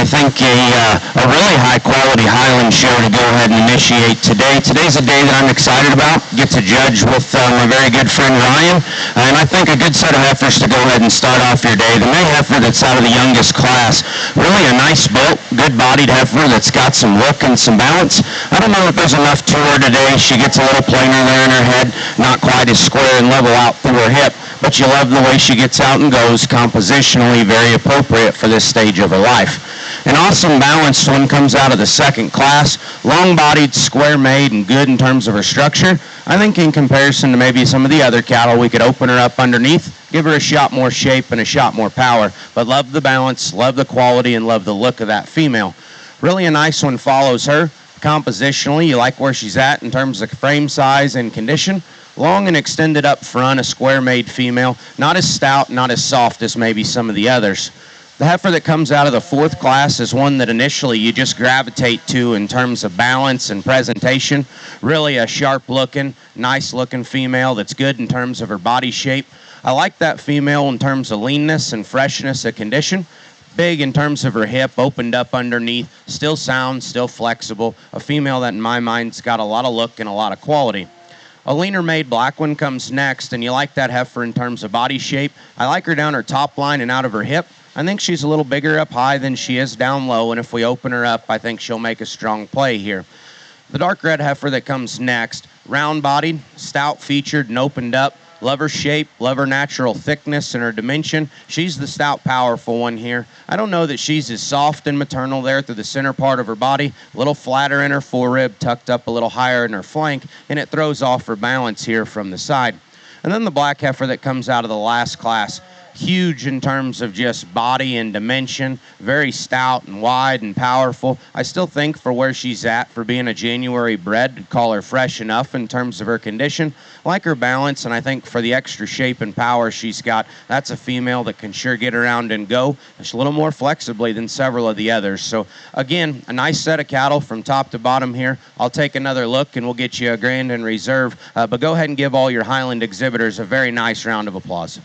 I think a really high quality Highland show to go ahead and initiate today. Today's a day that I'm excited about. Get to judge with my very good friend Ryan, and I think a good set of heifers to go ahead and start off your day. The May heifer that's out of the youngest class, really a nice built, good bodied heifer that's got some look and some balance. I don't know if there's enough to her today. She gets a little plainer there in her head, not quite as square and level out through her hip, but you love the way she gets out and goes, compositionally very appropriate for this stage of her life. An awesome balanced one comes out of the second class, long-bodied, square-made, and good in terms of her structure. I think in comparison to maybe some of the other cattle, we could open her up underneath, give her a shot more shape and a shot more power, but love the balance, love the quality, and love the look of that female. Really a nice one follows her. Compositionally, you like where she's at in terms of frame size and condition. Long and extended up front, a square-made female, not as stout, not as soft as maybe some of the others. The heifer that comes out of the fourth class is one that initially you just gravitate to in terms of balance and presentation. Really a sharp-looking, nice-looking female that's good in terms of her body shape. I like that female in terms of leanness and freshness of condition. Big in terms of her hip, opened up underneath, still sound, still flexible. A female that in my mind's got a lot of look and a lot of quality. A leaner made black one comes next, and you like that heifer in terms of body shape. I like her down her top line and out of her hip. I think she's a little bigger up high than she is down low, and if we open her up, I think she'll make a strong play here. The dark red heifer that comes next, round bodied, stout featured and opened up. Love her shape, love her natural thickness and her dimension. She's the stout, powerful one here. I don't know that she's as soft and maternal there through the center part of her body. A little flatter in her forerib, tucked up a little higher in her flank, and it throws off her balance here from the side. And then the black heifer that comes out of the last class. Huge in terms of just body and dimension, very stout and wide and powerful. I still think for where she's at, for being a January bred, to call her fresh enough in terms of her condition. I like her balance, and I think for the extra shape and power she's got, that's a female that can sure get around and go. It's a little more flexibly than several of the others. So again, a nice set of cattle from top to bottom here. I'll take another look and we'll get you a grand and reserve, but go ahead and give all your Highland exhibitors a very nice round of applause.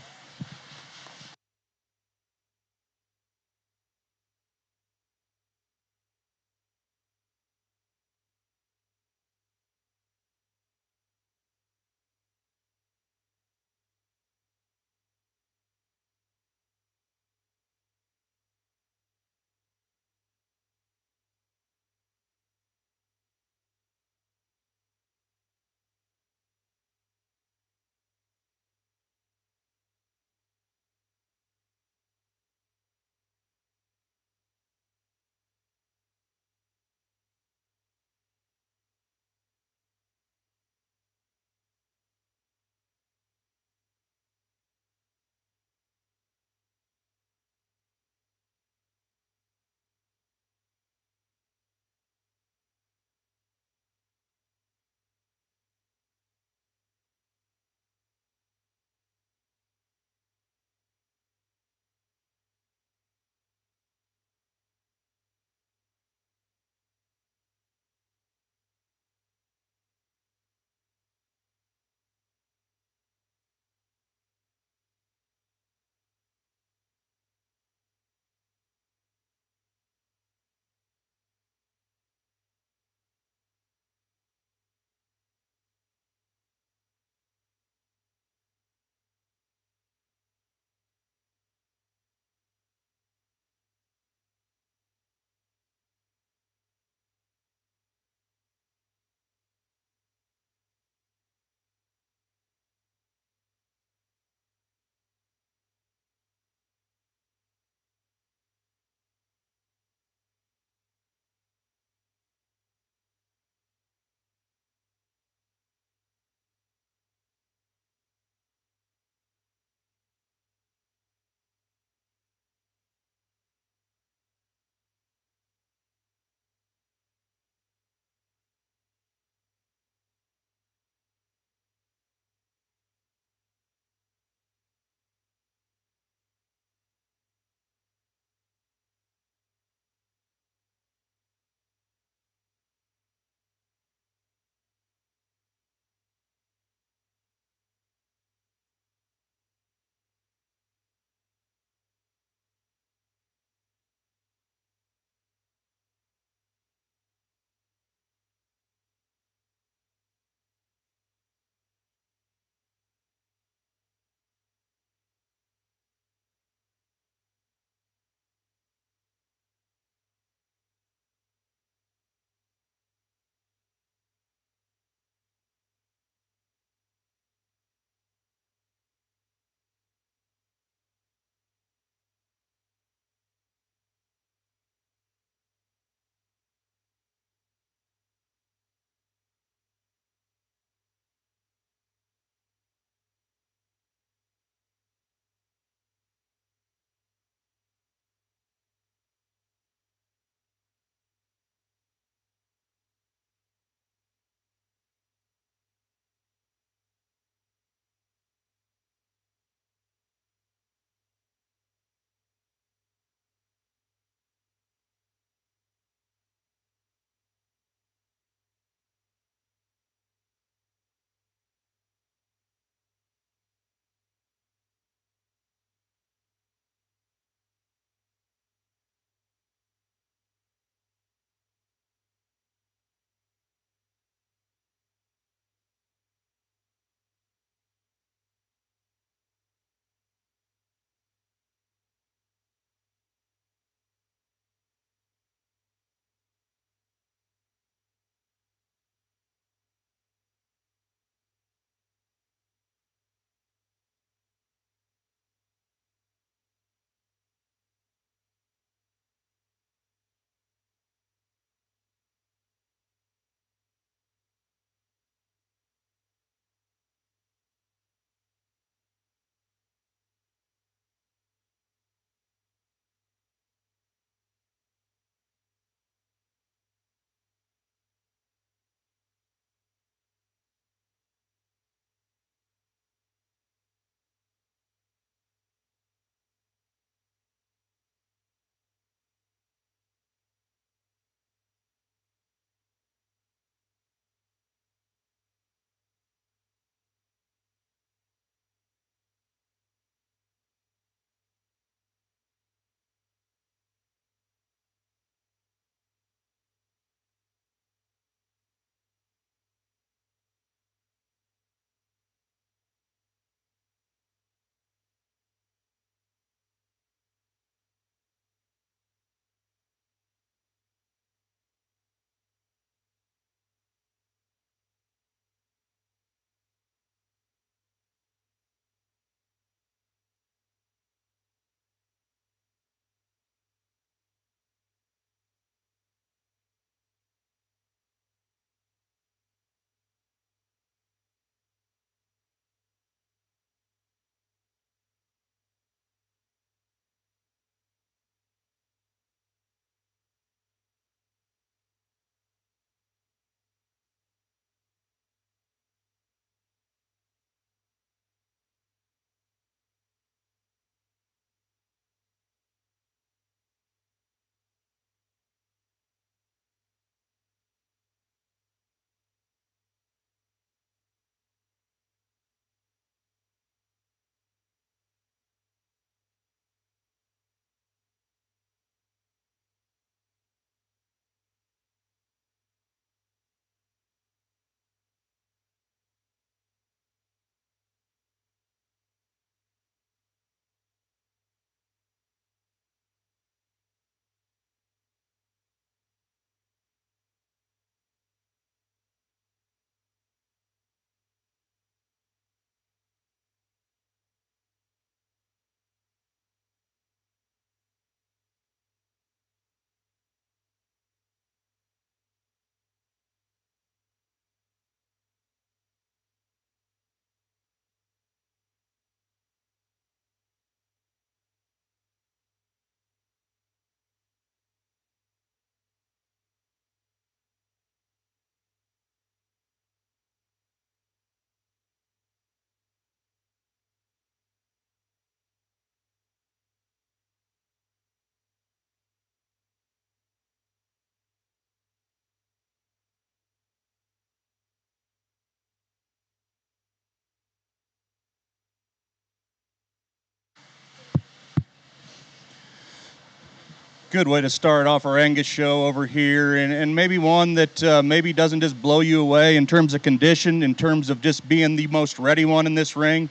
Good way to start off our Angus show over here, and maybe one that maybe doesn't just blow you away in terms of condition, in terms of just being the most ready one in this ring.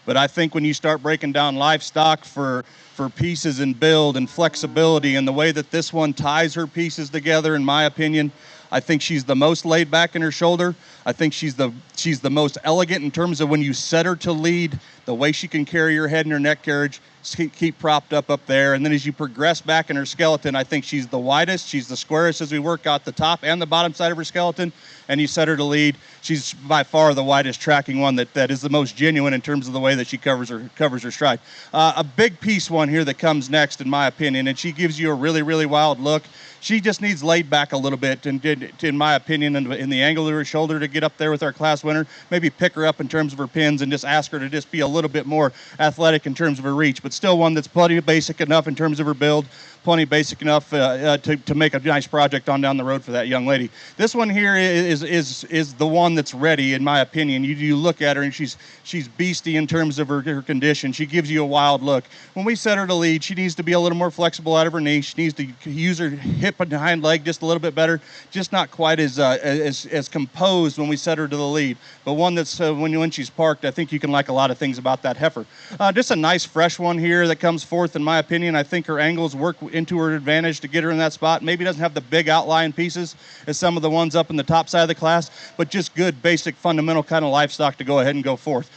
But I think when you start breaking down livestock for pieces and build and flexibility and the way that this one ties her pieces together, in my opinion, I think she's the most laid back in her shoulder. I think she's the most elegant in terms of when you set her to lead, the way she can carry her head and her neck carriage, keep propped up there. And then as you progress back in her skeleton, I think she's the widest, she's the squarest as we work out the top and the bottom side of her skeleton. And you set her to lead, she's by far the widest tracking one that is the most genuine in terms of the way that she covers her stride. A big piece one here that comes next, in my opinion, and she gives you a really, really wild look. She just needs laid back a little bit, and in my opinion, in the angle of her shoulder to get up there with our class winner. Maybe pick her up in terms of her pins and just ask her to just be a little bit more athletic in terms of her reach, but still one that's plenty basic enough in terms of her build, plenty basic enough to make a nice project on down the road for that young lady. This one here is the one that's ready, in my opinion. You look at her and she's beastie in terms of her condition. She gives you a wild look. When we set her to lead, she needs to be a little more flexible out of her knee. She needs to use her hip and hind leg just a little bit better, just not quite as composed when we set her to the lead. But one that's when she's parked, I think you can like a lot of things about that heifer. Just a nice fresh one here that comes forth, in my opinion. I think her angles work into her advantage to get her in that spot. Maybe doesn't have the big outline pieces as some of the ones up in the top side of the class, but just good, basic, fundamental kind of livestock to go ahead and go forth.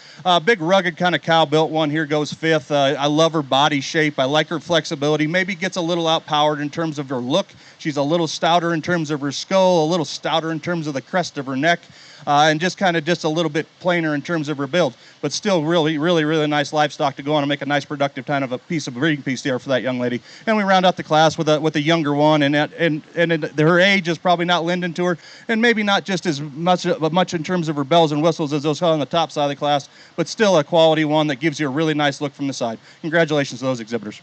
Big, rugged kind of cow-built one here goes fifth. I love her body shape. I like her flexibility. Maybe gets a little outpowered in terms of her look. She's a little stouter in terms of her skull, a little stouter in terms of the crest of her neck, and just a little bit plainer in terms of her build. But still really, really, really nice livestock to go on and make a nice productive kind of a breeding piece there for that young lady. And we round out the class with a younger one, and her age is probably not lending to her, and maybe not just as much in terms of her bells and whistles as those on the top side of the class, but still a quality one that gives you a really nice look from the side. Congratulations to those exhibitors.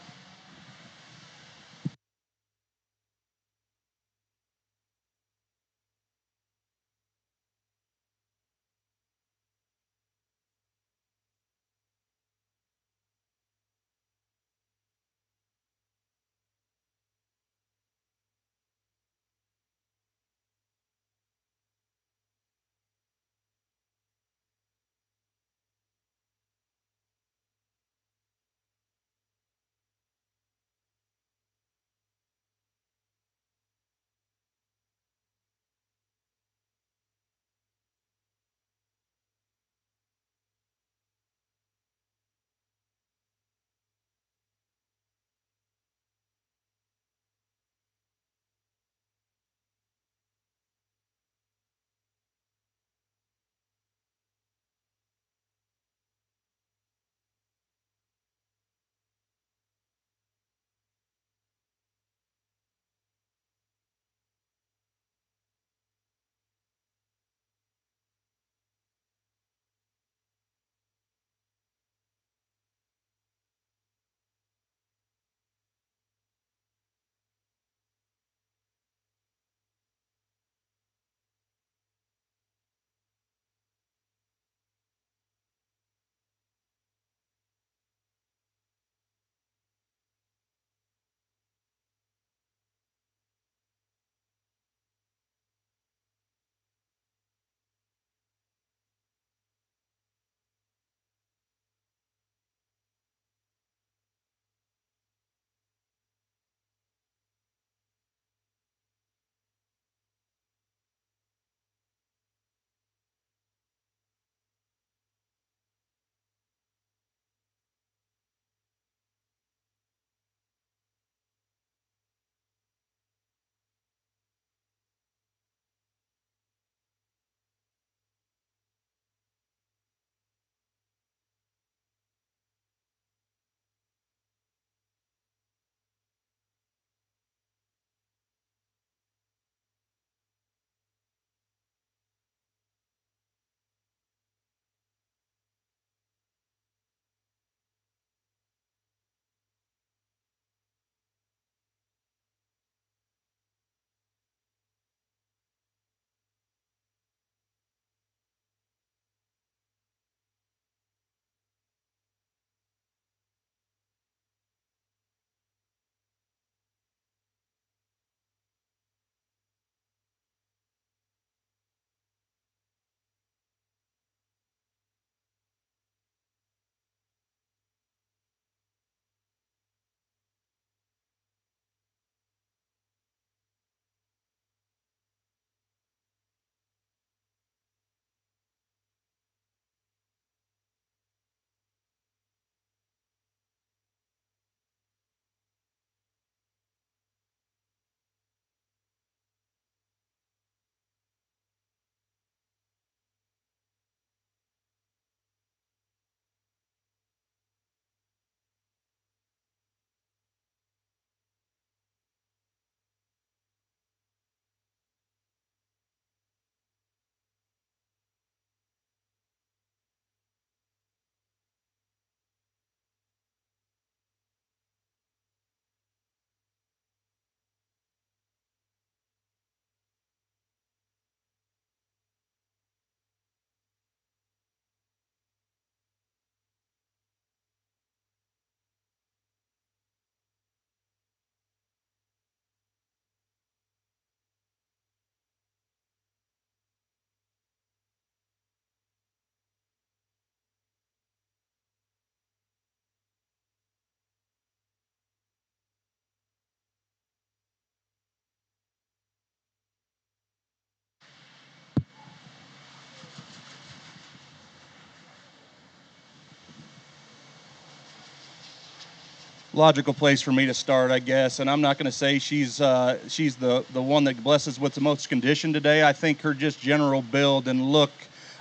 logical place for me to start, I guess. And I'm not going to say she's the one that blesses with the most condition today. I think her just general build and look,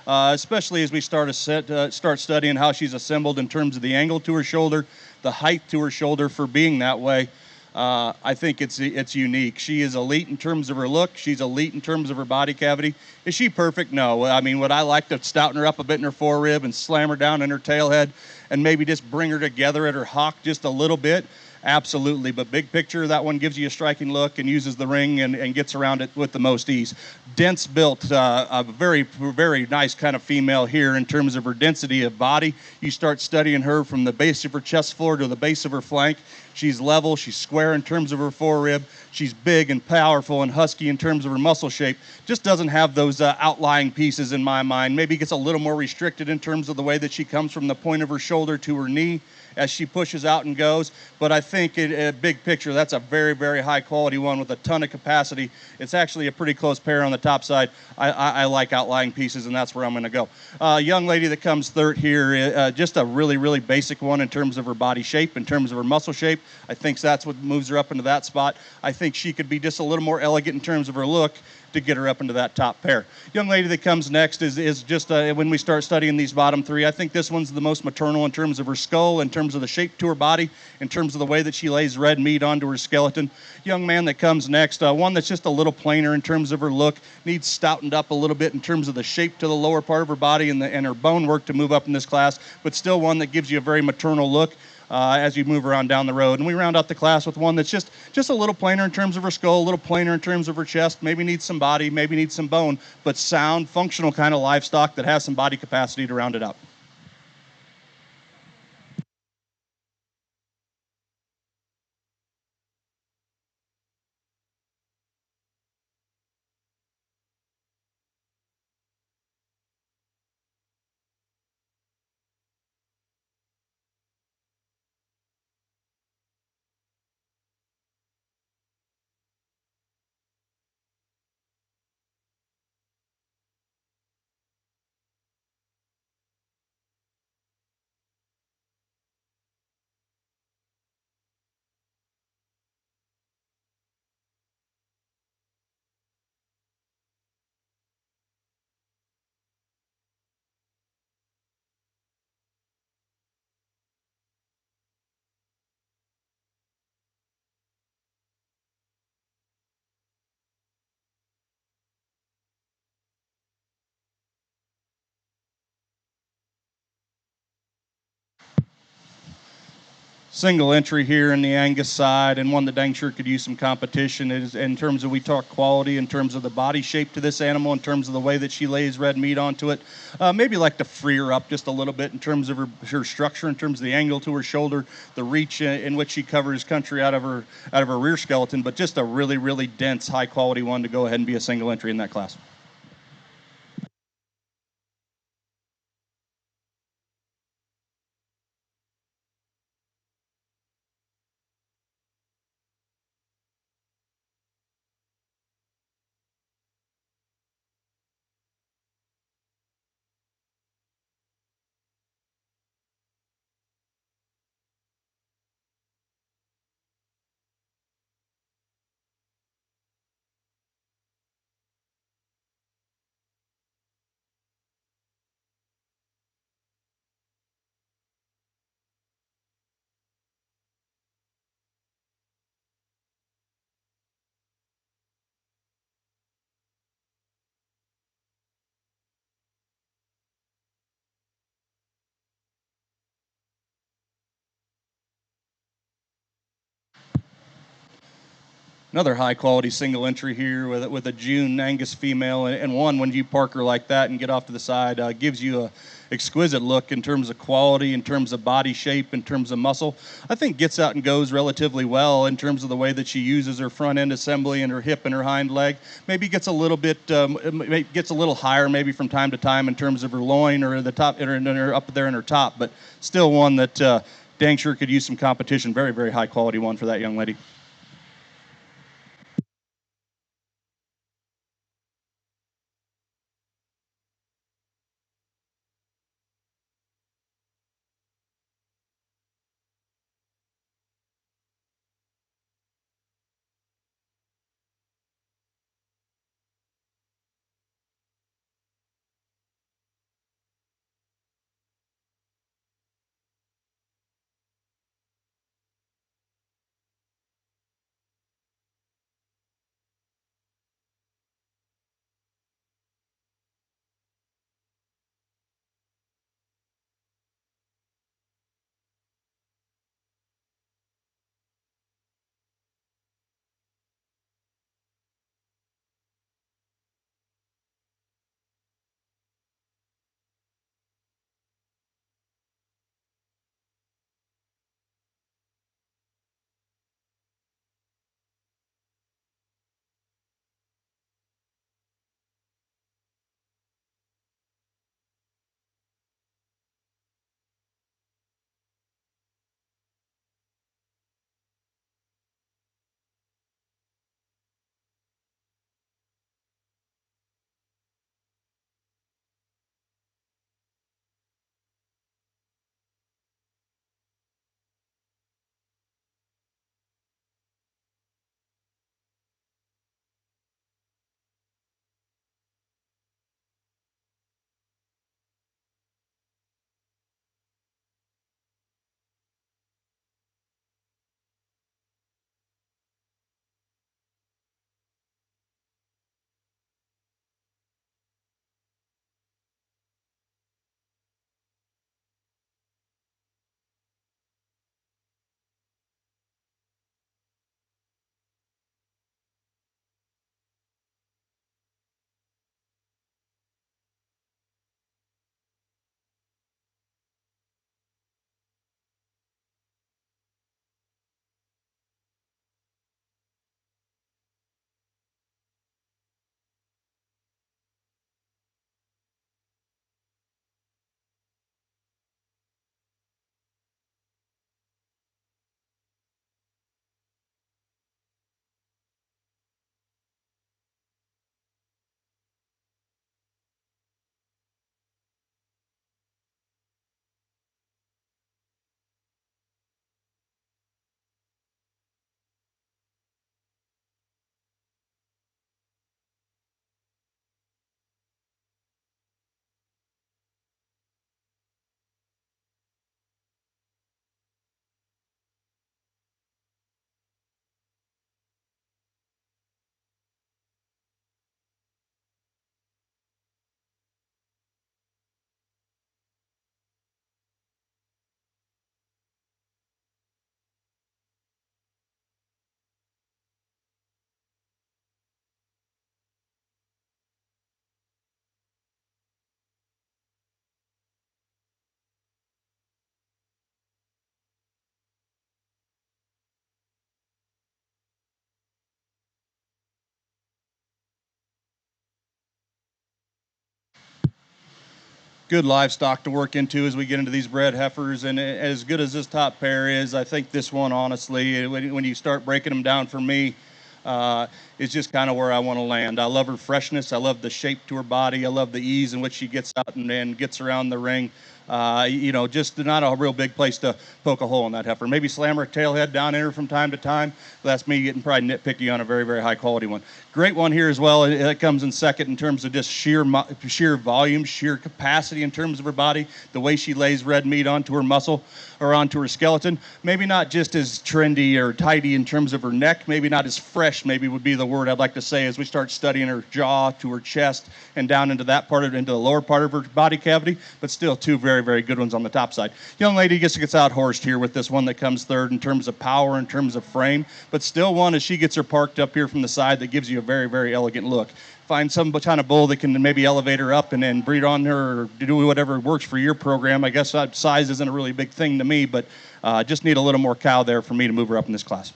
especially as we start studying how she's assembled in terms of the angle to her shoulder, the height to her shoulder for being that way. I think it's unique. She is elite in terms of her look. She's elite in terms of her body cavity. Is she perfect? No. I mean, would I like to stouten her up a bit in her forerib and slam her down in her tailhead and maybe just bring her together at her hock just a little bit? Absolutely. But big picture, that one gives you a striking look and uses the ring and gets around it with the most ease. Dense built, a very, very nice kind of female here in terms of her density of body. You start studying her from the base of her chest floor to the base of her flank. She's level, she's square in terms of her forerib. She's big and powerful and husky in terms of her muscle shape. Just doesn't have those outlying pieces in my mind. Maybe gets a little more restricted in terms of the way that she comes from the point of her shoulder to her knee as she pushes out and goes. But I think big picture, that's a very, very high quality one with a ton of capacity. It's actually a pretty close pair on the top side. I like outlying pieces, and that's where I'm going to go. Young lady that comes third here, just a really, really basic one in terms of her body shape, in terms of her muscle shape. I think that's what moves her up into that spot. I think she could be just a little more elegant in terms of her look to get her up into that top pair. Young lady that comes next is just, when we start studying these bottom three, I think this one's the most maternal in terms of her skull, in terms of the shape to her body, in terms of the way that she lays red meat onto her skeleton. Young man that comes next, one that's just a little plainer in terms of her look, needs stoutened up a little bit in terms of the shape to the lower part of her body and her bone work to move up in this class, but still one that gives you a very maternal look. As you move around down the road. And we round out the class with one that's just a little plainer in terms of her skull, a little plainer in terms of her chest, maybe needs some body, maybe needs some bone, but sound, functional kind of livestock that has some body capacity to round it up. Single entry here in the Angus side, and one that dang sure could use some competition is in terms of, we talk quality, in terms of the body shape to this animal, in terms of the way that she lays red meat onto it. Maybe like to free her up just a little bit in terms of her structure, in terms of the angle to her shoulder, the reach in which she covers country out of her rear skeleton, but just a really, really dense, high quality one to go ahead and be a single entry in that class. Another high quality single entry here with a June Angus female, and one, when you park her like that and get off to the side, gives you a exquisite look in terms of quality, in terms of body shape, in terms of muscle. I think gets out and goes relatively well in terms of the way that she uses her front end assembly and her hip and her hind leg. Maybe gets a little bit, gets a little higher maybe from time to time in terms of her loin or the top, or up there in her top, but still one that dang sure could use some competition. Very, very high quality one for that young lady. good livestock to work into as we get into these bred heifers. And as good as this top pair is, I think this one, honestly, when you start breaking them down for me, is just kind of where I want to land. I love her freshness. I love the shape to her body. I love the ease in which she gets out and gets around the ring. Just not a real big place to poke a hole in that heifer. Maybe slam her tail head down in her from time to time. That's me getting probably nitpicky on a very, very high quality one. Great one here as well. It comes in second in terms of just sheer volume, sheer capacity in terms of her body, the way she lays red meat onto her muscle or onto her skeleton. Maybe not just as trendy or tidy in terms of her neck, maybe not as fresh, maybe would be the word I'd like to say as we start studying her jaw to her chest and down into into the lower part of her body cavity, but still two very, very good ones on the top side. Young lady gets out horsed here with this one that comes third in terms of power, in terms of frame, but still one as she gets her parked up here from the side that gives you a very, very elegant look. Find some kind of bull that can maybe elevate her up and then breed on her or do whatever works for your program. I guess size isn't a really big thing to me, but just need a little more cow there for me to move her up in this class.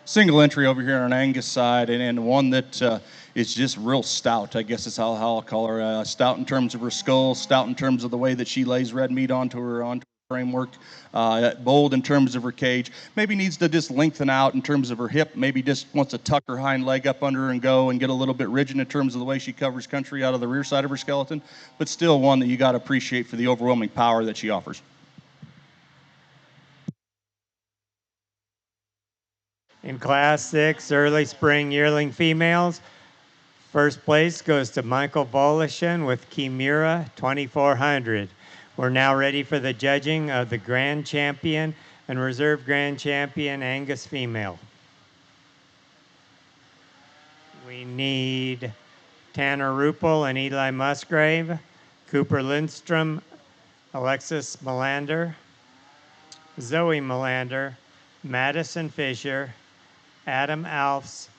Single entry over here on Angus side, and one that is just real stout. I guess is how I'll call her. Stout in terms of her skull, stout in terms of the way that she lays red meat onto her framework. Bold in terms of her cage. Maybe needs to just lengthen out in terms of her hip. Maybe just wants to tuck her hind leg up under her and go and get a little bit rigid in terms of the way she covers country out of the rear side of her skeleton. But still one that you got to appreciate for the overwhelming power that she offers. In Class 6 early spring yearling females, first place goes to Michael Volishin with Kimura 2400. We're now ready for the judging of the Grand Champion and Reserve Grand Champion Angus female. We need Tanner Ruppel and Eli Musgrave, Cooper Lindstrom, Alexis Melander, Zoe Melander, Madison Fisher, Adam Alfs,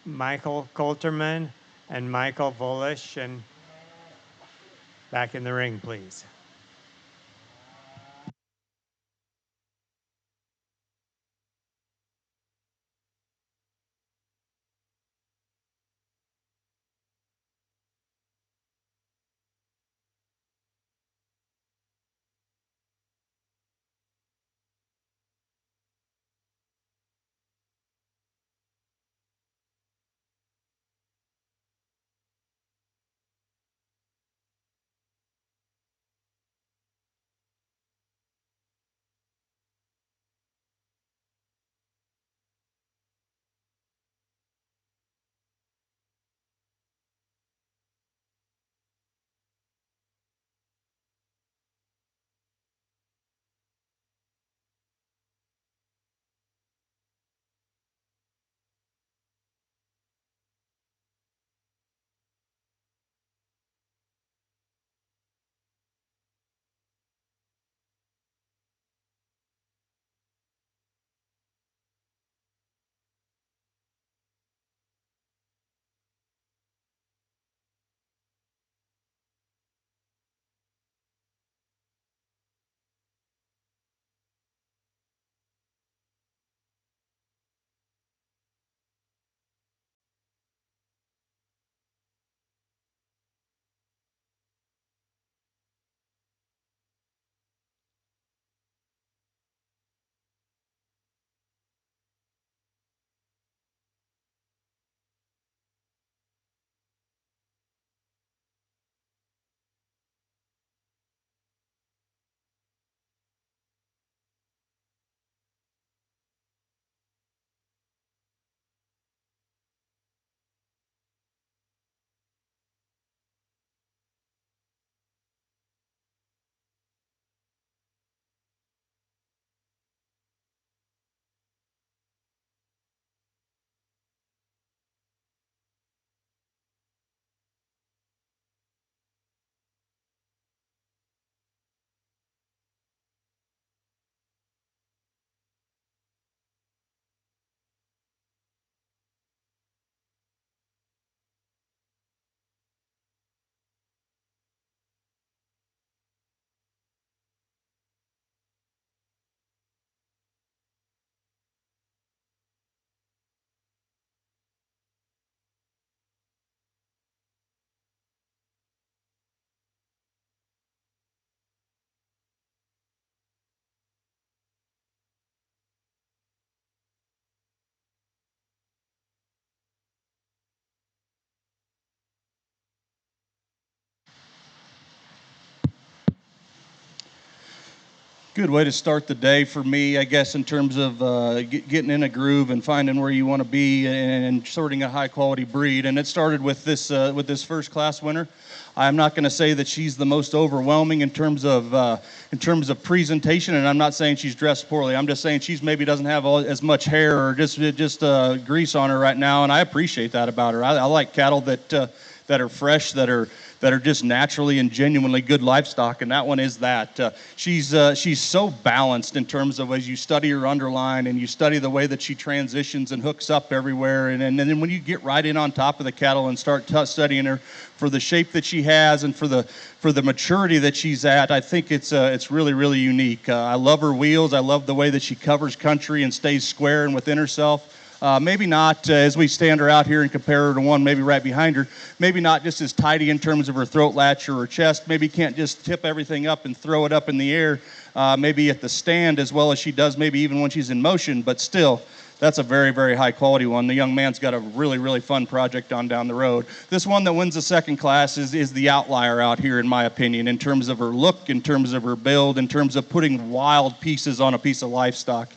Michael Coulterman, and Michael Volish. And back in the ring, please. Good way to start the day for me, I guess, in terms of getting in a groove and finding where you want to be and sorting a high quality breed. And it started with this first class winner. I'm not going to say that she's the most overwhelming in terms of presentation, and I'm not saying she's dressed poorly. I'm just saying she's maybe doesn't have as much hair or just grease on her right now, and I appreciate that about her. I like cattle that are fresh, that are just naturally and genuinely good livestock, and that one is that. She's so balanced in terms of, as you study her underline and you study the way that she transitions and hooks up everywhere, and then when you get right in on top of the cattle and start studying her for the shape that she has and for the maturity that she's at, I think it's really, really unique. I love her wheels. I love the way that she covers country and stays square and within herself. Maybe not, as we stand her out here and compare her to one maybe right behind her, maybe not just as tidy in terms of her throat latch or her chest. Maybe can't just tip everything up and throw it up in the air, maybe at the stand as well as she does maybe even when she's in motion, but still, that's a very, very high quality one. The young man's got a really, really fun project on down the road. This one that wins the second class is the outlier out here, in my opinion, in terms of her look, in terms of her build, in terms of putting wild pieces on a piece of livestock.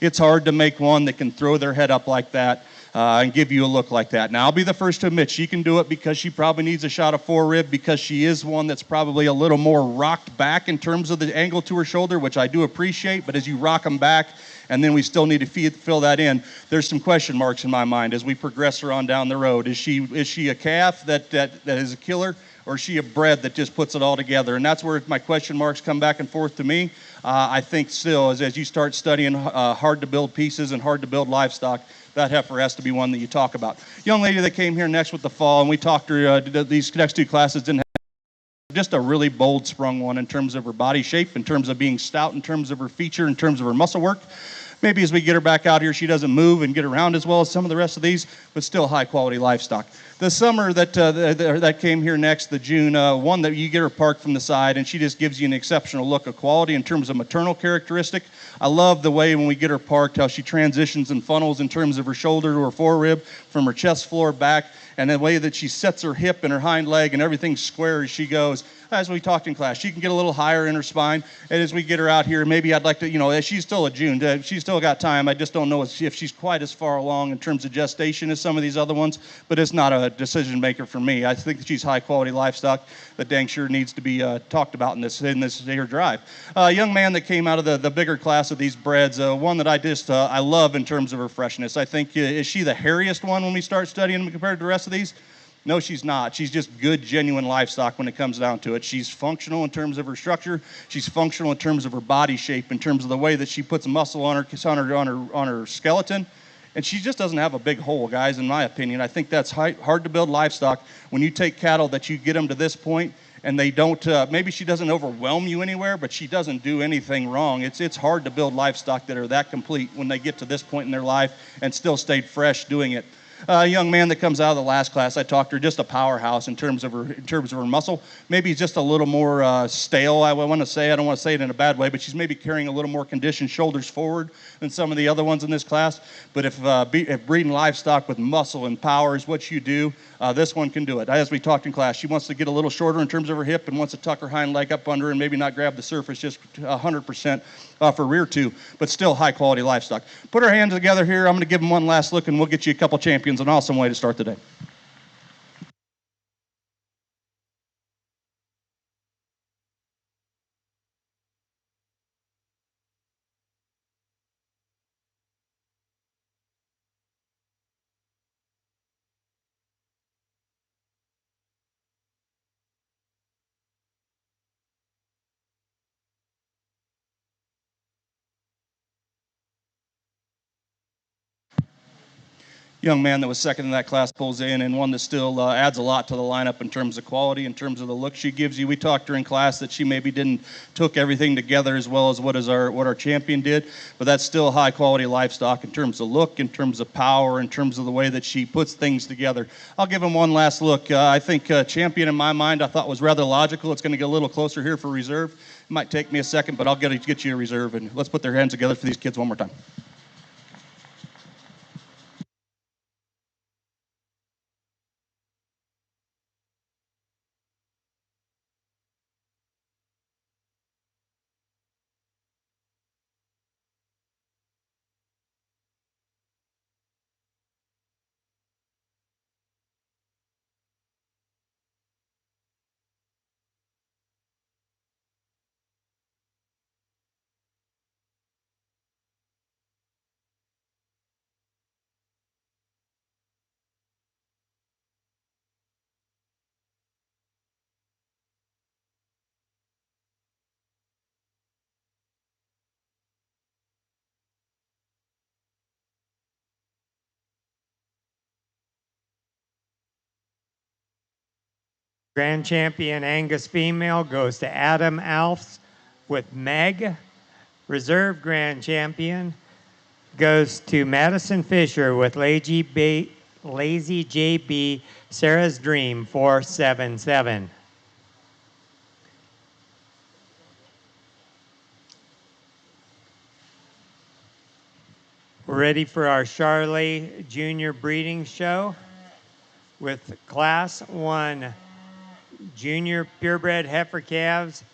It's hard to make one that can throw their head up like that and give you a look like that. Now, I'll be the first to admit she can do it because she probably needs a shot of forerib, because she is one that's probably a little more rocked back in terms of the angle to her shoulder, which I do appreciate, but as you rock them back, and then we still need to fill that in, there's some question marks in my mind as we progress her on down the road. Is she a calf that is a killer, or is she a bred that just puts it all together? And that's where my question marks come back and forth to me. I think still, as you start studying hard-to-build pieces and hard-to-build livestock, that heifer has to be one that you talk about. Young lady that came here next with the fall, and we talked to her, these next two classes didn't have just a really bold sprung one in terms of her body shape, in terms of being stout, in terms of her feature, in terms of her muscle work. Maybe as we get her back out here, she doesn't move and get around as well as some of the rest of these, but still high-quality livestock. The summer that came here next, the June, one that you get her parked from the side, and she just gives you an exceptional look of quality in terms of maternal characteristic. I love the way when we get her parked, how she transitions and funnels in terms of her shoulder to her forerib, from her chest floor back, and the way that she sets her hip and her hind leg and everything's square as she goes. As we talked in class, she can get a little higher in her spine, and as we get her out here, maybe I'd like to, she's still a June, she's still got time. I just don't know if she's quite as far along in terms of gestation as some of these other ones, but it's not a decision maker for me. I think that she's high quality livestock that dang sure needs to be talked about in this here drive. A young man that came out of the bigger class of these breds, one that I love in terms of her freshness. I think, is she the hairiest one when we start studying them compared to the rest of these? No, she's not. She's just good, genuine livestock when it comes down to it. She's functional in terms of her structure. She's functional in terms of her body shape, in terms of the way that she puts muscle on her skeleton. And she just doesn't have a big hole, guys, in my opinion. I think that's hard to build livestock when you take cattle that you get them to this point and they don't, maybe she doesn't overwhelm you anywhere, but she doesn't do anything wrong. It's hard to build livestock that are that complete when they get to this point in their life and still stayed fresh doing it. A young man that comes out of the last class, I talked to her, just a powerhouse in terms of her muscle. Maybe he's just a little more stale, I want to say. I don't want to say it in a bad way, but she's maybe carrying a little more conditioned shoulders forward than some of the other ones in this class. But if breeding livestock with muscle and power is what you do, this one can do it. As we talked in class, she wants to get a little shorter in terms of her hip and wants to tuck her hind leg up under and maybe not grab the surface just 100% off her rear too, but still high quality livestock. Put our hands together here. I'm going to give them one last look and we'll get you a couple champions. An awesome way to start the day. Young man that was second in that class pulls in, and one that still adds a lot to the lineup in terms of quality, in terms of the look she gives you. We talked during class that she maybe didn't took everything together as well as what our champion did, but that's still high quality livestock in terms of look, in terms of power, in terms of the way that she puts things together. I'll give him one last look. I think champion in my mind I thought was rather logical. It's going to get a little closer here for reserve. It might take me a second, but I'll get you a reserve, and let's put their hands together for these kids one more time. Grand Champion Angus female goes to Adam Alfs with Meg. Reserve Grand Champion goes to Madison Fisher with Lazy JB Sarah's Dream 477. We're ready for our Charolais Junior Breeding Show with Class 1 Junior Purebred Heifer Calves.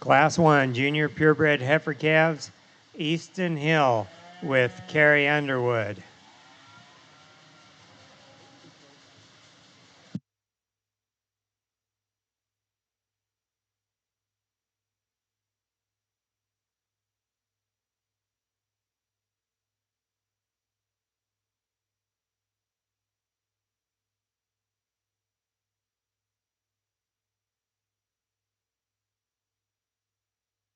Class 1 Junior Purebred Heifer Calves, Easton Hill with Carrie Underwood.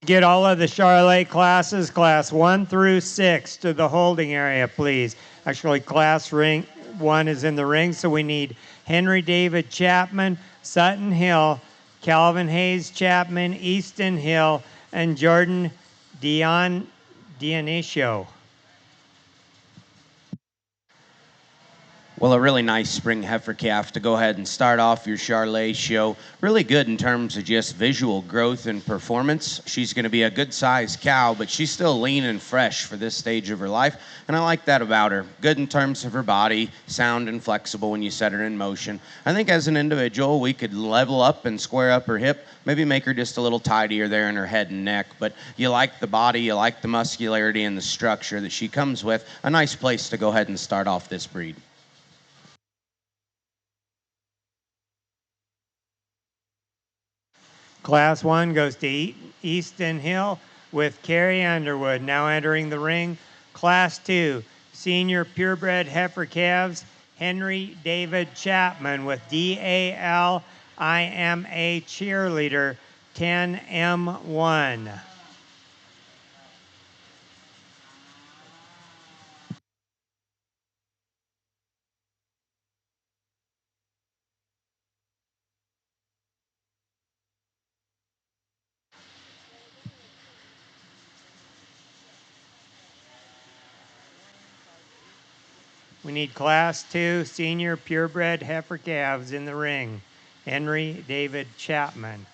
Get all of the Charolais classes, class 1 through 6, to the holding area, please. Actually, class 1 is in the ring, so we need Henry David Chapman, Sutton Hill, Calvin Hayes Chapman, Easton Hill, and Jordan Dionisio. Well, a really nice spring heifer calf to go ahead and start off your Charolais show. Really good in terms of just visual growth and performance. She's going to be a good-sized cow, but she's still lean and fresh for this stage of her life, and I like that about her. Good in terms of her body, sound and flexible when you set her in motion. I think as an individual, we could level up and square up her hip, maybe make her just a little tidier there in her head and neck, but you like the body, you like the muscularity and the structure that she comes with. A nice place to go ahead and start off this breed. Class 1 goes to Easton Hill with Carrie Underwood. Now entering the ring, Class 2 Senior Purebred Heifer Calves, Henry David Chapman with DAL IMA Cheerleader 10M1. We need Class 2 Senior Purebred Heifer Calves in the ring. Henry David Chapman.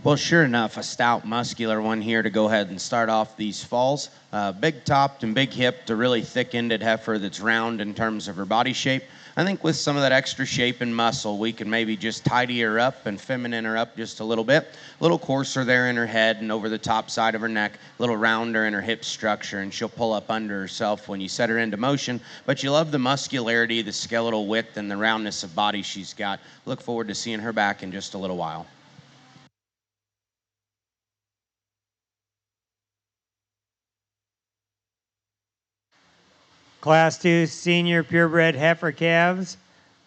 Well, sure enough, a stout, muscular one here to go ahead and start off these falls. Big topped and big hipped, a really thick-ended heifer that's round in terms of her body shape. I think with some of that extra shape and muscle, we can maybe just tidy her up and feminine her up just a little bit. A little coarser there in her head and over the top side of her neck, a little rounder in her hip structure, and she'll pull up under herself when you set her into motion. But you love the muscularity, the skeletal width, and the roundness of body she's got. Look forward to seeing her back in just a little while. Class 2 senior purebred heifer calves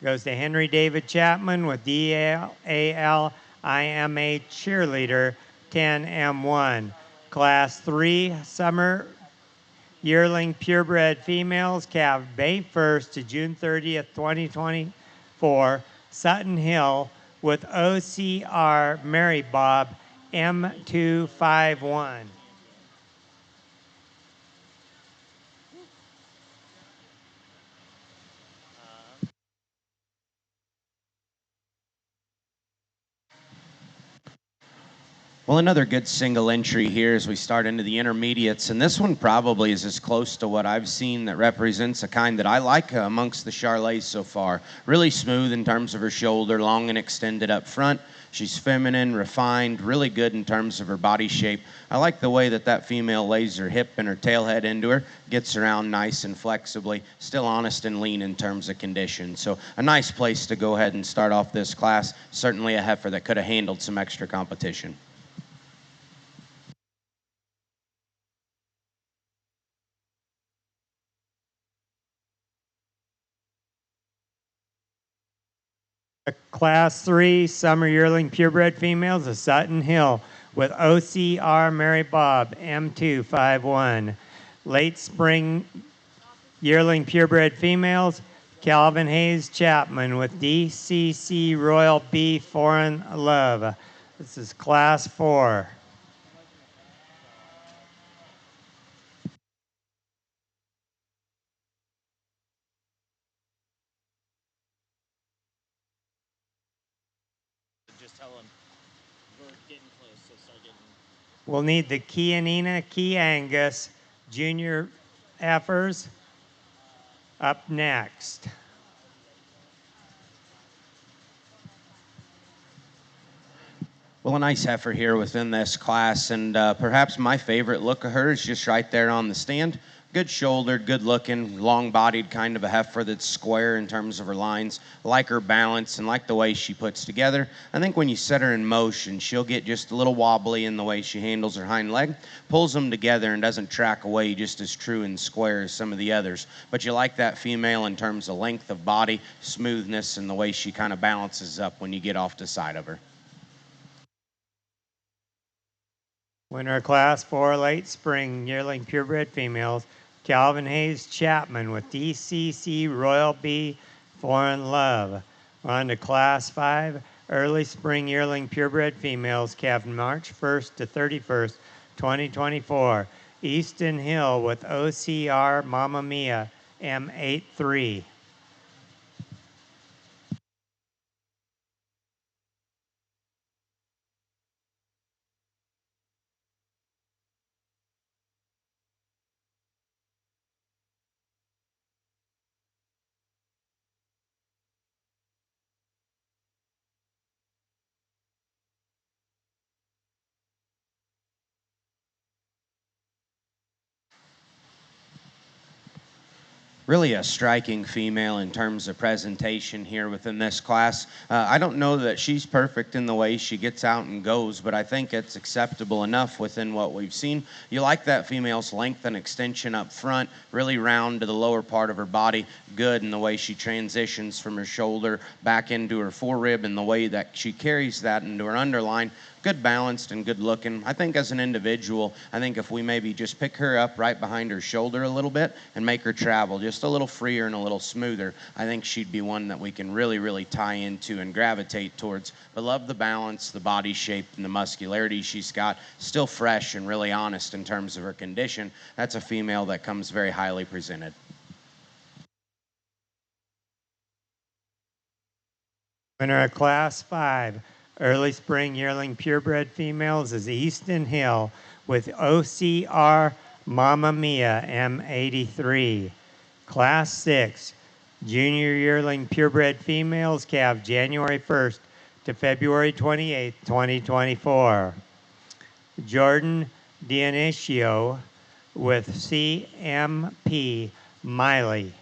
goes to Henry David Chapman with DALIMA cheerleader 10M1. Class 3 summer yearling purebred females calved May 1st to June 30th, 2024, Sutton Hill with OCR Mary Bob M251. Well, another good single entry here as we start into the intermediates, and this one probably is as close to what I've seen that represents a kind that I like amongst the Charolais so far. Really smooth in terms of her shoulder, long and extended up front. She's feminine, refined, really good in terms of her body shape. I like the way that that female lays her hip and her tail head into her, gets around nice and flexibly, still honest and lean in terms of condition. So a nice place to go ahead and start off this class. Certainly a heifer that could have handled some extra competition. Class 3 summer yearling purebred females of Sutton Hill with OCR Mary Bob M251. Late spring yearling purebred females, Calvin Hayes Chapman with DCC Royal B Foreign Love. This is class 4. Just tell them we're getting close, so start getting. We'll need the Kanina Kangus junior heifers up next. Well, a nice heifer here within this class, and perhaps my favorite look of her is just right there on the stand. Good shouldered, good looking, long bodied kind of a heifer that's square in terms of her lines. Like her balance and like the way she puts together. I think when you set her in motion, she'll get just a little wobbly in the way she handles her hind leg, pulls them together and doesn't track away just as true and square as some of the others. But you like that female in terms of length of body, smoothness, and the way she kind of balances up when you get off the side of her. Winner class 4 late spring yearling purebred females, Calvin Hayes Chapman with DCC Royal B Foreign Love. We're on to class 5 early spring yearling purebred females, calved March 1st to 31st, 2024. Easton Hill with OCR Mamma Mia M83. Really a striking female in terms of presentation here within this class. I don't know that she's perfect in the way she gets out and goes, but I think it's acceptable enough within what we've seen. You like that female's length and extension up front, really round to the lower part of her body, good in the way she transitions from her shoulder back into her forerib and the way that she carries that into her underline. Good balanced and good looking. I think as an individual, I think if we maybe just pick her up right behind her shoulder a little bit and make her travel just a little freer and a little smoother, I think she'd be one that we can really, really tie into and gravitate towards. But love the balance, the body shape, and the muscularity she's got. Still fresh and really honest in terms of her condition. That's a female that comes very highly presented. Winner of class 5 early spring yearling purebred females is Easton Hill with OCR Mamma Mia M83. Class 6 junior yearling purebred females, calved January 1st to February 28th, 2024. Jordan Dionisio with CMP Miley.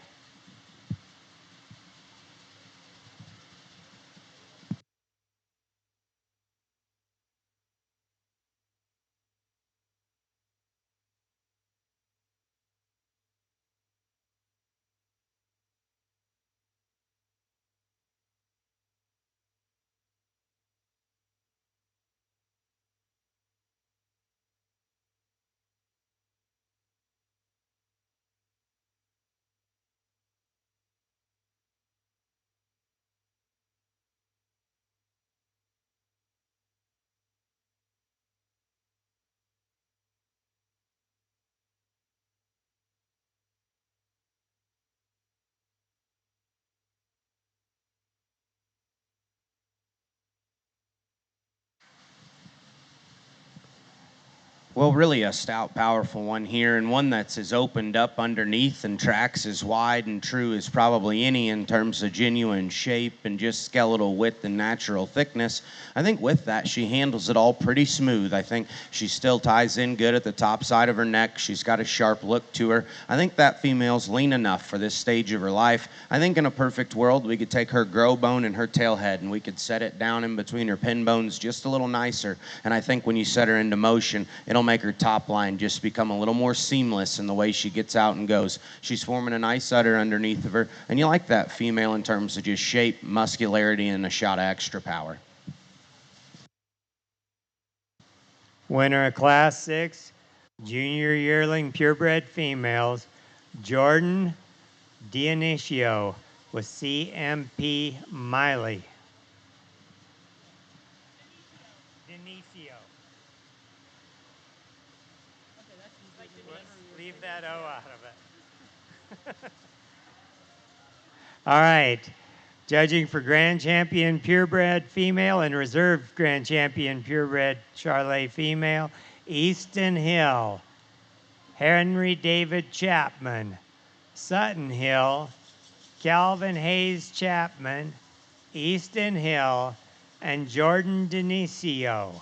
Well, really a stout, powerful one here, and one that's as opened up underneath and tracks as wide and true as probably any in terms of genuine shape and just skeletal width and natural thickness. I think with that, she handles it all pretty smooth. I think she still ties in good at the top side of her neck. She's got a sharp look to her. I think that female's lean enough for this stage of her life. I think in a perfect world, we could take her grow bone and her tail head, and we could set it down in between her pin bones just a little nicer. And I think when you set her into motion, it'll make her top line just become a little more seamless in the way she gets out and goes. She's forming a nice udder underneath of her, and you like that female in terms of just shape, muscularity, and a shot of extra power. Winner of Class 6, Junior Yearling Purebred Females, Jordan Dionisio with CMP Miley. Dionisio. Leave that O out of it. All right. Judging for Grand Champion Purebred Female and Reserve Grand Champion Purebred Charolais Female, Easton Hill, Henry David Chapman, Sutton Hill, Calvin Hayes Chapman, Easton Hill, and Jordan Dionisio.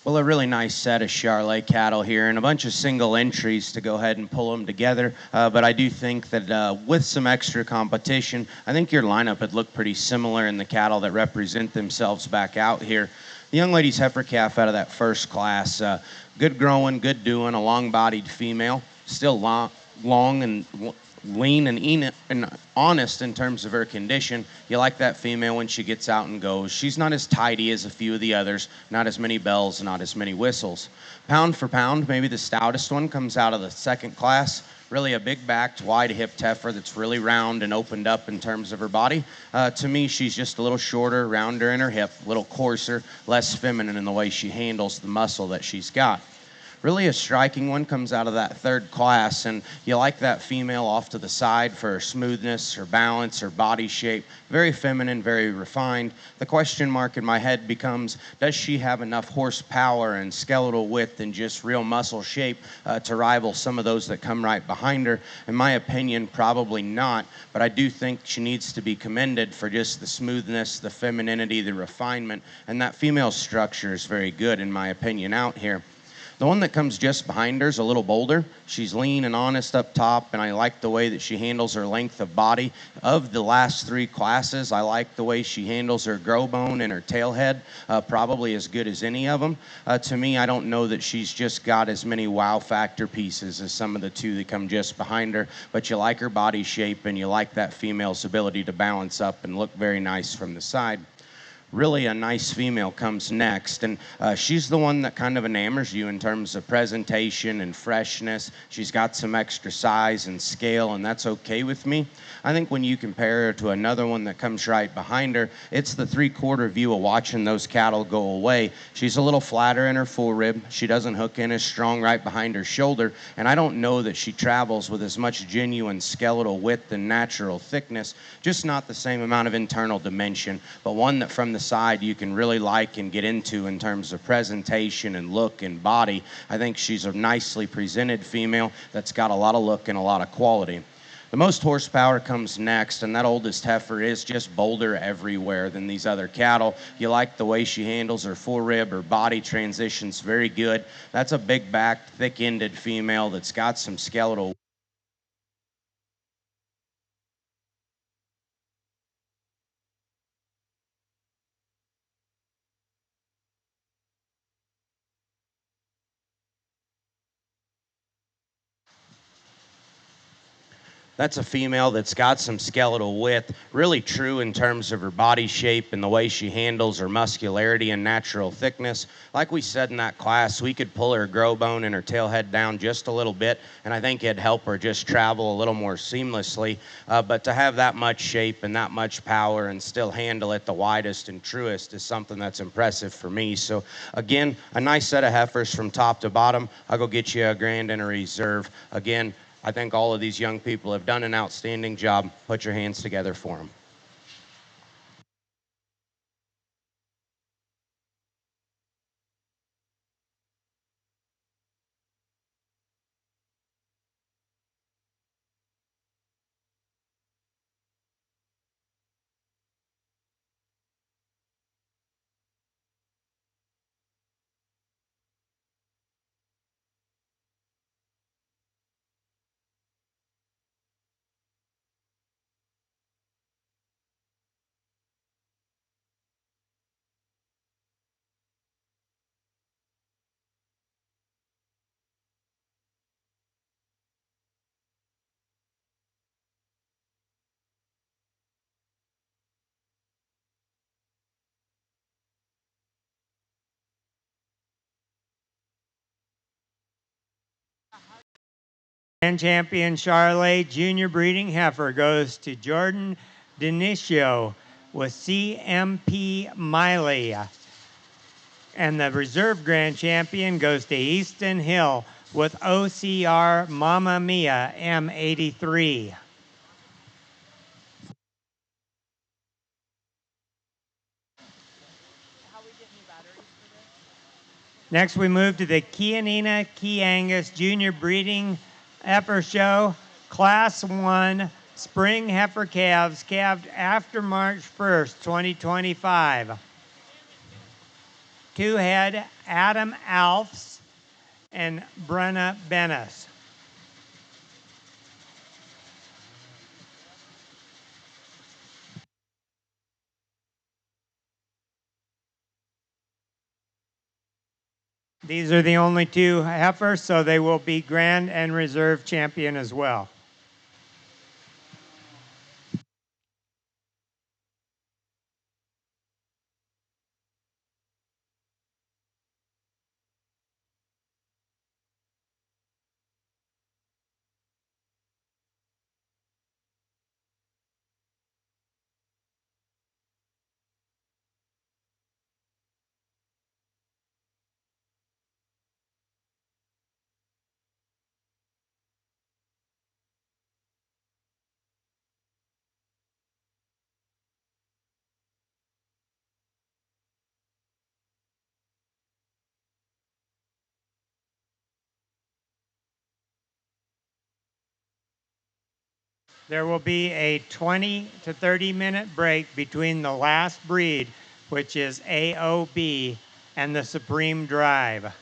Well, a really nice set of Charolais cattle here and a bunch of single entries to go ahead and pull them together. But I do think that with some extra competition, I think your lineup would look pretty similar in the cattle that represent themselves back out here. The young lady's heifer calf out of that first class, good growing, good doing, a long-bodied female, still long and lean and honest in terms of her condition. You like that female when she gets out and goes. She's not as tidy as a few of the others, not as many bells, not as many whistles. Pound for pound, maybe the stoutest one comes out of the second class. Really a big-backed, wide-hipped heifer that's really round and opened up in terms of her body. To me, she's just a little shorter, rounder in her hip, a little coarser, less feminine in the way she handles the muscle that she's got. Really a striking one comes out of that third class, and you like that female off to the side for her smoothness, her balance, her body shape. Very feminine, very refined. The question mark in my head becomes, does she have enough horsepower and skeletal width and just real muscle shape to rival some of those that come right behind her? In my opinion, probably not, but I do think she needs to be commended for just the smoothness, the femininity, the refinement, and that female structure is very good in my opinion out here. The one that comes just behind her is a little bolder. She's lean and honest up top, and I like the way that she handles her length of body. Of the last three classes, I like the way she handles her grow bone and her tail head, probably as good as any of them. To me, I don't know that she's just got as many wow factor pieces as some of the two that come just behind her, but you like her body shape and you like that female's ability to balance up and look very nice from the side. Really a nice female comes next, and she's the one that kind of enamors you in terms of presentation and freshness. She's got some extra size and scale, and that's okay with me. I think when you compare her to another one that comes right behind her, it's the three-quarter view of watching those cattle go away. She's a little flatter in her forerib. She doesn't hook in as strong right behind her shoulder, and I don't know that she travels with as much genuine skeletal width and natural thickness, just not the same amount of internal dimension, but one that from the side you can really like and get into in terms of presentation and look and body. I think she's a nicely presented female that's got a lot of look and a lot of quality. The most horsepower comes next, and that oldest heifer is just bolder everywhere than these other cattle. You like the way she handles her forerib, her body transitions very good. That's a big backed, thick-ended female that's got some skeletal. That's a female that's got some skeletal width, really true in terms of her body shape and the way she handles her muscularity and natural thickness. Like we said in that class, we could pull her grow bone and her tail head down just a little bit, and I think it'd help her just travel a little more seamlessly. But to have that much shape and that much power and still handle it the widest and truest is something that's impressive for me. So again, a nice set of heifers from top to bottom. I'll go get you a grand and a reserve. Again, I think all of these young people have done an outstanding job. Put your hands together for them. Grand champion Charolais junior breeding heifer goes to Jordan Denicio with CMP Miley. And the reserve grand champion goes to Easton Hill with OCR Mamma Mia M83. Next, we move to the Kanina Kangus Junior Breeding Heifer Show, Class 1 Spring Heifer Calves, calved after March 1st, 2025. Two head, Adam Alfs and Brenna Bennis. These are the only two heifers, so they will be grand and reserve champion as well. There will be a 20 to 30-minute break between the last breed, which is AOB, and the Supreme Drive.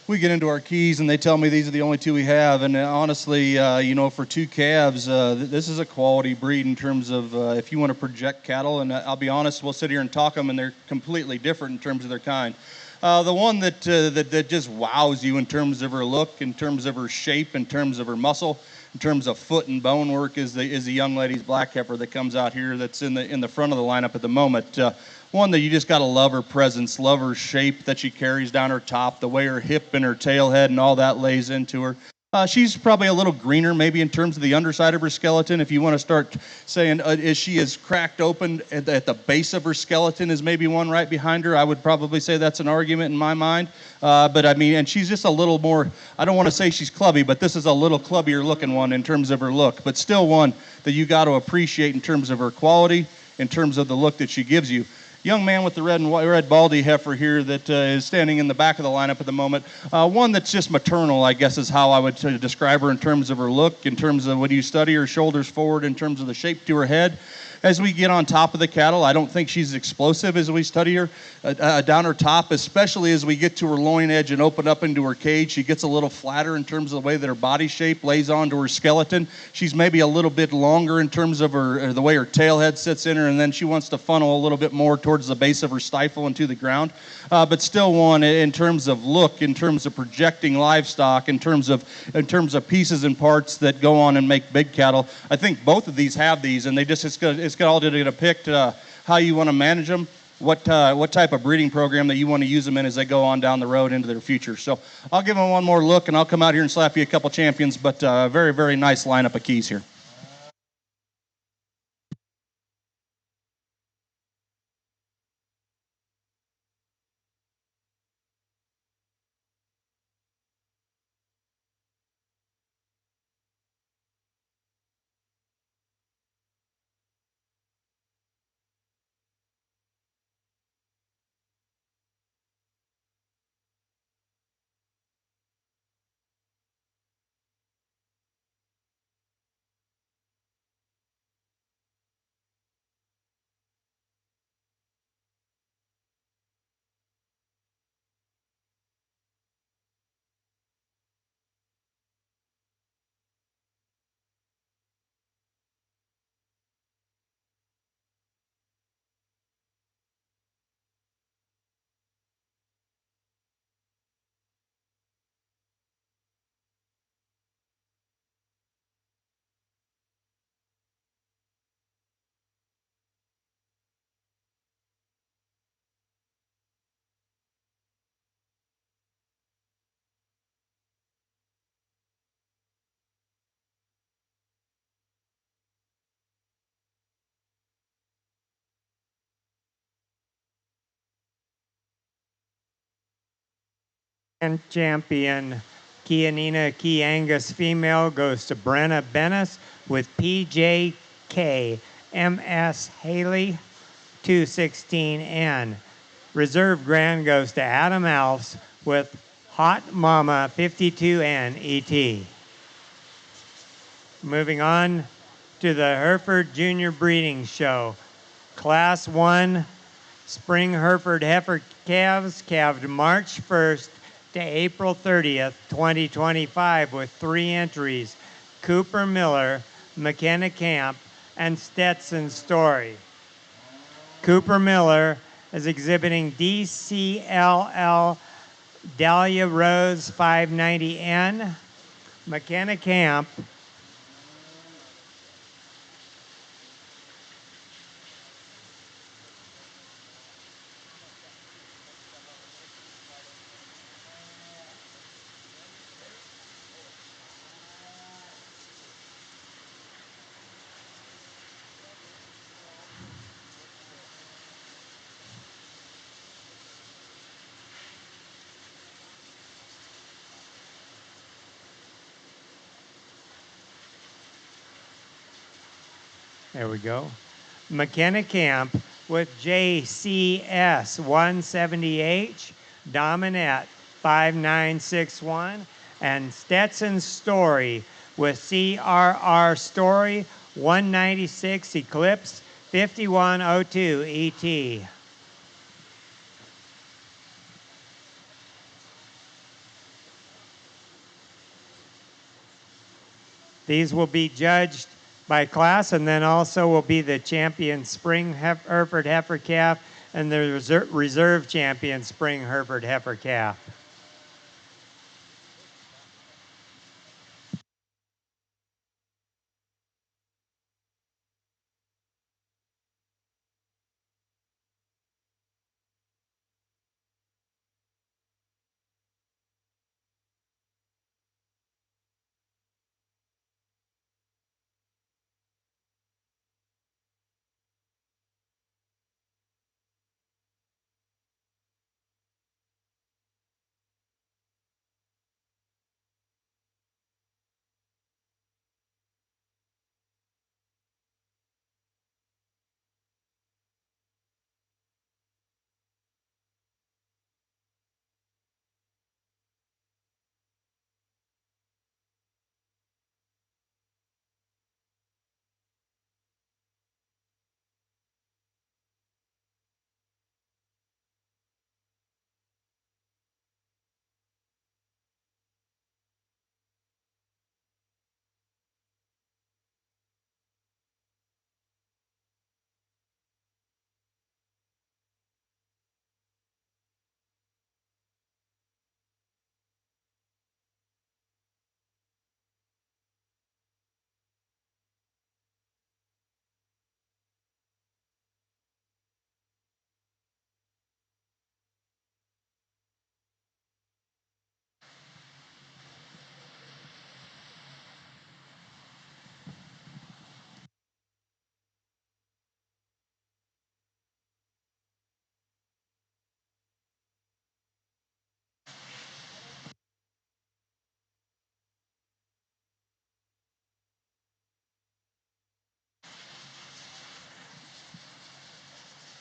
We get into our keys and they tell me these are the only two we have, and honestly, for two calves, this is a quality breed in terms of if you want to project cattle. And I'll be honest, we'll sit here and talk them, and they're completely different in terms of their kind. The one that just wows you in terms of her look, in terms of her shape, in terms of her muscle, in terms of foot and bone work, is the young lady's black heifer that comes out here. That's in the front of the lineup at the moment. One that you just got to love her presence, love her shape that she carries down her top, the way her hip and her tail head and all that lays into her. She's probably a little greener maybe in terms of the underside of her skeleton. If you want to start saying, is she as cracked open at the base of her skeleton as maybe one right behind her, I would probably say that's an argument in my mind. But I mean, and she's just a little more, I don't want to say she's clubby, but this is a little clubbier looking one in terms of her look, but still one that you got to appreciate in terms of her quality, in terms of the look that she gives you. Young man with the red baldy heifer here that is standing in the back of the lineup at the moment. One that's just maternal, I guess, is how I would describe her in terms of her look, in terms of when you study her shoulders forward, in terms of the shape to her head. As we get on top of the cattle, I don't think she's explosive as we study her down her top, especially as we get to her loin edge and open up into her cage. She gets a little flatter in terms of the way that her body shape lays onto her skeleton. She's maybe a little bit longer in terms of the way her tail head sits in her, and then she wants to funnel a little bit more towards the base of her stifle and to the ground. But still one in terms of look, in terms of projecting livestock, in terms of pieces and parts that go on and make big cattle. I think both of these have these, and it's all to depict how you want to manage them, what type of breeding program that you want to use them in as they go on down the road into their future. So I'll give them one more look, and I'll come out here and slap you a couple champions, but very, very nice lineup of keys here. And champion Kanina Kangus female goes to Brenna Bennis with PJK MS Haley 216N. Reserve grand goes to Adam Alfs with Hot Mama 52N ET. Moving on to the Hereford Junior Breeding Show. Class 1 Spring Hereford Heifer calves calved March 1st to April 30th, 2025 with 3 entries: Cooper Miller, McKenna Camp, and Stetson Story. Cooper Miller is exhibiting DCLL Dahlia Rose 590N. McKenna Camp There we go. McKenna Camp with JCS 170H, Dominette 5961, and Stetson Story with CRR Story 196 Eclipse 5102 ET. These will be judged by class, and then also will be the champion spring Hereford heifer calf and the reserve champion spring Hereford heifer calf.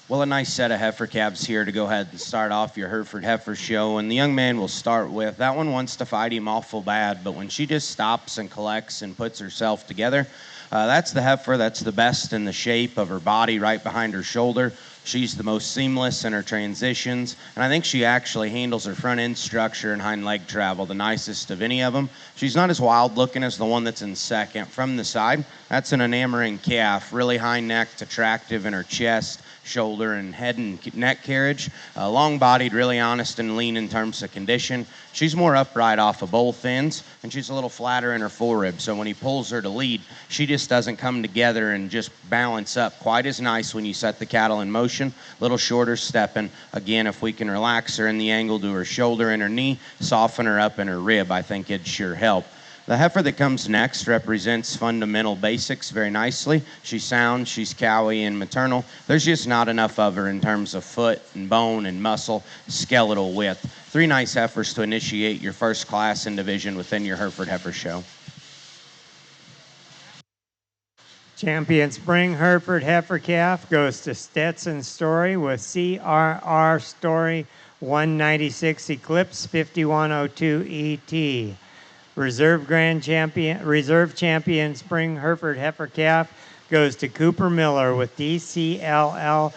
Well, a nice set of heifer calves here to go ahead and start off your Hereford Heifer Show. And the young man will start with, that one wants to fight him awful bad, but when she just stops and collects and puts herself together, that's the heifer that's the best in the shape of her body right behind her shoulder. She's the most seamless in her transitions, and I think she actually handles her front end structure and hind leg travel the nicest of any of them. She's not as wild looking as the one that's in second. From the side, that's an enamoring calf, really high necked, attractive in her chest, shoulder, and head and neck carriage. Long-bodied, really honest and lean in terms of condition. She's more upright off of both ends, and she's a little flatter in her forerib, so when he pulls her to lead, she just doesn't come together and just balance up quite as nice when you set the cattle in motion. A little shorter stepping. Again, if we can relax her in the angle to her shoulder and her knee, soften her up in her rib, I think it'd sure help. The heifer that comes next represents fundamental basics very nicely. She's sound, she's cowy and maternal. There's just not enough of her in terms of foot and bone and muscle, skeletal width. 3 nice heifers to initiate your first class and division within your Hereford Heifer Show. Champion Spring Hereford Heifer Calf goes to Stetson Story with CRR Story 196 Eclipse 5102 ET. Reserve Champion Spring Hereford Heifer Calf goes to Cooper Miller with DCLL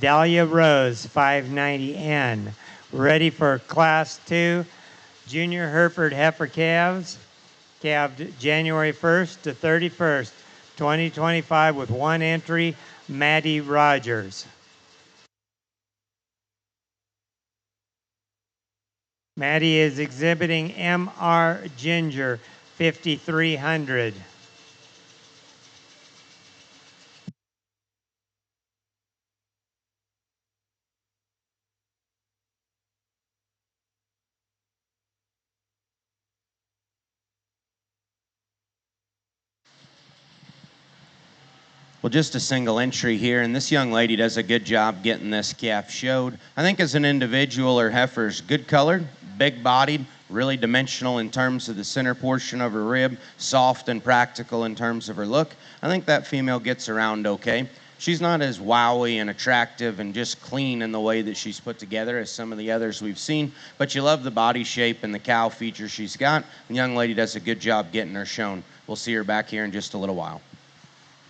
Dahlia Rose 590N. Ready for Class 2 Junior Hereford Heifer Calves, calved January 1st to 31st, 2025 with 1 entry, Maddie Rogers. Maddie is exhibiting MR Ginger 5300. Well, just a single entry here, and this young lady does a good job getting this calf showed. I think as an individual, her heifer's good colored, big-bodied, really dimensional in terms of the center portion of her rib, soft and practical in terms of her look. I think that female gets around okay. She's not as wowy and attractive and just clean in the way that she's put together as some of the others we've seen, but you love the body shape and the cow features she's got. The young lady does a good job getting her shown. We'll see her back here in just a little while.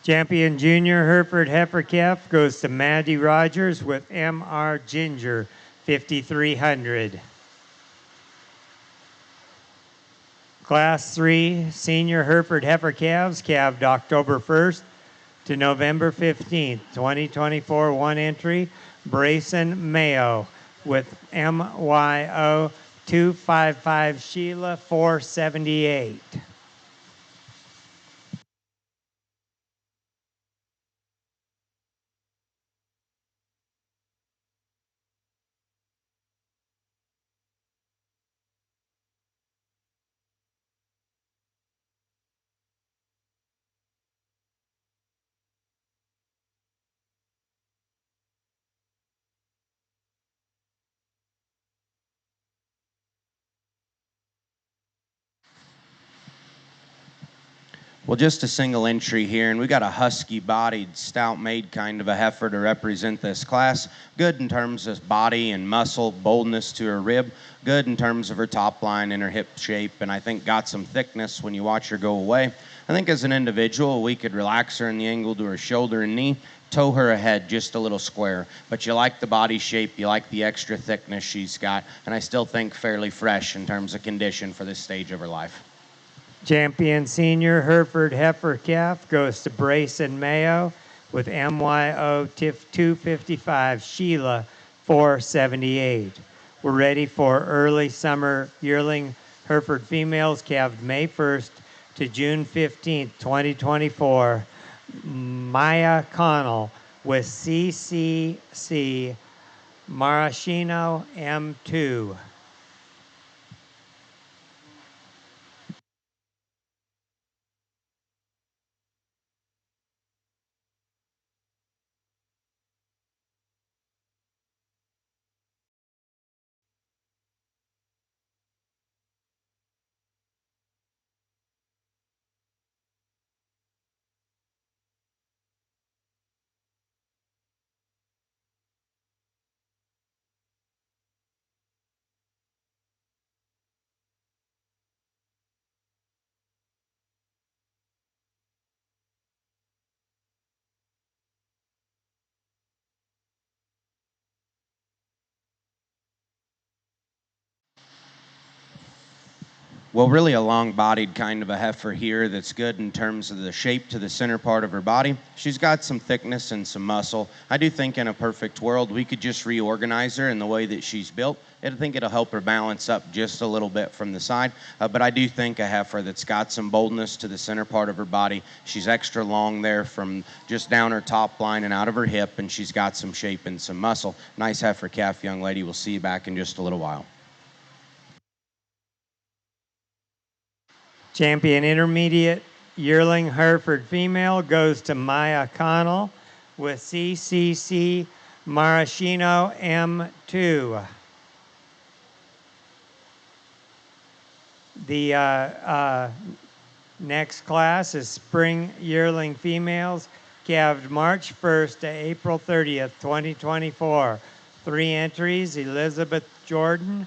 Champion Junior Hereford Heifer Calf goes to Maddie Rogers with MR Ginger 5300. Class 3 Senior Hereford Heifer Calves calved October 1st to November 15th, 2024, 1 entry, Brayson Mayo with MYO 255 Sheila 478. Well, just a single entry here, and we got a husky-bodied, stout-made kind of a heifer to represent this class. Good in terms of body and muscle, boldness to her rib. Good in terms of her top line and her hip shape, and I think got some thickness when you watch her go away. I think as an individual, we could relax her in the angle to her shoulder and knee, toe her ahead just a little square. But you like the body shape, you like the extra thickness she's got, and I still think fairly fresh in terms of condition for this stage of her life. Champion Senior Hereford Heifer Calf goes to Brayson Mayo with MYO TIF 255 Sheila 478. We're ready for early summer yearling Hereford females calved May 1st to June 15th, 2024. Maya Connell with CCC Maraschino M2. Well, really a long-bodied kind of a heifer here that's good in terms of the shape to the center part of her body. She's got some thickness and some muscle. I do think in a perfect world we could just reorganize her in the way that she's built. I think it'll help her balance up just a little bit from the side. But I do think a heifer that's got some boldness to the center part of her body. She's extra long there from just down her top line and out of her hip, and she's got some shape and some muscle. Nice heifer calf, young lady. We'll see you back in just a little while. Champion Intermediate Yearling Hereford Female goes to Maya Connell with CCC Maraschino M2. The next class is Spring Yearling Females, calved March 1st to April 30th, 2024. 3 entries: Elizabeth Jordan,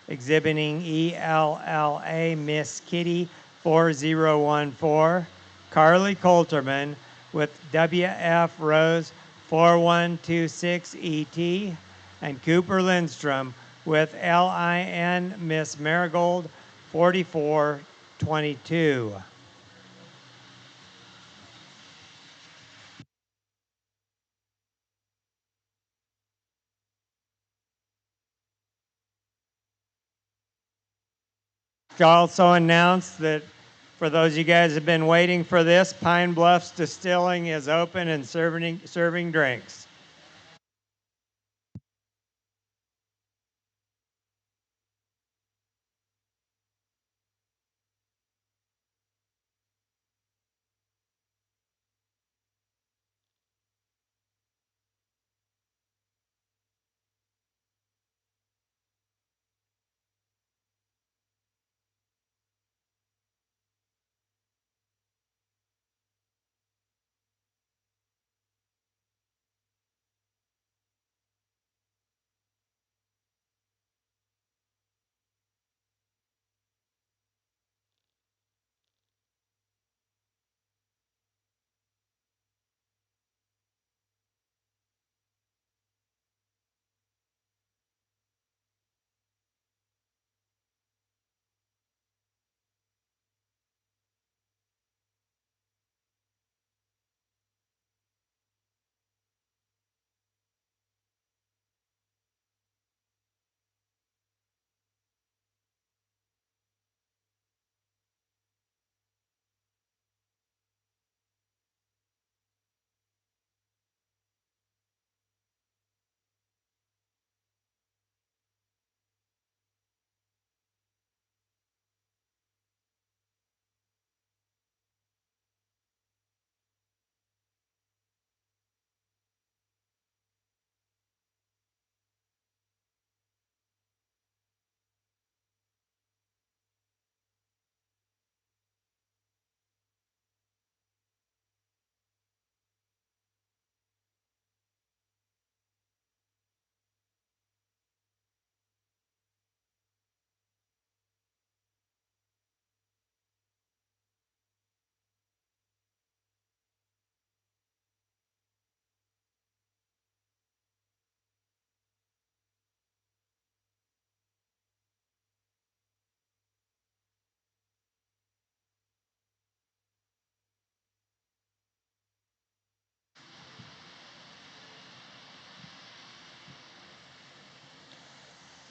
exhibiting ELLA Miss Kitty 4014, Carly Coulterman with WF Rose 4126ET, and Cooper Lindstrom with LIN Miss Marigold 4422. Also announced that for those of you guys who have been waiting for this, Pine Bluffs Distilling is open and serving drinks.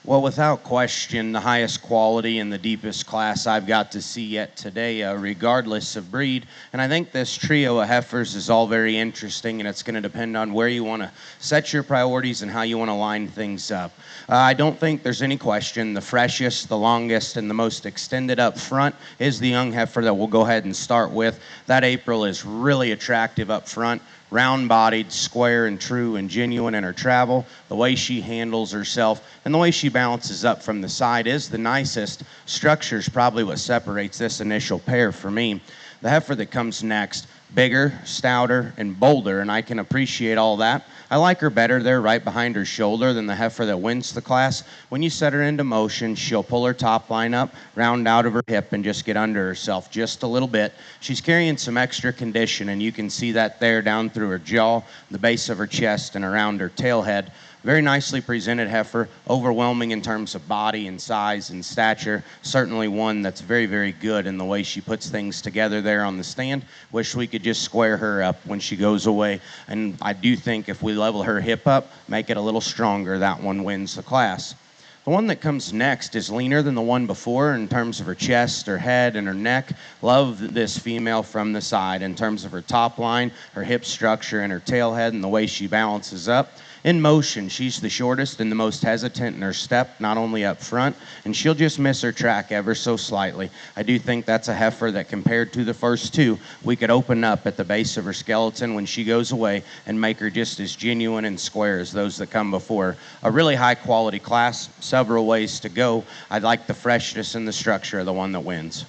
Well, without question, the highest quality and the deepest class I've got to see yet today, regardless of breed. And I think this trio of heifers is all very interesting, and it's going to depend on where you want to set your priorities and how you want to line things up. I don't think there's any question the freshest, the longest, and the most extended up front is the young heifer that we'll go ahead and start with. That April is really attractive up front. Round-bodied, square and true and genuine in her travel, the way she handles herself, and the way she balances up from the side is the nicest. Structure's probably what separates this initial pair for me. The heifer that comes next, bigger, stouter, and bolder, and I can appreciate all that. I like her better there right behind her shoulder than the heifer that wins the class. When you set her into motion, she'll pull her top line up, round out of her hip, and just get under herself just a little bit. She's carrying some extra condition, and you can see that there down through her jaw, the base of her chest, and around her tail head. Very nicely presented heifer, overwhelming in terms of body and size and stature. Certainly one that's very, very good in the way she puts things together there on the stand. Wish we could just square her up when she goes away. And I do think if we level her hip up, make it a little stronger, that one wins the class. The one that comes next is leaner than the one before in terms of her chest, her head, and her neck. Love this female from the side in terms of her top line, her hip structure, and her tail head, and the way she balances up. In motion, she's the shortest and the most hesitant in her step, not only up front, and she'll just miss her track ever so slightly. I do think that's a heifer that, compared to the first two, we could open up at the base of her skeleton when she goes away and make her just as genuine and square as those that come before. A really high quality class, several ways to go. I like the freshness and the structure of the one that wins.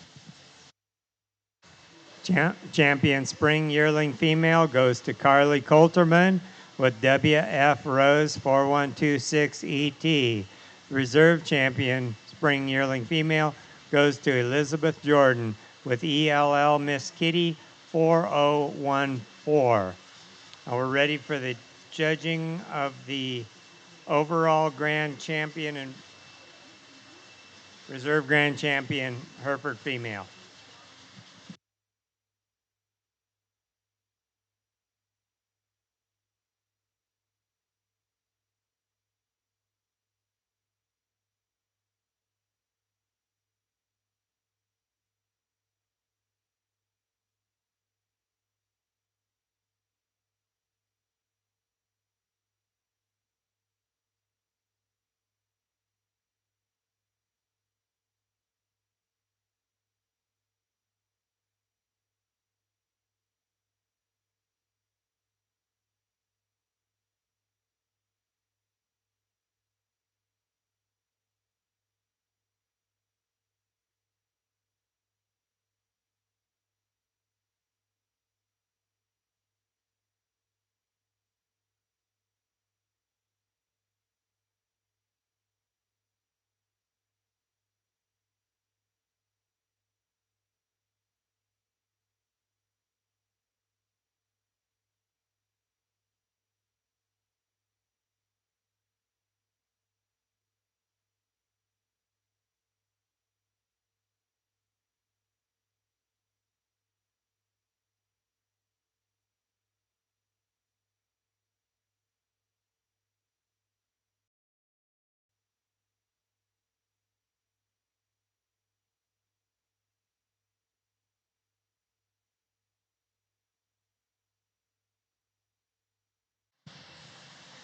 Champion Spring Yearling Female goes to Carly Coulterman with WF Rose 4126ET. Reserve Champion Spring Yearling Female goes to Elizabeth Jordan with ELL Miss Kitty 4014. Now we're ready for the judging of the overall Grand Champion and Reserve Grand Champion Hereford Female.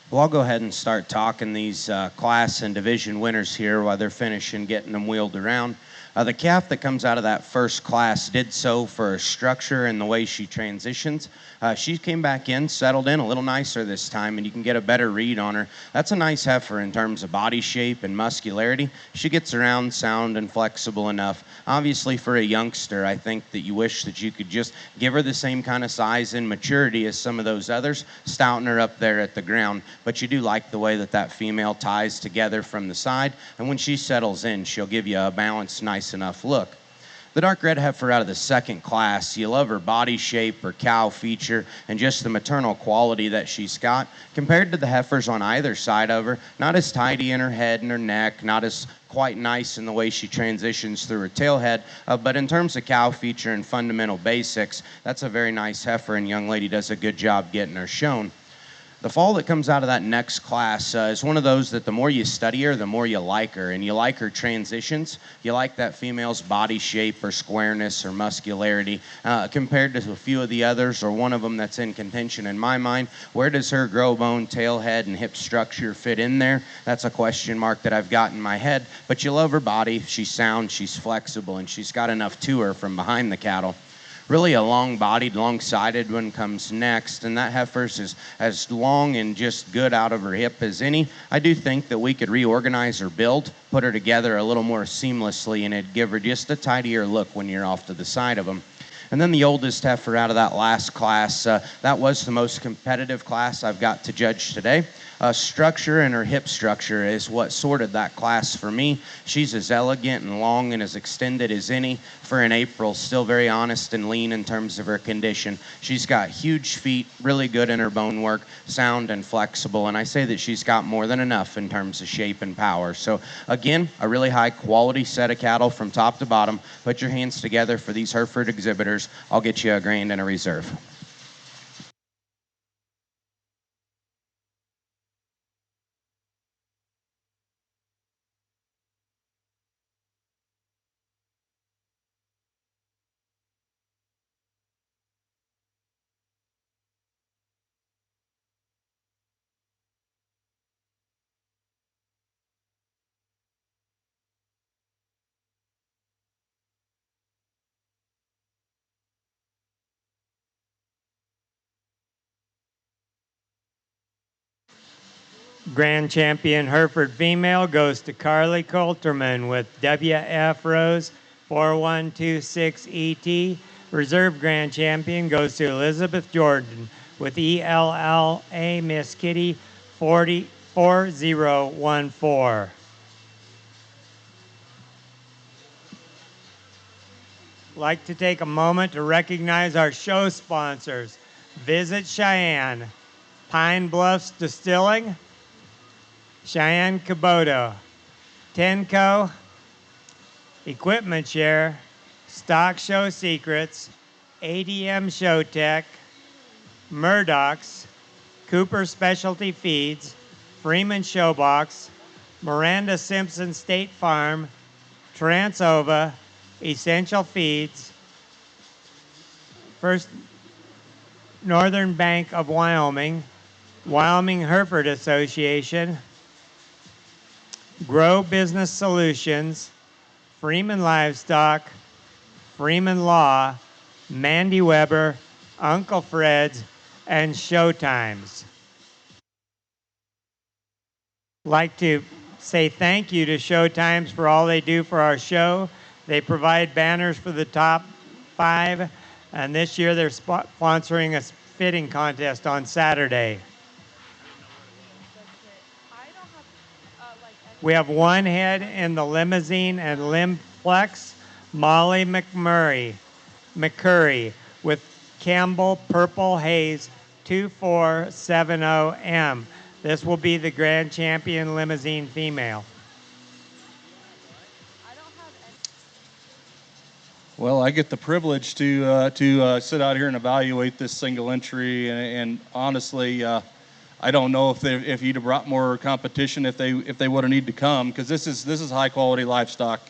Well, I'll go ahead and start talking these class and division winners here while they're finishing getting them wheeled around. The calf that comes out of that first class did so for her structure and the way she transitions. She came back in, settled in a little nicer this time, and you can get a better read on her. That's a nice heifer in terms of body shape and muscularity. She gets around sound and flexible enough. Obviously, for a youngster, I think that you wish that you could just give her the same kind of size and maturity as some of those others, stouten her up there at the ground. But you do like the way that that female ties together from the side, and when she settles in, she'll give you a balanced, nice enough look. The dark red heifer out of the second class, you love her body shape, her cow feature, and just the maternal quality that she's got. Compared to the heifers on either side of her, not as tidy in her head and her neck, not as quite nice in the way she transitions through her tail head, but in terms of cow feature and fundamental basics, that's a very nice heifer, and young lady does a good job getting her shown. The fall that comes out of that next class is one of those that the more you study her, the more you like her, and you like her transitions. You like that female's body shape, her squareness, her muscularity, compared to a few of the others, or one of them that's in contention in my mind. Where does her grow bone, tail head, and hip structure fit in there? That's a question mark that I've got in my head, but you love her body. She's sound, she's flexible, and she's got enough to her from behind the cattle. Really a long-bodied, long-sided one comes next, and that heifer's is as long and just good out of her hip as any. I do think that we could reorganize her build, put her together a little more seamlessly, and it'd give her just a tidier look when you're off to the side of them. And then the oldest heifer out of that last class, that was the most competitive class I've got to judge today. Structure and her hip structure is what sorted that class for me. She's as elegant and long and as extended as any for an April, still very honest and lean in terms of her condition. She's got huge feet, really good in her bone work, sound and flexible, and I say that she's got more than enough in terms of shape and power. So again, a really high quality set of cattle from top to bottom. Put your hands together for these Hereford exhibitors. I'll get you a grand and a reserve. Grand Champion Hereford Female goes to Carly Coulterman with WF Rose 4126ET. Reserve Grand Champion goes to Elizabeth Jordan with ELLA Miss Kitty 4014. Like to take a moment to recognize our show sponsors. Visit Cheyenne, Pine Bluffs Distilling, Cheyenne Kubota, Tenco, Equipment Share, Stock Show Secrets, ADM Showtech, Murdoch's, Cooper Specialty Feeds, Freeman Showbox, Miranda Simpson State Farm, Transova, Essential Feeds, First Northern Bank of Wyoming, Wyoming Hereford Association, Grow Business Solutions, Freeman Livestock, Freeman Law, Mandy Weber, Uncle Fred's, and Showtimes. Like to say thank you to Showtimes for all they do for our show. They provide banners for the top 5, and this year they're sponsoring a fitting contest on Saturday. We have one head in the Limousin and Limplex, Molly McCurry with Campbell Purple Haze 2470M. This will be the Grand Champion Limousin female. Well, I get the privilege to sit out here and evaluate this single entry, and honestly, I don't know if you'd have brought more competition if they would have need to come, because this is high quality livestock.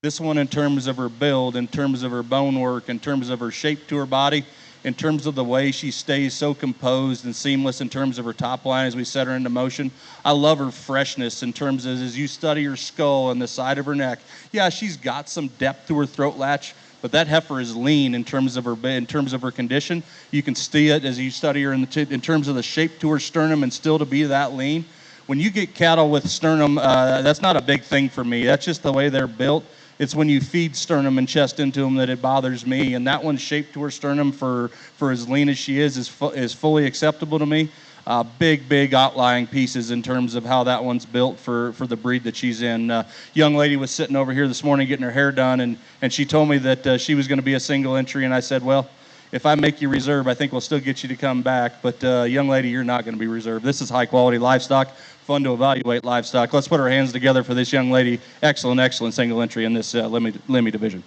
This one, in terms of her build, in terms of her bone work, in terms of her shape to her body, in terms of the way she stays so composed and seamless in terms of her top line as we set her into motion. I love her freshness in terms of, as you study her skull and the side of her neck. Yeah, she's got some depth to her throat latch, but that heifer is lean in terms of her condition. You can see it as you study her in terms of the shape to her sternum, and still to be that lean. When you get cattle with sternum, that's not a big thing for me. That's just the way they're built. It's when you feed sternum and chest into them that it bothers me. And that one's shaped to her sternum for as lean as she is fully acceptable to me. Big outlying pieces in terms of how that one's built for the breed that she's in. Young lady was sitting over here this morning getting her hair done, and she told me that she was going to be a single entry, and I said, well, if I make you reserve, I think we'll still get you to come back. But young lady, you're not going to be reserved. This is high quality livestock. Fun to evaluate livestock. Let's put our hands together for this young lady. Excellent single entry in this Lemmy division.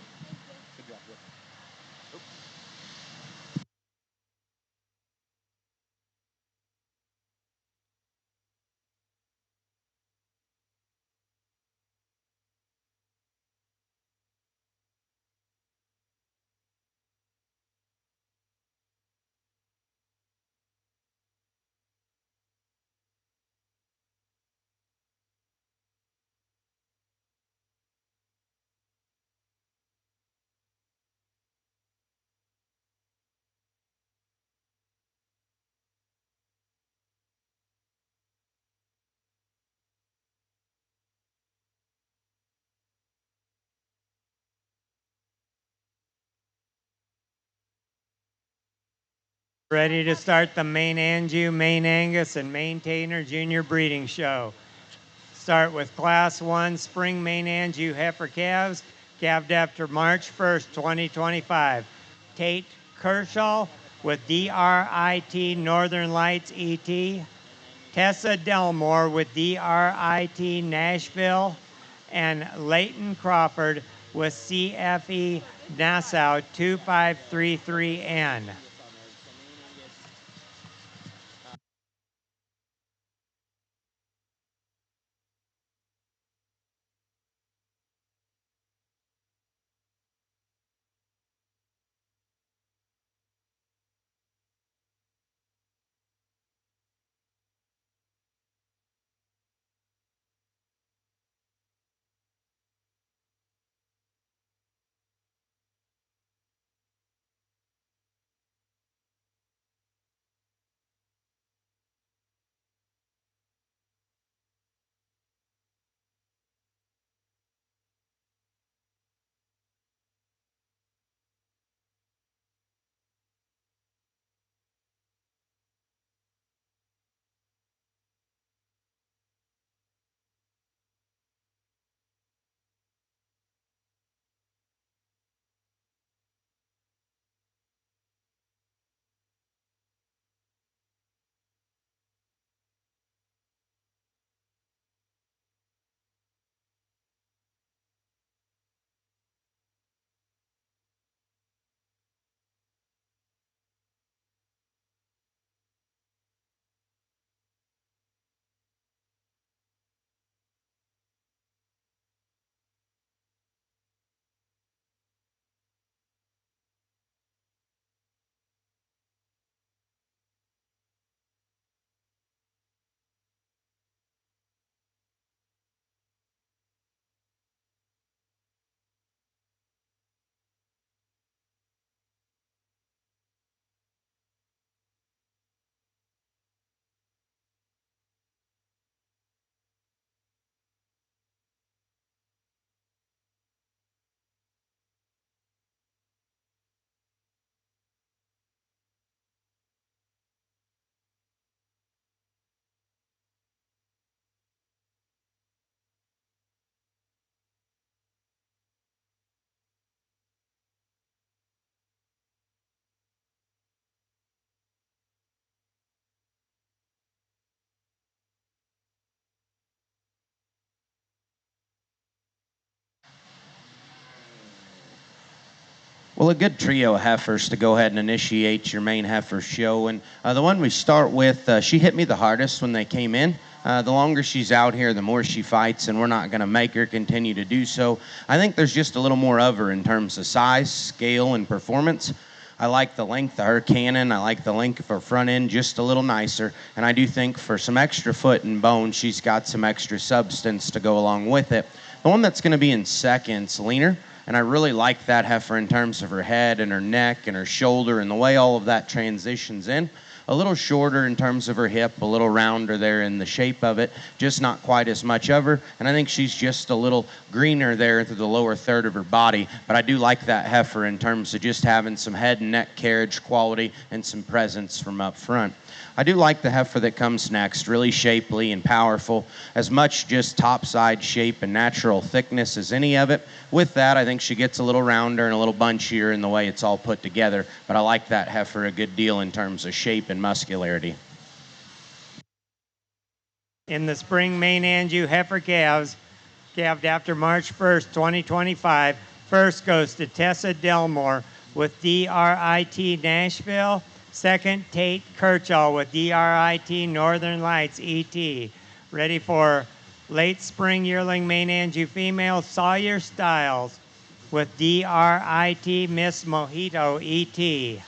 Ready to start the Main-Anjou, Main Angus, and Maintainer Junior Breeding Show. Start with Class 1 Spring Main-Anjou heifer calves, calved after March 1st, 2025. Tate Kershaw with DRIT Northern Lights ET. Tessa Delmore with DRIT Nashville. And Leighton Crawford with CFE Nassau 2533N. Well, a good trio of heifers to go ahead and initiate your main heifer show. And the one we start with, she hit me the hardest when they came in. The longer she's out here, the more she fights, and we're not going to make her continue to do so. I think there's just a little more of her in terms of size, scale, and performance. I like the length of her cannon. I like the length of her front end just a little nicer. And I do think for some extra foot and bone, she's got some extra substance to go along with it. The one that's going to be in second's leaner. And I really like that heifer in terms of her head and her neck and her shoulder and the way all of that transitions in. A little shorter in terms of her hip, a little rounder there in the shape of it, just not quite as much of her. And I think she's just a little greener there through the lower third of her body. But I do like that heifer in terms of just having some head and neck carriage quality and some presence from up front. I do like the heifer that comes next, really shapely and powerful, as much just topside shape and natural thickness as any of it. With that, I think she gets a little rounder and a little bunchier in the way it's all put together, but I like that heifer a good deal in terms of shape and muscularity. In the spring Main-Anjou heifer calves, calved after March 1st, 2025, first goes to Tessa Delmore with DRIT Nashville. Second, Tate Kirchall with DRIT Northern Lights ET. Ready for late spring yearling Main-Anjou female Sawyer Styles with DRIT Miss Mojito ET.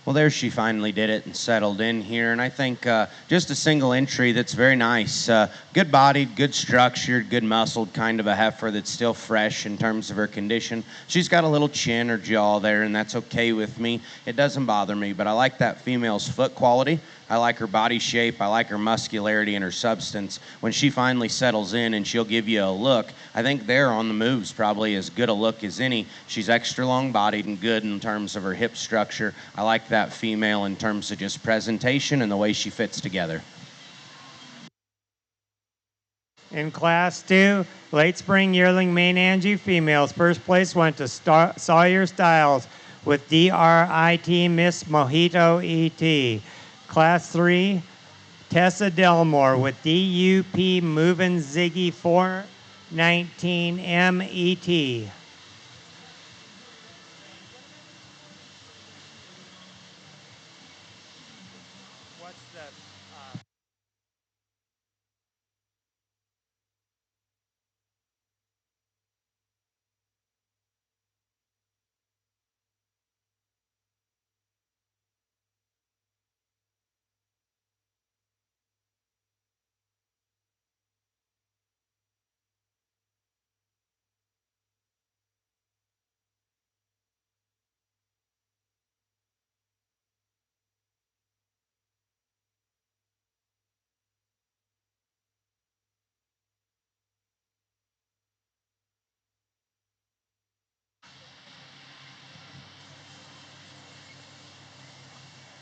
Well, there she finally did it and settled in here. And I think just a single entry that's very nice. Good bodied, good structured, good muscled, kind of a heifer that's still fresh in terms of her condition. She's got a little chin or jaw there, and that's okay with me. It doesn't bother me, but I like that female's foot quality. I like her body shape. I like her muscularity and her substance. When she finally settles in and she'll give you a look, I think there on the move's probably as good a look as any. She's extra long bodied and good in terms of her hip structure. I like that female in terms of just presentation and the way she fits together. In Class 2, late spring yearling Main-Anjou females, first place went to Sawyer Styles with DRIT Miss Mojito ET. Class 3, Tessa Delmore with DUP Movin' Ziggy 419 MET.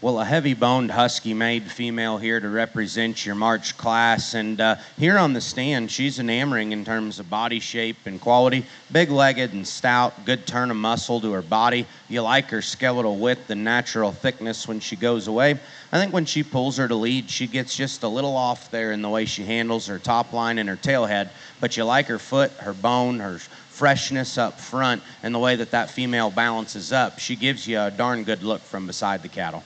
Well, a heavy-boned husky-made female here to represent your March class, and here on the stand, she's enamoring in terms of body shape and quality. Big-legged and stout, good turn of muscle to her body. You like her skeletal width and natural thickness when she goes away. I think when she pulls her to lead, she gets just a little off there in the way she handles her top line and her tail head, but you like her foot, her bone, her freshness up front, and the way that that female balances up. She gives you a darn good look from beside the cattle.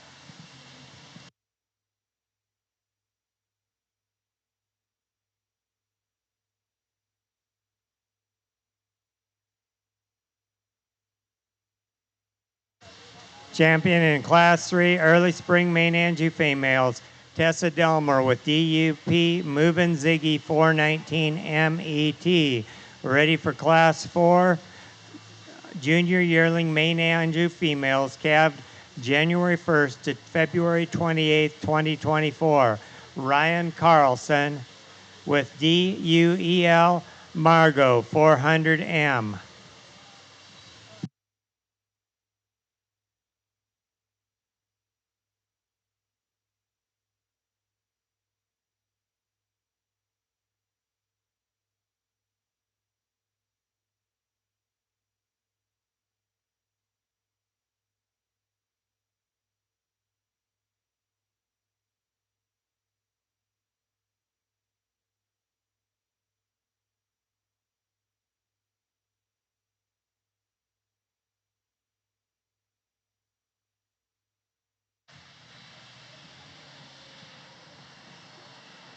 Champion in Class 3 Early Spring Main-Anjou females, Tessa Delmer with DUP Movin' Ziggy 419 MET. Ready for Class 4 Junior Yearling Main-Anjou females, calved January 1st to February 28th, 2024. Ryan Carlson with DUEL Margot 400M.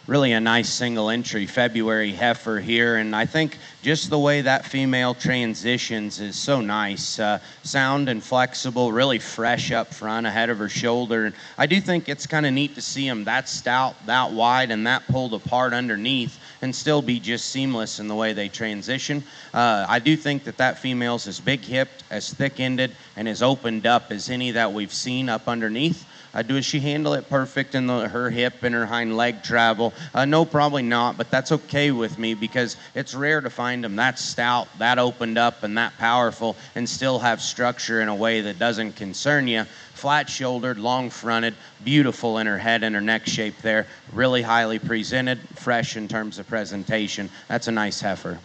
Really a nice single entry February heifer here, and I think just the way that female transitions is so nice. Sound and flexible, really fresh up front, ahead of her shoulder. And I do think it's kind of neat to see them that stout, that wide, and that pulled apart underneath, and still be just seamless in the way they transition. I do think that that female's as big-hipped, as thick-ended, and as opened up as any that we've seen up underneath. Does she handle it perfect in her hip and her hind leg travel? No, probably not, but that's okay with me because it's rare to find them that stout, that opened up, and that powerful, and still have structure in a way that doesn't concern you. Flat-shouldered, long-fronted, beautiful in her head and her neck shape there. Really highly presented, fresh in terms of presentation. That's a nice heifer.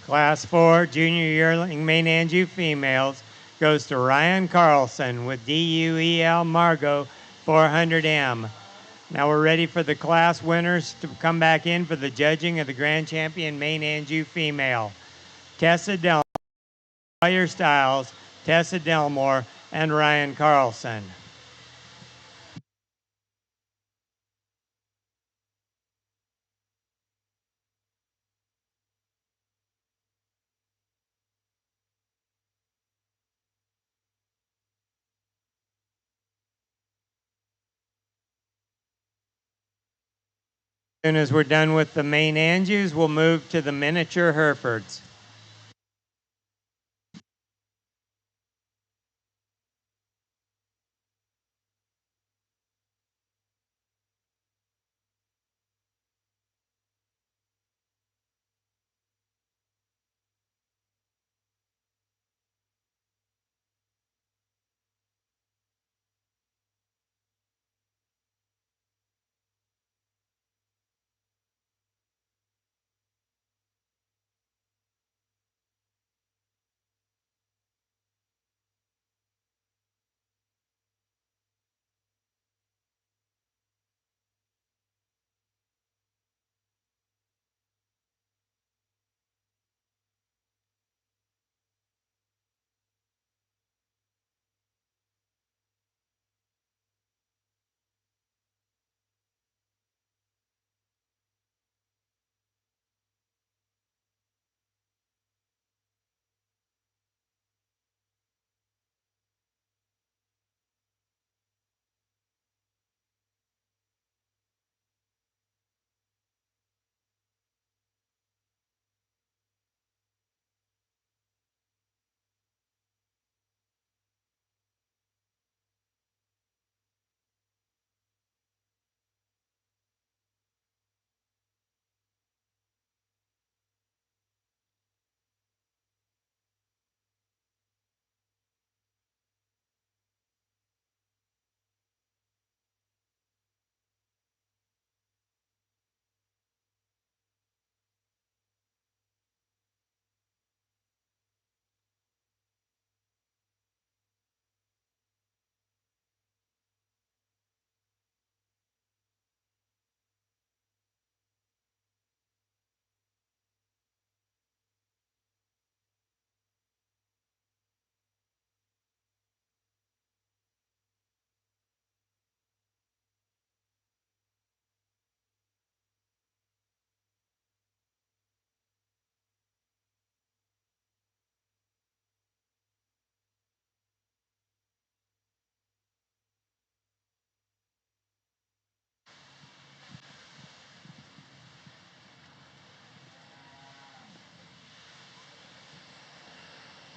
Class 4 Junior Yearling Main-Anjou females goes to Ryan Carlson with DUEL Margot 400M. Now we're ready for the class winners to come back in for the judging of the Grand Champion Main-Anjou female. Tessa Delmore, Sawyer Stiles, Tessa Delmore, and Ryan Carlson. As soon as we're done with the Main-Anjous, we'll move to the miniature Herefords.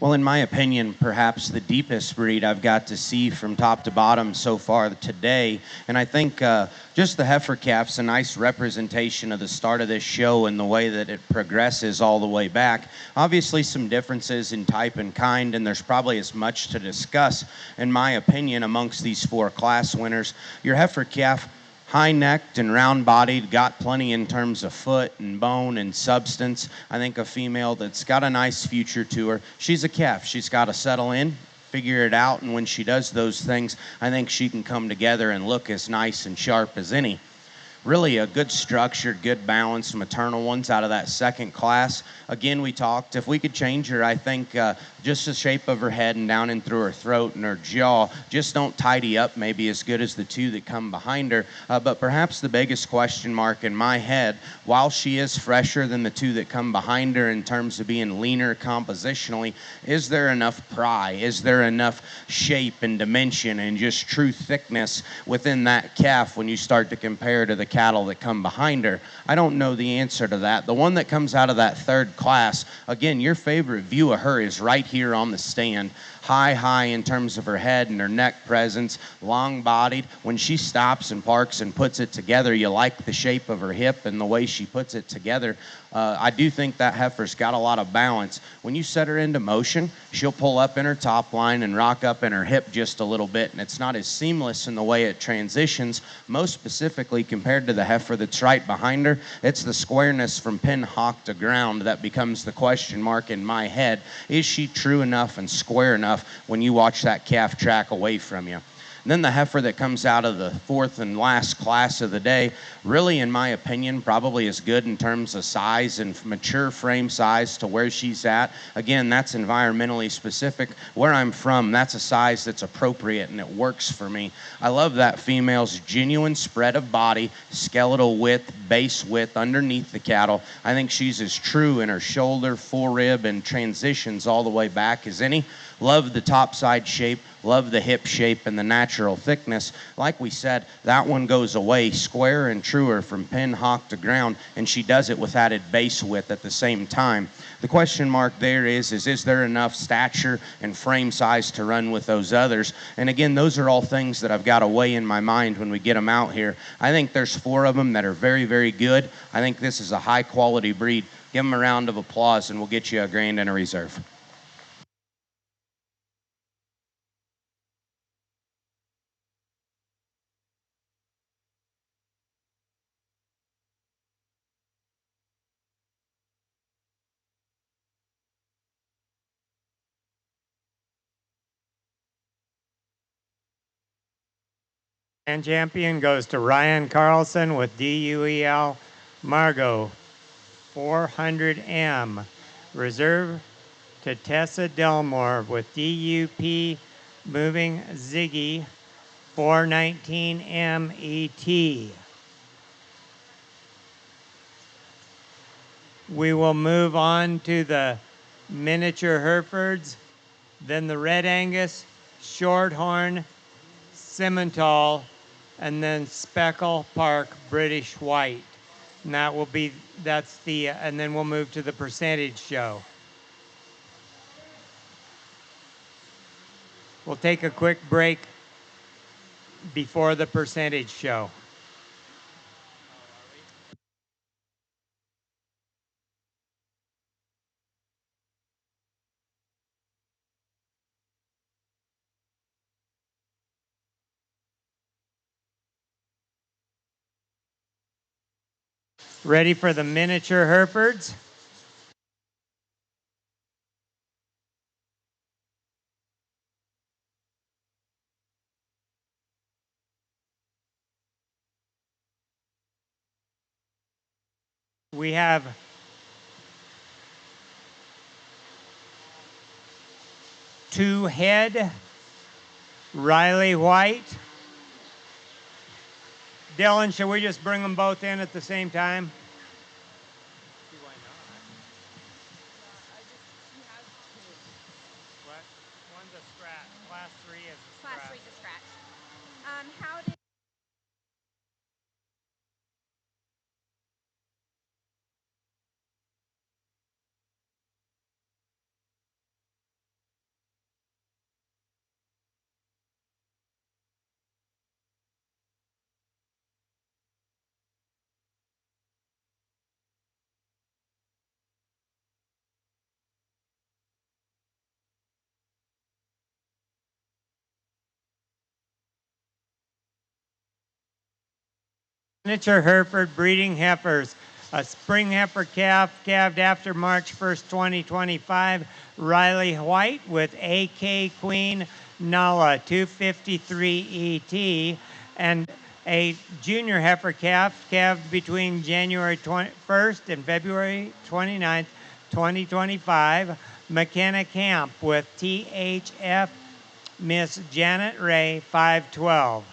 Well, in my opinion, perhaps the deepest breed I've got to see from top to bottom so far today. And I think just the heifer calf's a nice representation of the start of this show and the way that it progresses all the way back. Obviously, some differences in type and kind, and there's probably as much to discuss, in my opinion, amongst these four class winners. Your heifer calf, high-necked and round-bodied, got plenty in terms of foot and bone and substance. I think a female that's got a nice future to her. She's a calf. She's got to settle in, figure it out, and when she does those things, I think she can come together and look as nice and sharp as any. Really a good structured, good balanced maternal ones out of that second class. Again, we talked, if we could change her, I think just the shape of her head and down in through her throat and her jaw just don't tidy up maybe as good as the two that come behind her. But perhaps the biggest question mark in my head, while she is fresher than the two that come behind her in terms of being leaner compositionally, is there enough pry? Is there enough shape and dimension and just true thickness within that calf when you start to compare to the cattle that come behind her? I don't know the answer to that. The one that comes out of that third class, again, your favorite view of her is right here on the stand. High in terms of her head and her neck presence, long-bodied. When she stops and parks and puts it together, you like the shape of her hip and the way she puts it together. I do think that heifer's got a lot of balance. When you set her into motion, she'll pull up in her top line and rock up in her hip just a little bit, and it's not as seamless in the way it transitions. Most specifically, compared to the heifer that's right behind her, it's the squareness from pin hock to ground that becomes the question mark in my head. Is she true enough and square enough when you watch that calf track away from you? And then the heifer that comes out of the fourth and last class of the day, really, in my opinion, probably is good in terms of size and mature frame size to where she's at. Again, that's environmentally specific. Where I'm from, that's a size that's appropriate and it works for me. I love that female's genuine spread of body, skeletal width, base width underneath the cattle. I think she's as true in her shoulder, forerib, and transitions all the way back as any. Love the topside shape, love the hip shape and the natural thickness. Like we said, that one goes away square and truer from pin hock to ground, and she does it with added base width at the same time. The question mark there is there enough stature and frame size to run with those others? And again, those are all things that I've got to weigh in my mind when we get them out here. I think there's four of them that are very, very good. I think this is a high quality breed. Give them a round of applause and we'll get you a grand and a reserve. And champion goes to Ryan Carlson with DUEL Margot 400M. Reserve to Tessa Delmore with DUP Moving Ziggy 419M ET. We will move on to the miniature Herefords, then the Red Angus, Shorthorn, Simmental, and then Speckle Park British White. And and then we'll move to the percentage show. We'll take a quick break before the percentage show. Ready for the miniature Herefords? We have two head, Riley White. Dylan, should we just bring them both in at the same time? Why not? What? One's a scratch. Class 3 is a scratch. Class 3 is a scratch. How did Miniature Hereford breeding heifers. A spring heifer calf calved after March 1st, 2025. Riley White with AK Queen Nala 253 ET. And a junior heifer calf calved between January 1st and February 29th, 2025. McKenna Camp with THF Miss Janet Ray 512.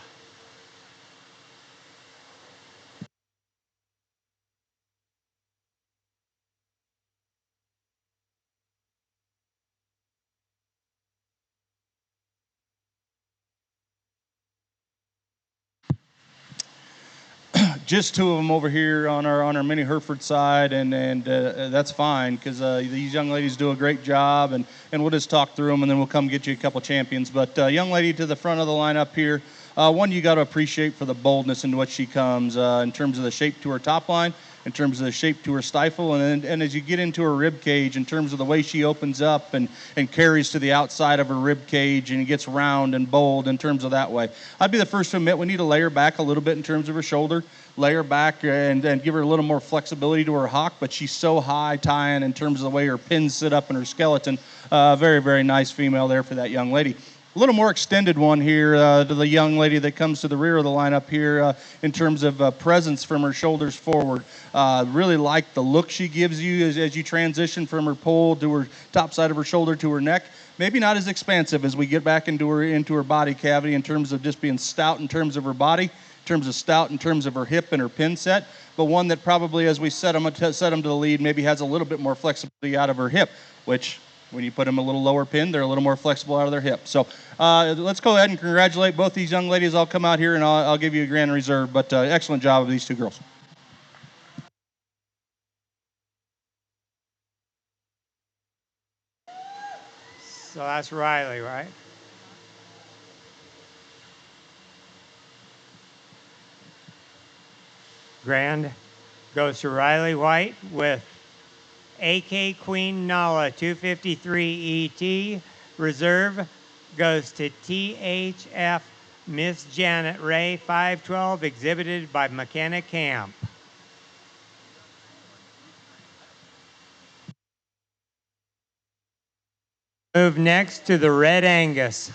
Just two of them over here on our mini Hereford side, and that's fine because these young ladies do a great job, and we'll just talk through them, and then we'll come get you a couple champions. But young lady to the front of the lineup here, one you got to appreciate for the boldness into what she comes in terms of the shape to her top line, in terms of the shape to her stifle, and as you get into her rib cage, in terms of the way she opens up and carries to the outside of her rib cage and gets round and bold in terms of that way. I'd be the first to admit we need to lay her back a little bit in terms of her shoulder, lay her back and give her a little more flexibility to her hock, but she's so high tying in terms of the way her pins sit up in her skeleton. Very, very nice female there for that young lady. A little more extended one here to the young lady that comes to the rear of the lineup here in terms of presence from her shoulders forward. Really like the look she gives you as you transition from her pole to her top side of her shoulder to her neck. Maybe not as expansive as we get back into her body cavity in terms of just being stout in terms of her body, in terms of stout in terms of her hip and her pin set, but one that probably as we set them to the lead maybe has a little bit more flexibility out of her hip, which when you put them a little lower pin, they're a little more flexible out of their hip. So let's go ahead and congratulate both these young ladies. I'll come out here and I'll give you a grand reserve, but excellent job of these two girls. So that's Riley, right? Grand goes to Riley White with AK Queen Nala 253 ET. Reserve goes to THF Miss Janet Ray 512, exhibited by McKenna Camp. Move next to the Red Angus.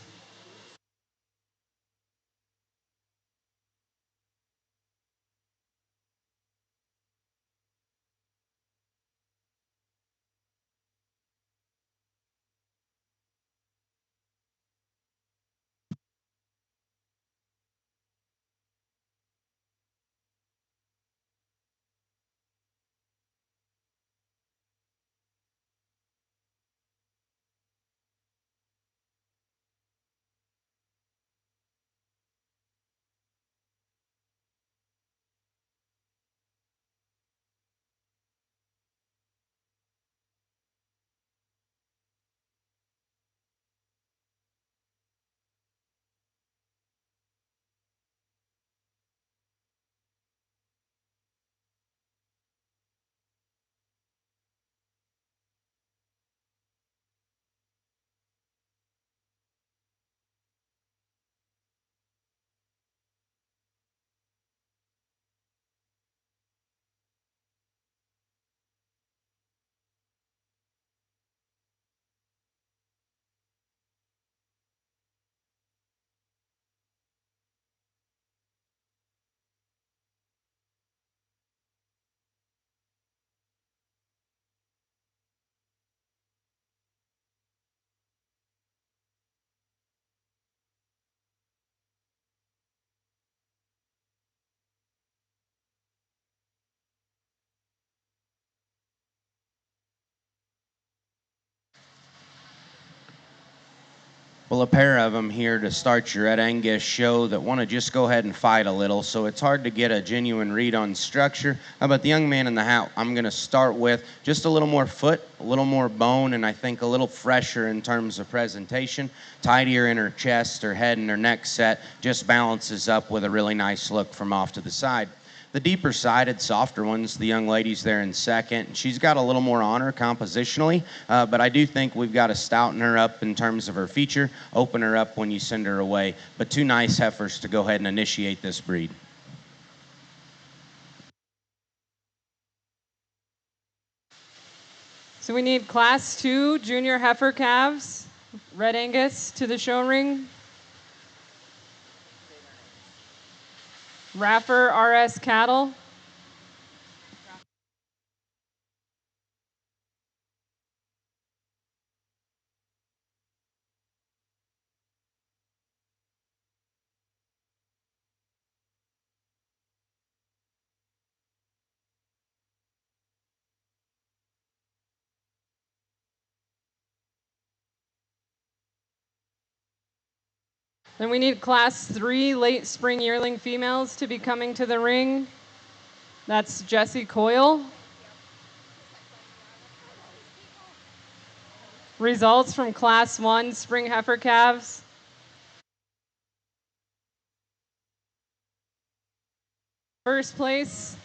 Well, a pair of them here to start your Red Angus show that want to just go ahead and fight a little, so it's hard to get a genuine read on structure. How about the young man in the hat? I'm going to start with just a little more foot, a little more bone, and I think a little fresher in terms of presentation. Tidier in her chest, her head, and her neck set just balances up with a really nice look from off to the side. The deeper sided, softer ones, the young lady's there in second. She's got a little more on her compositionally, but I do think we've got to stouten her up in terms of her feature, open her up when you send her away. But two nice heifers to go ahead and initiate this breed. So we need Class 2 junior heifer calves, Red Angus, to the show ring. Raffer RS cattle. Then we need Class 3 late spring yearling females to be coming to the ring. That's Jessie Coyle. Results from Class 1 spring heifer calves. First place,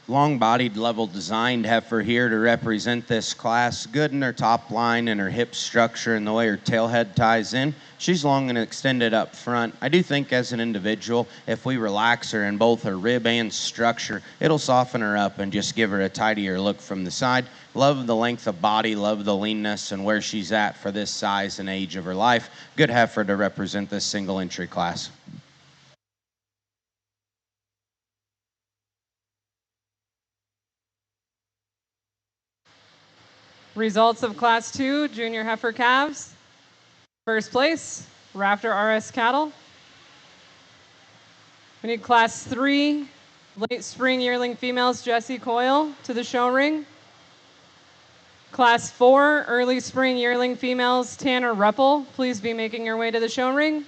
Long-bodied, level-designed heifer here to represent this class. Good in her top line and her hip structure and the way her tail head ties in. She's long and extended up front. I do think as an individual, if we relax her in both her rib and structure, it'll soften her up and just give her a tidier look from the side. Love the length of body, love the leanness and where she's at for this size and age of her life. Good heifer to represent this single entry class. results of Class 2 junior heifer calves. First place, Rafter RS cattle. We need Class 3 late spring yearling females, Jessie Coyle, to the show ring. Class 4 early spring yearling females, Tanner Ruppel, please be making your way to the show ring.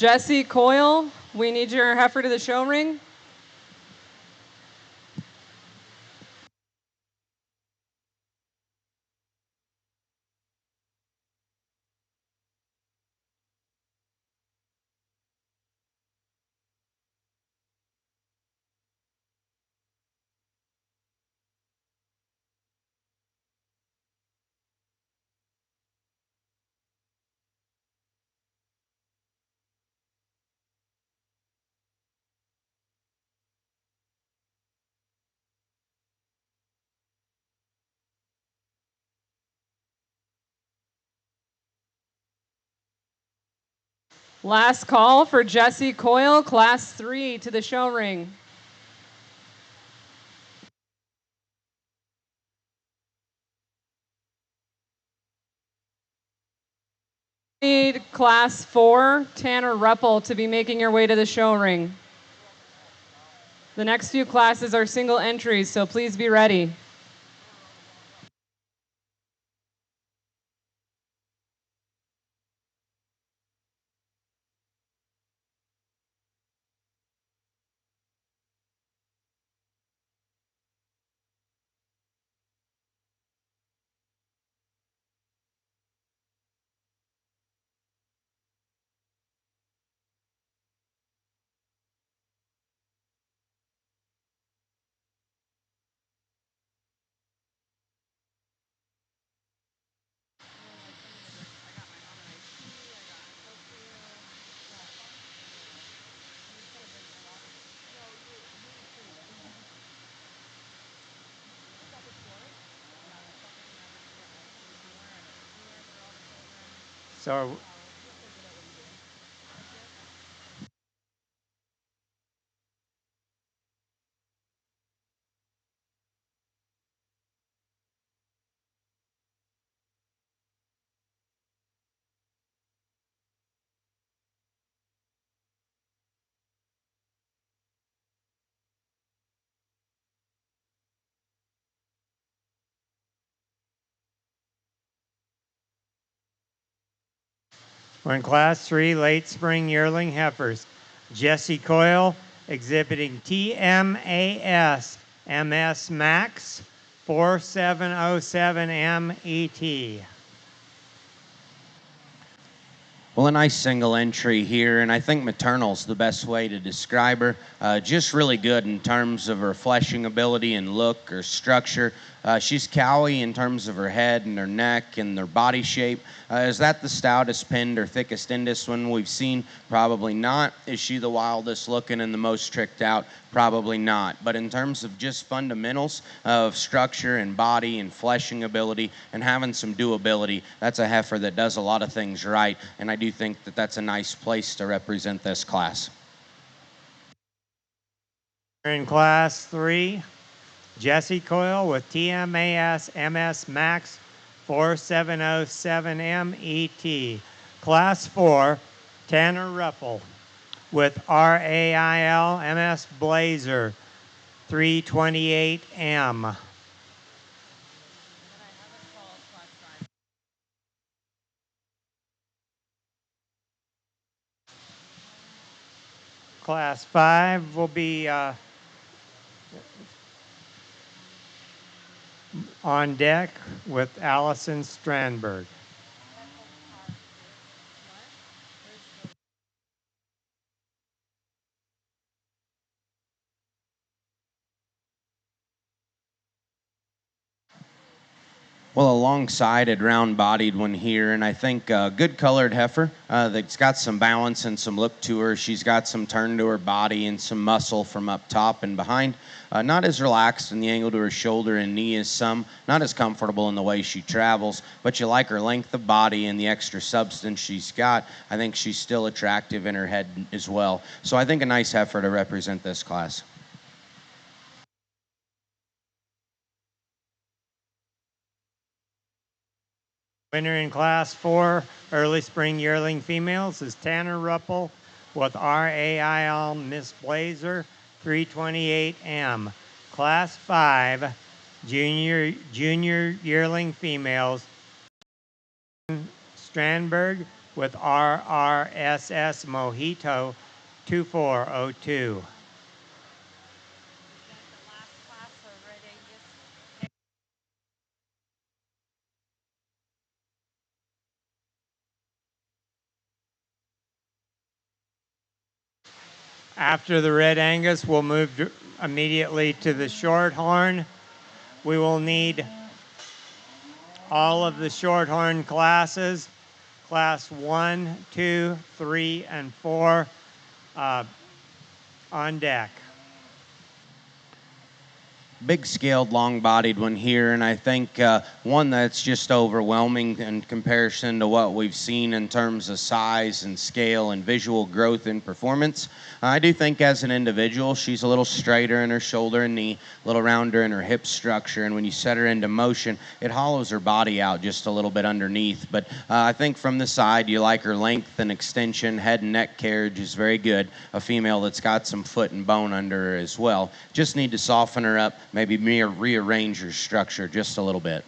Jessie Coyle, we need your heifer to the show ring. Last call for Jessie Coyle, Class 3, to the show ring. Need Class 4, Tanner Ruppel, to be making your way to the show ring. The next few classes are single entries, so please be ready. So we're in Class 3 late spring yearling heifers. Jessie Coyle exhibiting TMAS MS Max. 4707 MET. Well, a nice single entry here, and I think maternal's the best way to describe her. Just really good in terms of her fleshing ability and look, her structure. She's cowy in terms of her head and her neck and her body shape. Is that the stoutest pinned or thickest Indus one we've seen? Probably not. Is she the wildest looking and the most tricked out? Probably not. But in terms of just fundamentals of structure and body and fleshing ability and having some doability, that's a heifer that does a lot of things right. And I do think that that's a nice place to represent this class. In Class 3, Jesse Coyle with TMAS MS Max 4707 MET. Class 4, Tanner Ruppel with RAIL MS Blazer 328M. Class 5 will be on deck with Allison Strandberg. Well, a long-sided, round-bodied one here, and I think a good colored heifer that's got some balance and some look to her. She's got some turn to her body and some muscle from up top and behind. Not as relaxed in the angle to her shoulder and knee as some. Not as comfortable in the way she travels, but you like her length of body and the extra substance she's got. I think she's still attractive in her head as well. So I think a nice heifer to represent this class. Winner in Class 4 early spring yearling females is Tanner Ruppel with RAIL Miss Blazer 328M. Class 5 junior yearling females Strandberg with RRSS Mojito 2402. After the Red Angus, we'll move immediately to the Shorthorn. We will need all of the Shorthorn classes, class 1, 2, 3, and 4, on deck. Big scaled, long-bodied one here, and I think one that's just overwhelming in comparison to what we've seen in terms of size and scale and visual growth and performance. I do think as an individual, she's a little straighter in her shoulder and knee, a little rounder in her hip structure, and when you set her into motion, it hollows her body out just a little bit underneath. But I think from the side, you like her length and extension, head and neck carriage is very good. A female that's got some foot and bone under her as well. Just need to soften her up, maybe rearrange her structure just a little bit.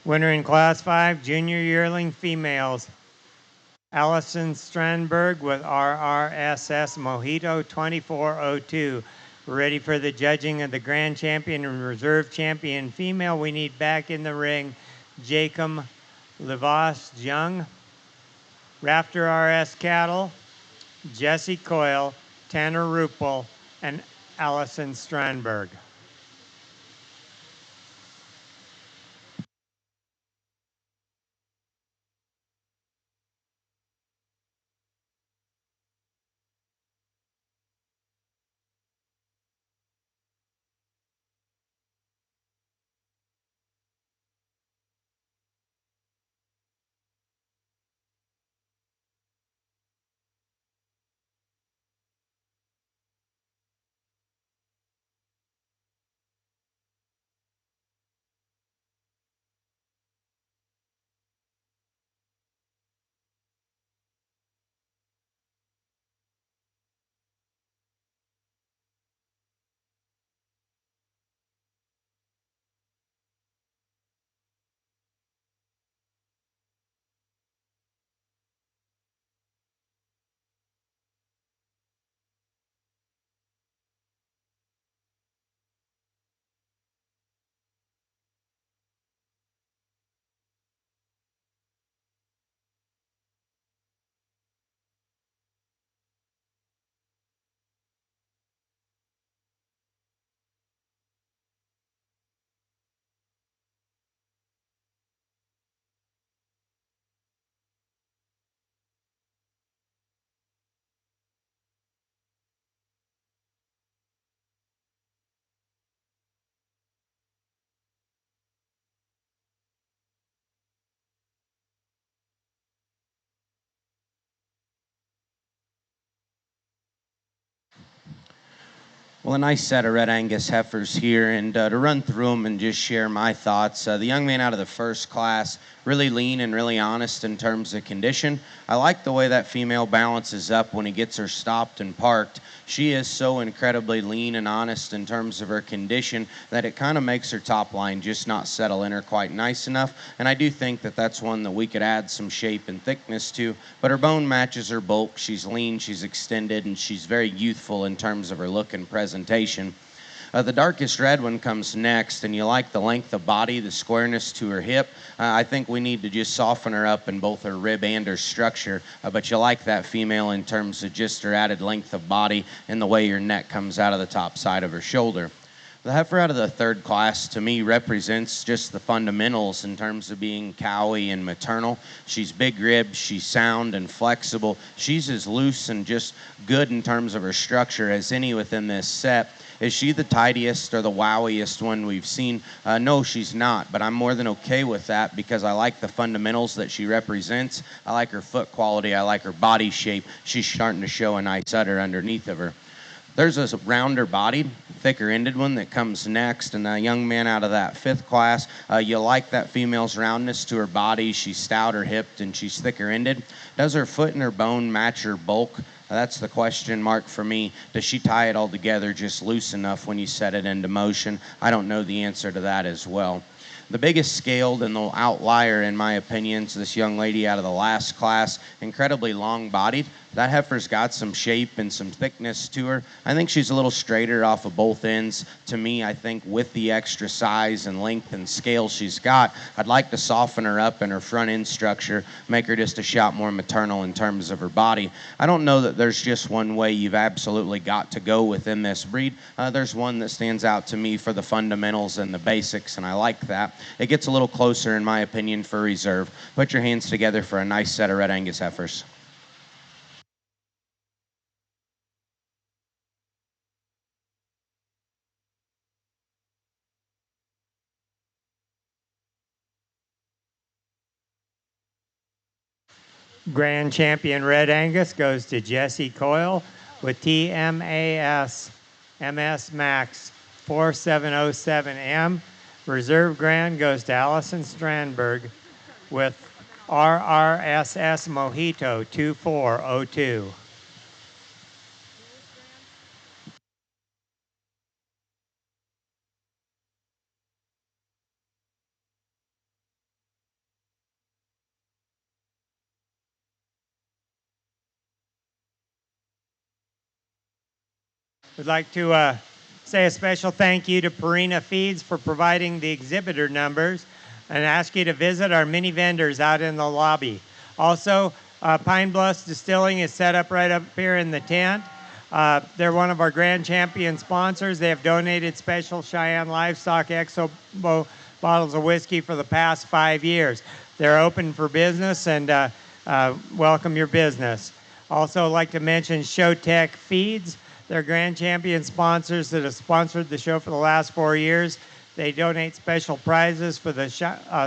Winner in Class 5, junior yearling females, Allison Strandberg with RRSS Mojito 2402. We're ready for the judging of the Grand Champion and Reserve Champion female. We need back in the ring Jacob Levos Jung, Rafter RS Cattle, Jesse Coyle, Tanner Ruppel, and Allison Strandberg. Well, a nice set of Red Angus heifers here, and to run through them and just share my thoughts. The young man out of the first class, really lean and really honest in terms of condition. I like the way that female balances up when he gets her stopped and parked. She is so incredibly lean and honest in terms of her condition that it kind of makes her top line just not settle in her quite nice enough. And I do think that that's one that we could add some shape and thickness to, but her bone matches her bulk. She's lean, she's extended, and she's very youthful in terms of her look and presentation. The darkest red one comes next, and you like the length of body, the squareness to her hip. I think we need to just soften her up in both her rib and her structure, but you like that female in terms of just her added length of body and the way your neck comes out of the top side of her shoulder. The heifer out of the third class, to me, represents just the fundamentals in terms of being cowy and maternal. She's big ribbed, she's sound and flexible. She's as loose and just good in terms of her structure as any within this set. Is she the tidiest or the wowiest one we've seen? No, she's not, but I'm more than okay with that because I like the fundamentals that she represents. I like her foot quality, I like her body shape. She's starting to show a nice udder underneath of her. There's a rounder bodied, thicker ended one that comes next, and a young man out of that fifth class, you like that female's roundness to her body. She's stouter hipped and she's thicker ended. Does her foot and her bone match her bulk? That's the question mark for me. Does she tie it all together just loose enough when you set it into motion? I don't know the answer to that as well. The biggest scaled and the outlier, in my opinion, is this young lady out of the last class, incredibly long-bodied. That heifer's got some shape and some thickness to her. I think she's a little straighter off of both ends. To me, I think with the extra size and length and scale she's got, I'd like to soften her up in her front end structure, make her just a shot more maternal in terms of her body. I don't know that there's just one way you've absolutely got to go within this breed. There's one that stands out to me for the fundamentals and the basics, and I like that. It gets a little closer, in my opinion, for reserve. Put your hands together for a nice set of Red Angus heifers. Grand Champion Red Angus goes to Jesse Coyle with TMAS MS Max 4707M. Reserve Grand goes to Allison Strandberg with RRSS Mojito 2402. We'd like to say a special thank you to Purina Feeds for providing the exhibitor numbers and ask you to visit our mini vendors out in the lobby. Also, Pine Bluffs Distilling is set up right up here in the tent. They're one of our Grand Champion sponsors. They have donated special Cheyenne Livestock Expo bottles of whiskey for the past 5 years. They're open for business and welcome your business. Also, I'd like to mention Showtech Feeds. They're Grand Champion sponsors that have sponsored the show for the last 4 years. They donate special prizes for the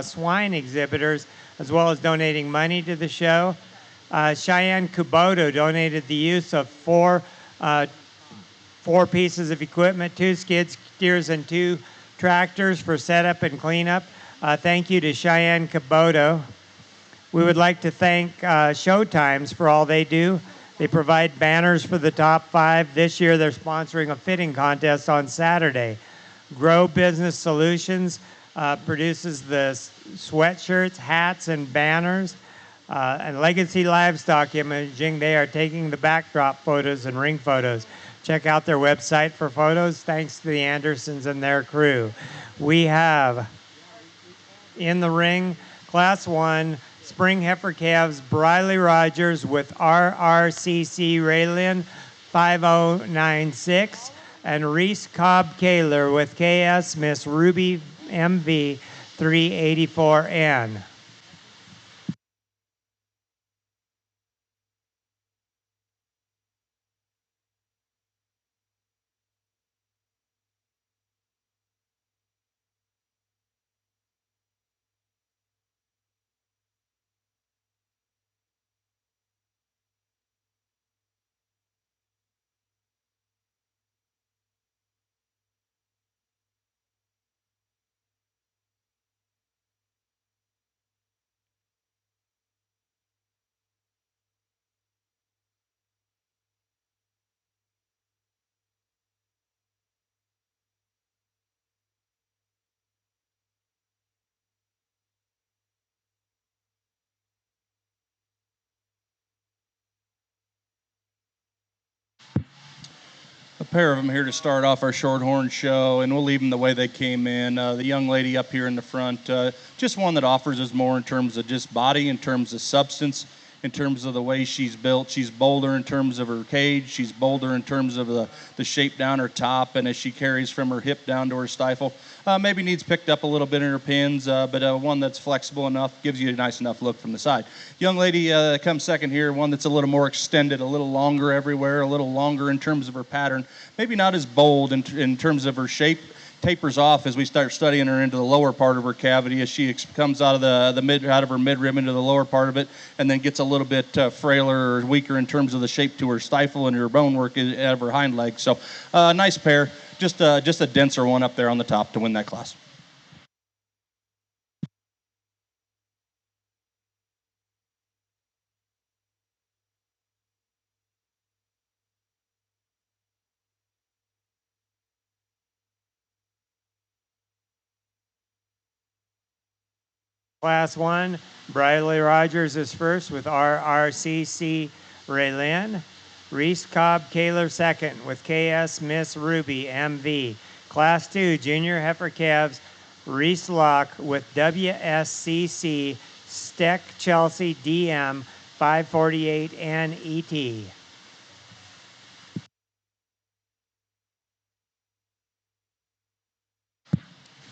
swine exhibitors, as well as donating money to the show. Cheyenne Kubota donated the use of four pieces of equipment, 2 skid steers and 2 tractors for setup and cleanup. Thank you to Cheyenne Kubota. We would like to thank Showtimes for all they do. They provide banners for the top 5. This year, they're sponsoring a fitting contest on Saturday. Grow Business Solutions produces the sweatshirts, hats, and banners. And Legacy Livestock Imaging, they are taking the backdrop photos and ring photos. Check out their website for photos. Thanks to the Andersons and their crew. We have in the ring, Class 1, Spring Heifer Calves, Briley Rogers with RRCC Raylin 5096, and Reese Cobb Kaler with KS Miss Ruby MV 384N. pair of them here to start off our Shorthorn show, and we'll leave them the way they came in. The young lady up here in the front, just one that offers us more in terms of just body, in terms of substance, in terms of the way she's built. She's bolder in terms of her cage. She's bolder in terms of the shape down her top, and as she carries from her hip down to her stifle. Maybe needs picked up a little bit in her pins, but one that's flexible enough, gives you a nice enough look from the side. Young lady comes second here, one that's a little more extended, a little longer everywhere, a little longer in terms of her pattern. Maybe not as bold in terms of her shape. Tapers off as we start studying her into the lower part of her cavity, as she comes out of out of her midrib into the lower part of it, and then gets a little bit frailer or weaker in terms of the shape to her stifle and her bone work out of her hind leg. So nice pair, just a denser one up there on the top to win that class. Class 1, Briley Rogers is first with RRCC Raylin. Reese Cobb Kaler second with KS Miss Ruby MV. Class 2, Junior Heifer Calves, Reese Locke with WSCC Steck Chelsea DM 548 NET.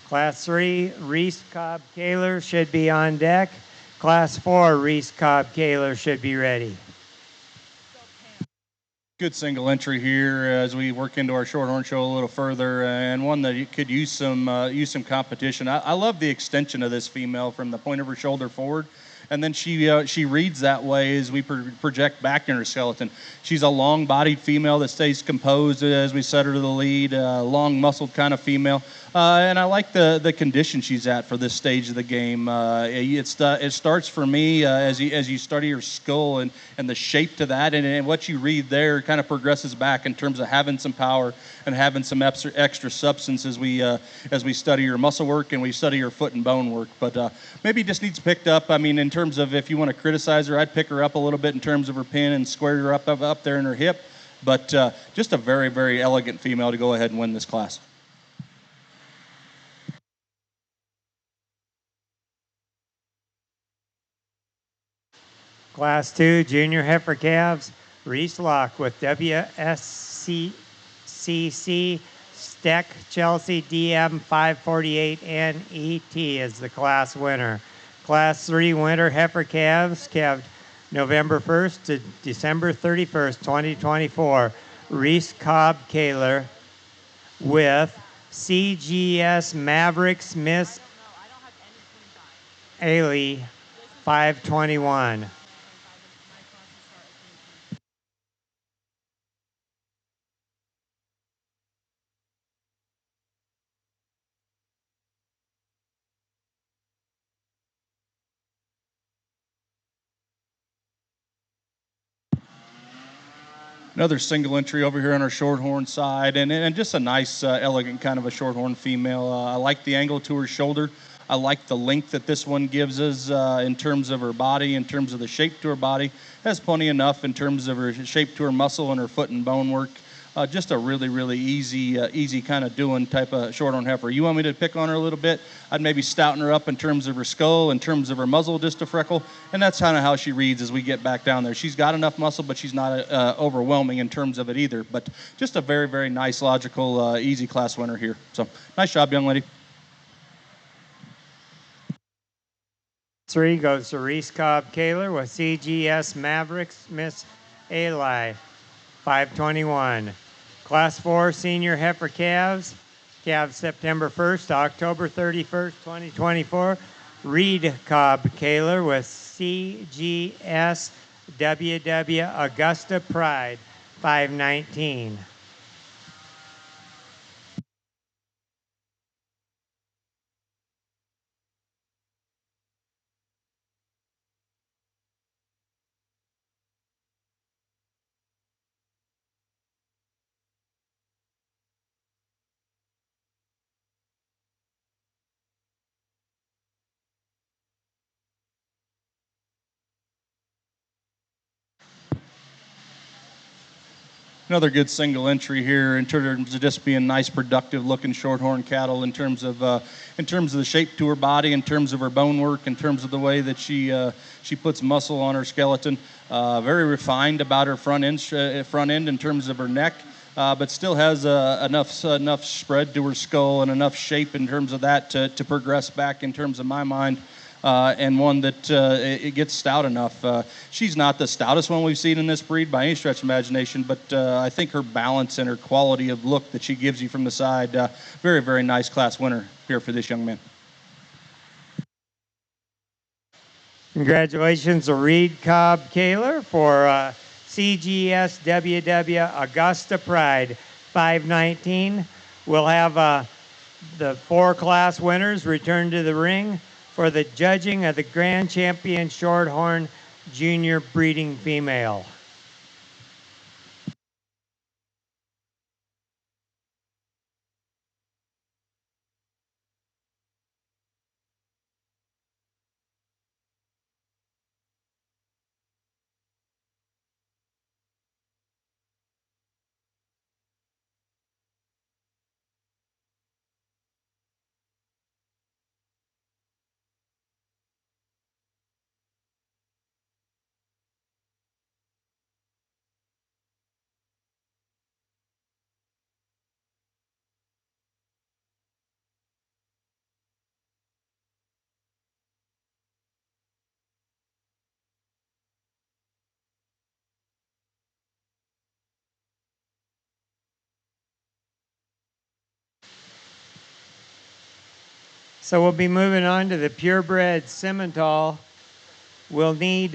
Class 3, Reese Cobb Kaler should be on deck. Class 4, Reese Cobb Kaler should be ready. Good single entry here as we work into our Shorthorn show a little further, and one that you could use some competition. I love the extension of this female from the point of her shoulder forward, and then she reads that way as we project back in her skeleton. She's a long-bodied female that stays composed as we set her to the lead, long-muscled kind of female. And I like the condition she's at for this stage of the game. It starts for me as you study her skull and the shape to that, and what you read there kind of progresses back in terms of having some power and having some extra substance as we study her muscle work and we study her foot and bone work. But maybe just needs picked up. I mean, in terms of if you want to criticize her, I'd pick her up a little bit in terms of her pin and square her up there in her hip. But just a very, very elegant female to go ahead and win this class. Class 2, Junior Heifer Calves, Reese Locke with WSCC Steck Chelsea DM 548 NET is the class winner. Class 3 Winter Heifer Calves, calved November 1st to December 31st, 2024. Reese Cobb Kaler with CGS Mavericks Miss Ailey 521. Another single entry over here on our Shorthorn side, and just a nice, elegant kind of a Shorthorn female. I like the angle to her shoulder. I like the length that this one gives us in terms of her body, in terms of the shape to her body. Has plenty enough in terms of her shape to her muscle and her foot and bone work. Just a really, really easy kind of doing type of Shorthorn heifer. You want me to pick on her a little bit? I'd maybe stouten her up in terms of her skull, in terms of her muzzle, just a freckle, and that's kind of how she reads as we get back down there. She's got enough muscle, but she's not overwhelming in terms of it either. But just a very, very nice, logical, easy class winner here. So nice job, young lady. 3 goes to Reese Cobb Kaler with CGS Mavericks Miss Ailey 521. Class 4 Senior Heifer Calves, calved September 1st to October 31st, 2024. Reed Cobb Kaler with CGS WW Augusta Pride 519. Another good single entry here in terms of just being nice, productive looking shorthorn cattle in terms of the shape to her body, in terms of her bone work, in terms of the way that she puts muscle on her skeleton. Very refined about her front end in terms of her neck, but still has enough spread to her skull and enough shape in terms of that to progress back in terms of my mind. And one that it gets stout enough. She's not the stoutest one we've seen in this breed by any stretch of imagination, but I think her balance and her quality of look that she gives you from the side, very, very nice class winner here for this young man. Congratulations to Reed Cobb Kaler for CGS WW Augusta Pride 519. We'll have the 4 class winners return to the ring for the judging of the Grand Champion Shorthorn Junior Breeding Female. So we'll be moving on to the purebred Simmental. We'll need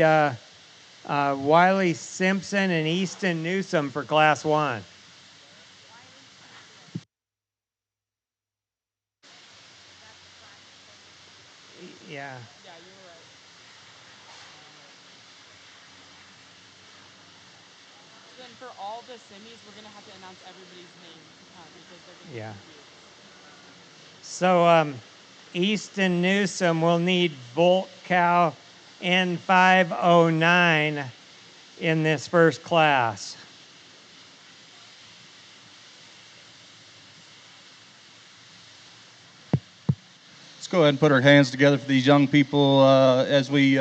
Wiley Simpson and Easton Newsom for class 1. Yeah. Yeah, you were right. Then for all the semis, we're going to have to announce everybody's name to come because they're going to Yeah. be confused. So Easton Newsom will need Volt Cow N509 in this first class. Let's go ahead and put our hands together for these young people as we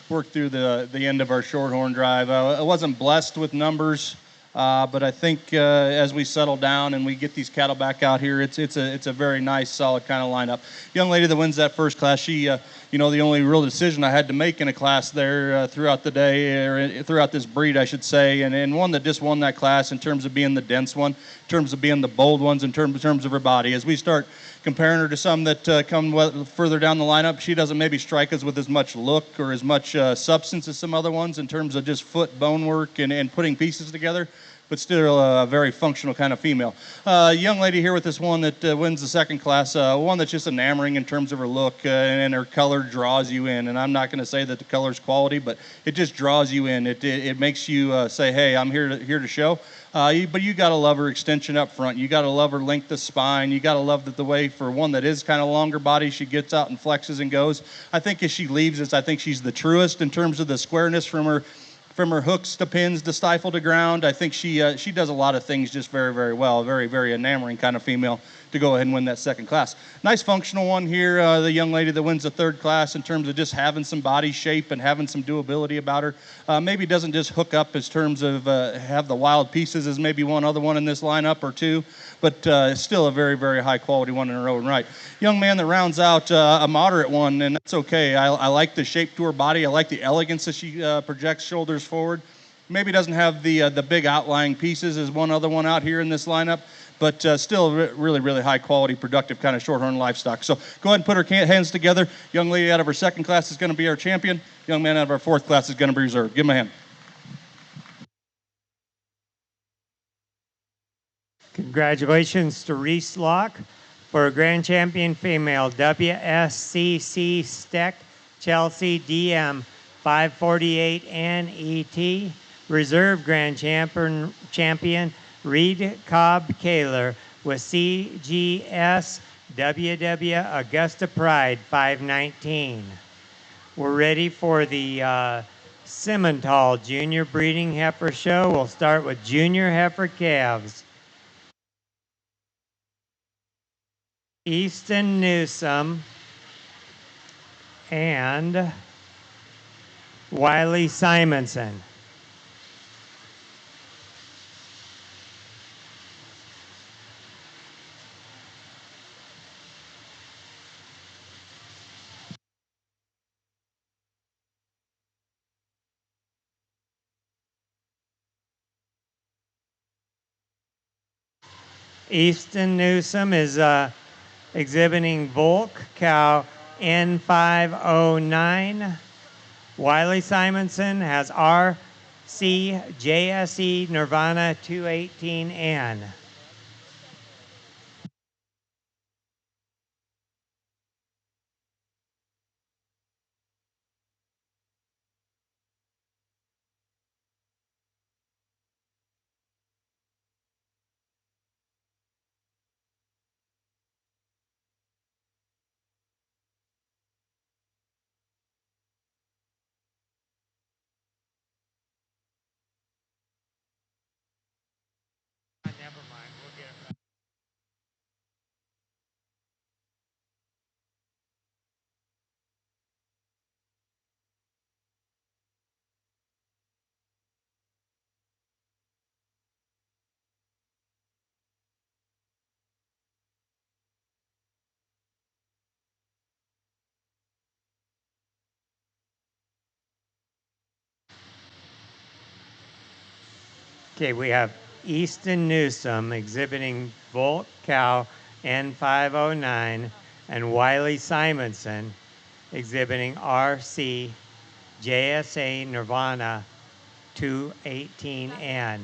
work through the end of our shorthorn drive. I wasn't blessed with numbers, but I think as we settle down and we get these cattle back out here, it's a very nice, solid kind of lineup. Young lady that wins that first class, she, the only real decision I had to make in a class there throughout the day, or throughout this breed, I should say, and one that just won that class in terms of being the dense one, in terms of being the bold ones, in terms of her body. As we start comparing her to some that come further down the lineup, she doesn't maybe strike us with as much look or as much substance as some other ones in terms of just foot bone work and putting pieces together, but still a very functional kind of female. Young lady here with this one that wins the second class, one that's just enamoring in terms of her look, and her color draws you in. And I'm not going to say that the color's quality, but it just draws you in. It makes you say, hey, I'm here to show. But you got to love her extension up front. You got to love her length of spine. You got to love the way, for one that is kind of longer body, she gets out and flexes and goes. I think as she leaves us, I think she's the truest in terms of the squareness from her hooks to pins to stifle to ground. I think she does a lot of things just very, very well. Very, very enamoring kind of female to go ahead and win that second class. Nice functional one here, the young lady that wins the third class in terms of just having some body shape and having some doability about her. Maybe doesn't just hook up as terms of have the wild pieces as maybe one other one in this lineup or two, but still a very, very high quality one in her own right. Young man that rounds out a moderate one, and that's okay. I like the shape to her body. I like the elegance that she projects shoulders forward. Maybe doesn't have the big outlying pieces as one other one out here in this lineup, but still really, really high quality, productive kind of shorthorn livestock. So go ahead and put her hands together. Young lady out of her second class is going to be our champion. Young man out of our fourth class is going to be reserved. Give him a hand. Congratulations to Reese Locke for Grand Champion Female WSCC Steck Chelsea DM 548 NET. Reserve Grand Champion Reed Cobb Kaler with CGS WW Augusta Pride 519. We're ready for the Simmental Junior Breeding Heifer Show. We'll start with junior heifer calves. Easton Newsome and Wiley Simonson. Easton Newsome is exhibiting Volk cow N509. Wiley Simonson has RCJSE Nirvana 218N. Okay, we have Easton Newsome exhibiting Volt cow N509 and Wiley Simonson exhibiting RC JSA Nirvana 218N.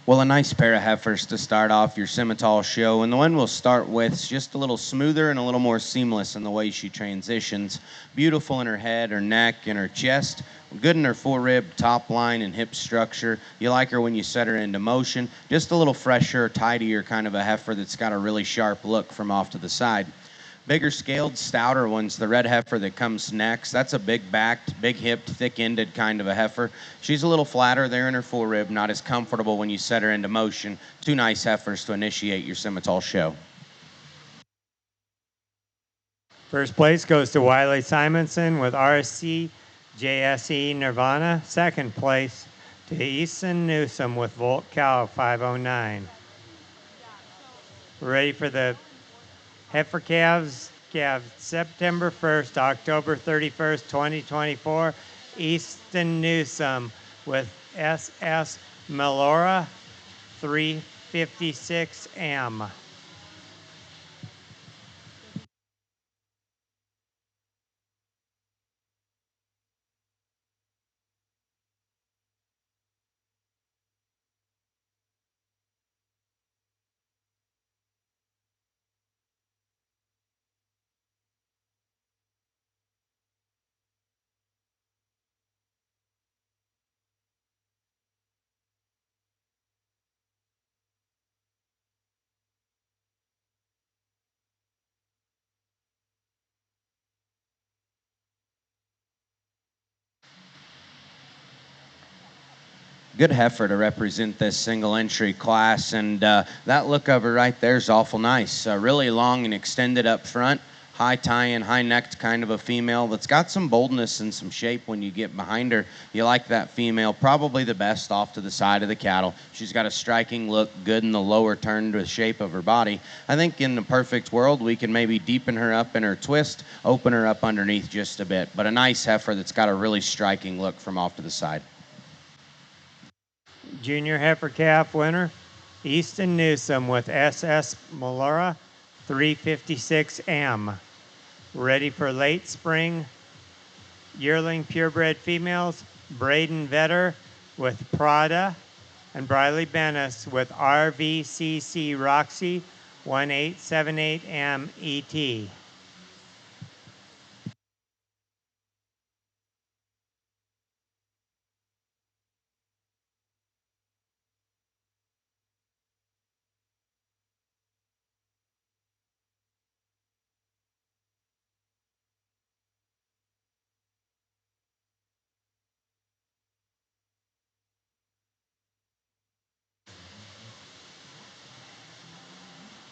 Well, a nice pair of heifers to start off your Simmental show, and the one we'll start with is just a little smoother and a little more seamless in the way she transitions. Beautiful in her head, her neck, and her chest. Good in her forerib, top line, and hip structure. You like her when you set her into motion. Just a little fresher, tidier kind of a heifer that's got a really sharp look from off to the side. Bigger scaled, stouter ones, the red heifer that comes next. That's a big backed, big hipped, thick ended kind of a heifer. She's a little flatter there in her forerib, not as comfortable when you set her into motion. Two nice heifers to initiate your Simmental show. First place goes to Wiley Simonson with RC JSE Nirvana. Second place to Easton Newsome with Volt Cow 509. We're ready for the heifer calves September 1st, October 31st, 2024. Easton Newsome with SS Melora 356M. Good heifer to represent this single entry class, and that look of her right there is awful nice. Really long and extended up front, high tie-in, high necked kind of a female that's got some boldness and some shape when you get behind her. You like that female, probably the best off to the side of the cattle. She's got a striking look, good in the lower turn to the shape of her body. I think in the perfect world we can maybe deepen her up in her twist, open her up underneath just a bit, but a nice heifer that's got a really striking look from off to the side. Junior heifer calf winner, Easton Newsome with SS Melora 356M. Ready for late spring yearling purebred females, Braden Vetter with Prada, and Briley Bennis with RVCC Roxy 1878M ET.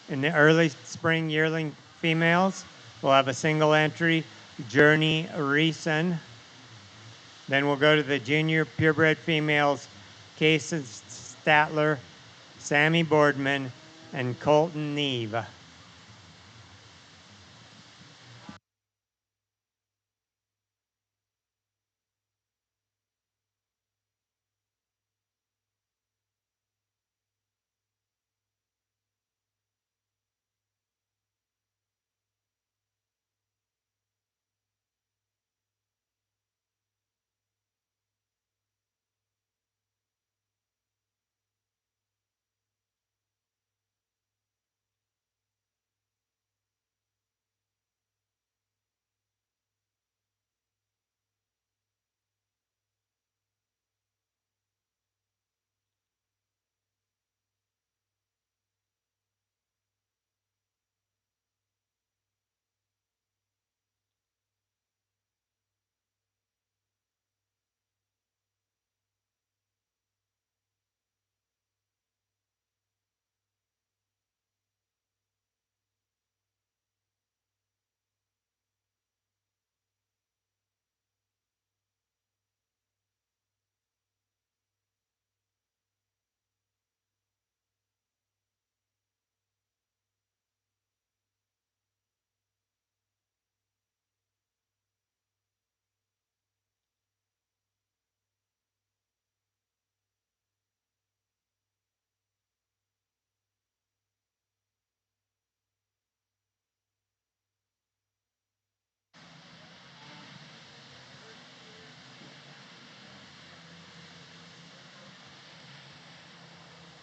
In the early spring yearling females, we'll have a single entry, Journey Reeson. Then we'll go to the junior purebred females, Casey Statler, Sammy Boardman, and Colton Neve.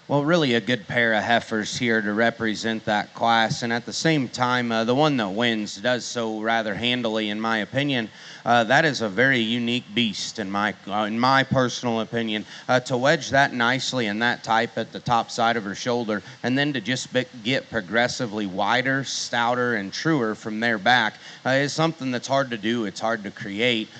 Well, really a good pair of heifers here to represent that class, and at the same time, the one that wins does so rather handily, in my opinion. That is a very unique beast, in my personal opinion. To wedge that nicely and that type at the top side of her shoulder, and then to just get progressively wider, stouter, and truer from there back is something that's hard to do. It's hard to create.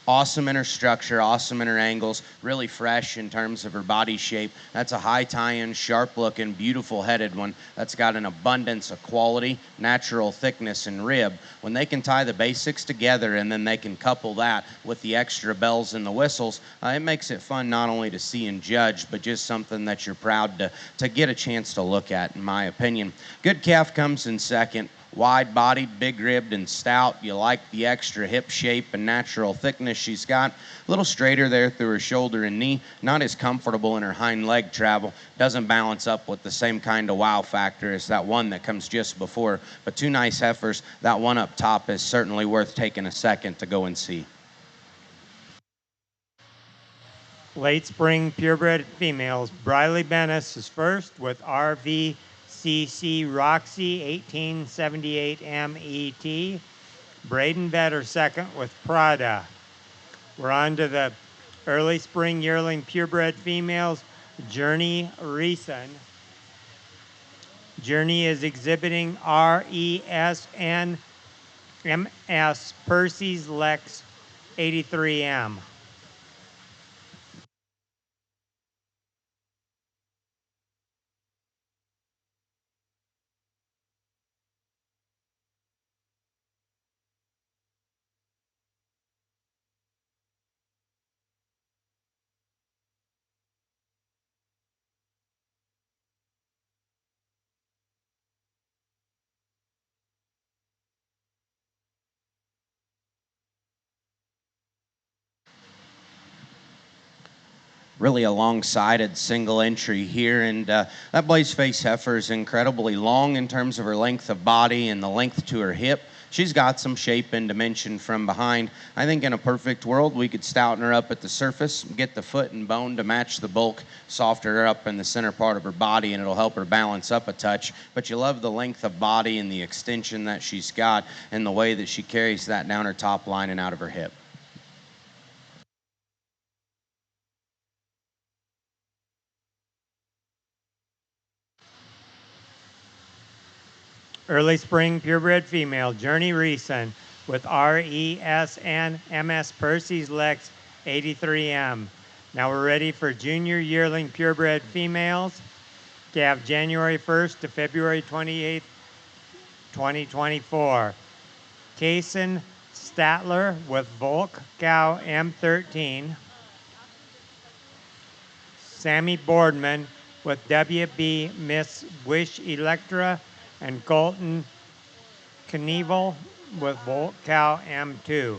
Awesome in her structure, awesome in her angles, really fresh in terms of her body shape. That's a high tie-in, sharp-looking, beautiful-headed one that's got an abundance of quality, natural thickness, and rib. When they can tie the basics together and then they can couple that with the extra bells and the whistles, it makes it fun not only to see and judge, but just something that you're proud to get a chance to look at, in my opinion. Good calf comes in second. Wide-bodied, big-ribbed, and stout. You like the extra hip shape and natural thickness she's got. A little straighter there through her shoulder and knee. Not as comfortable in her hind leg travel. Doesn't balance up with the same kind of wow factor as that one that comes just before. But two nice heifers. That one up top is certainly worth taking a second to go and see. Late spring purebred females, Briley Bennis is first with RVCC Roxy 1878M ET. Braden Vetter second with Prada. We're on to the early spring yearling purebred females, Journey Reeson. Journey is exhibiting RESN MS Percy's Lex 83M. really a long-sided single entry here. And that blaze face heifer is incredibly long in terms of her length of body and the length to her hip. She's got some shape and dimension from behind. I think in a perfect world, we could stouten her up at the surface, get the foot and bone to match the bulk, soften her up in the center part of her body, and it'll help her balance up a touch. But you love the length of body and the extension that she's got and the way that she carries that down her top line and out of her hip. Early spring purebred female, Journey Reason, with RESN MS Percy's Lex 83M. Now we're ready for junior yearling purebred females. Calf January 1st to February 28th, 2024. Kaysen Statler with Volk Cow M13. Sammy Boardman with WB Miss Wish Electra, and Colton Knievel with Volt Cow M2.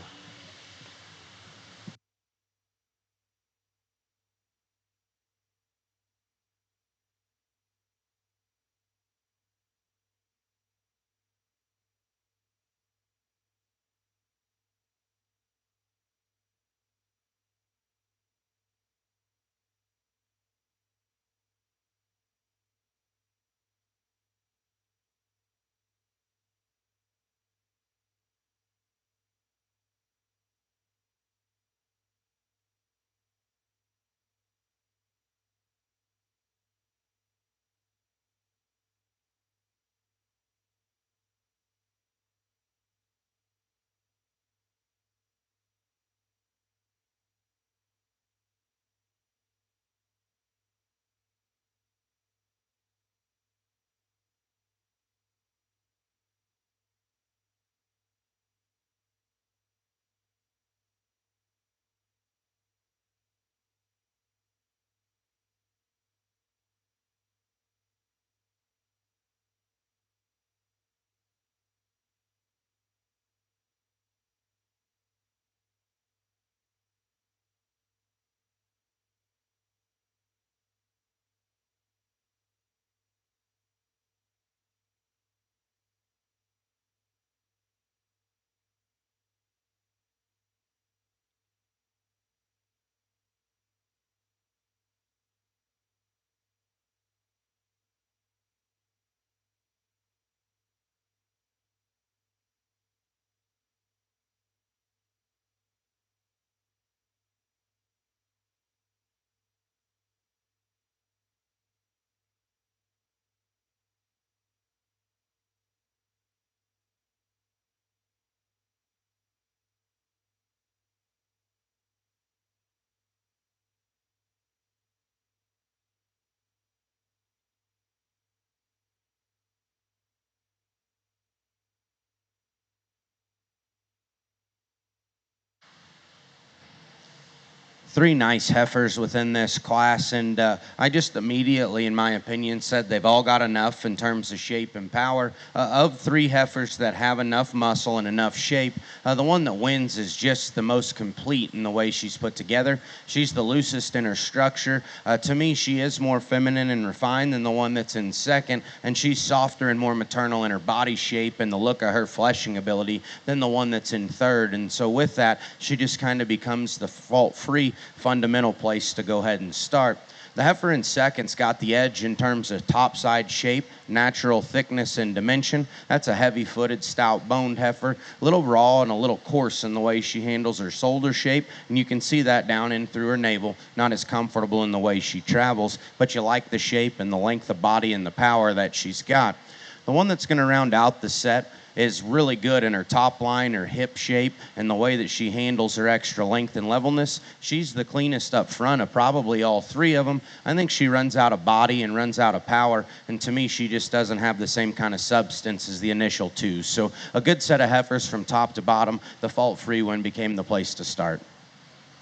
Three nice heifers within this class, and I just immediately, in my opinion, said they've all got enough in terms of shape and power. Of three heifers that have enough muscle and enough shape, the one that wins is just the most complete in the way she's put together. She's the loosest in her structure. To me, she is more feminine and refined than the one that's in second, and she's softer and more maternal in her body shape and the look of her fleshing ability than the one that's in third. And so with that, she just kind of becomes the fault-free fundamental place to go ahead and start. The heifer in second's got the edge in terms of topside shape, natural thickness and dimension. That's a heavy-footed, stout-boned heifer, a little raw and a little coarse in the way she handles her shoulder shape, and you can see that down in through her navel. Not as comfortable in the way she travels, but you like the shape and the length of body and the power that she's got. The one that's going to round out the set is really good in her top line, her hip shape, and the way that she handles her extra length and levelness. She's the cleanest up front of probably all three of them. I think she runs out of body and runs out of power, and to me, she just doesn't have the same kind of substance as the initial two. So a good set of heifers from top to bottom. The fault-free one became the place to start.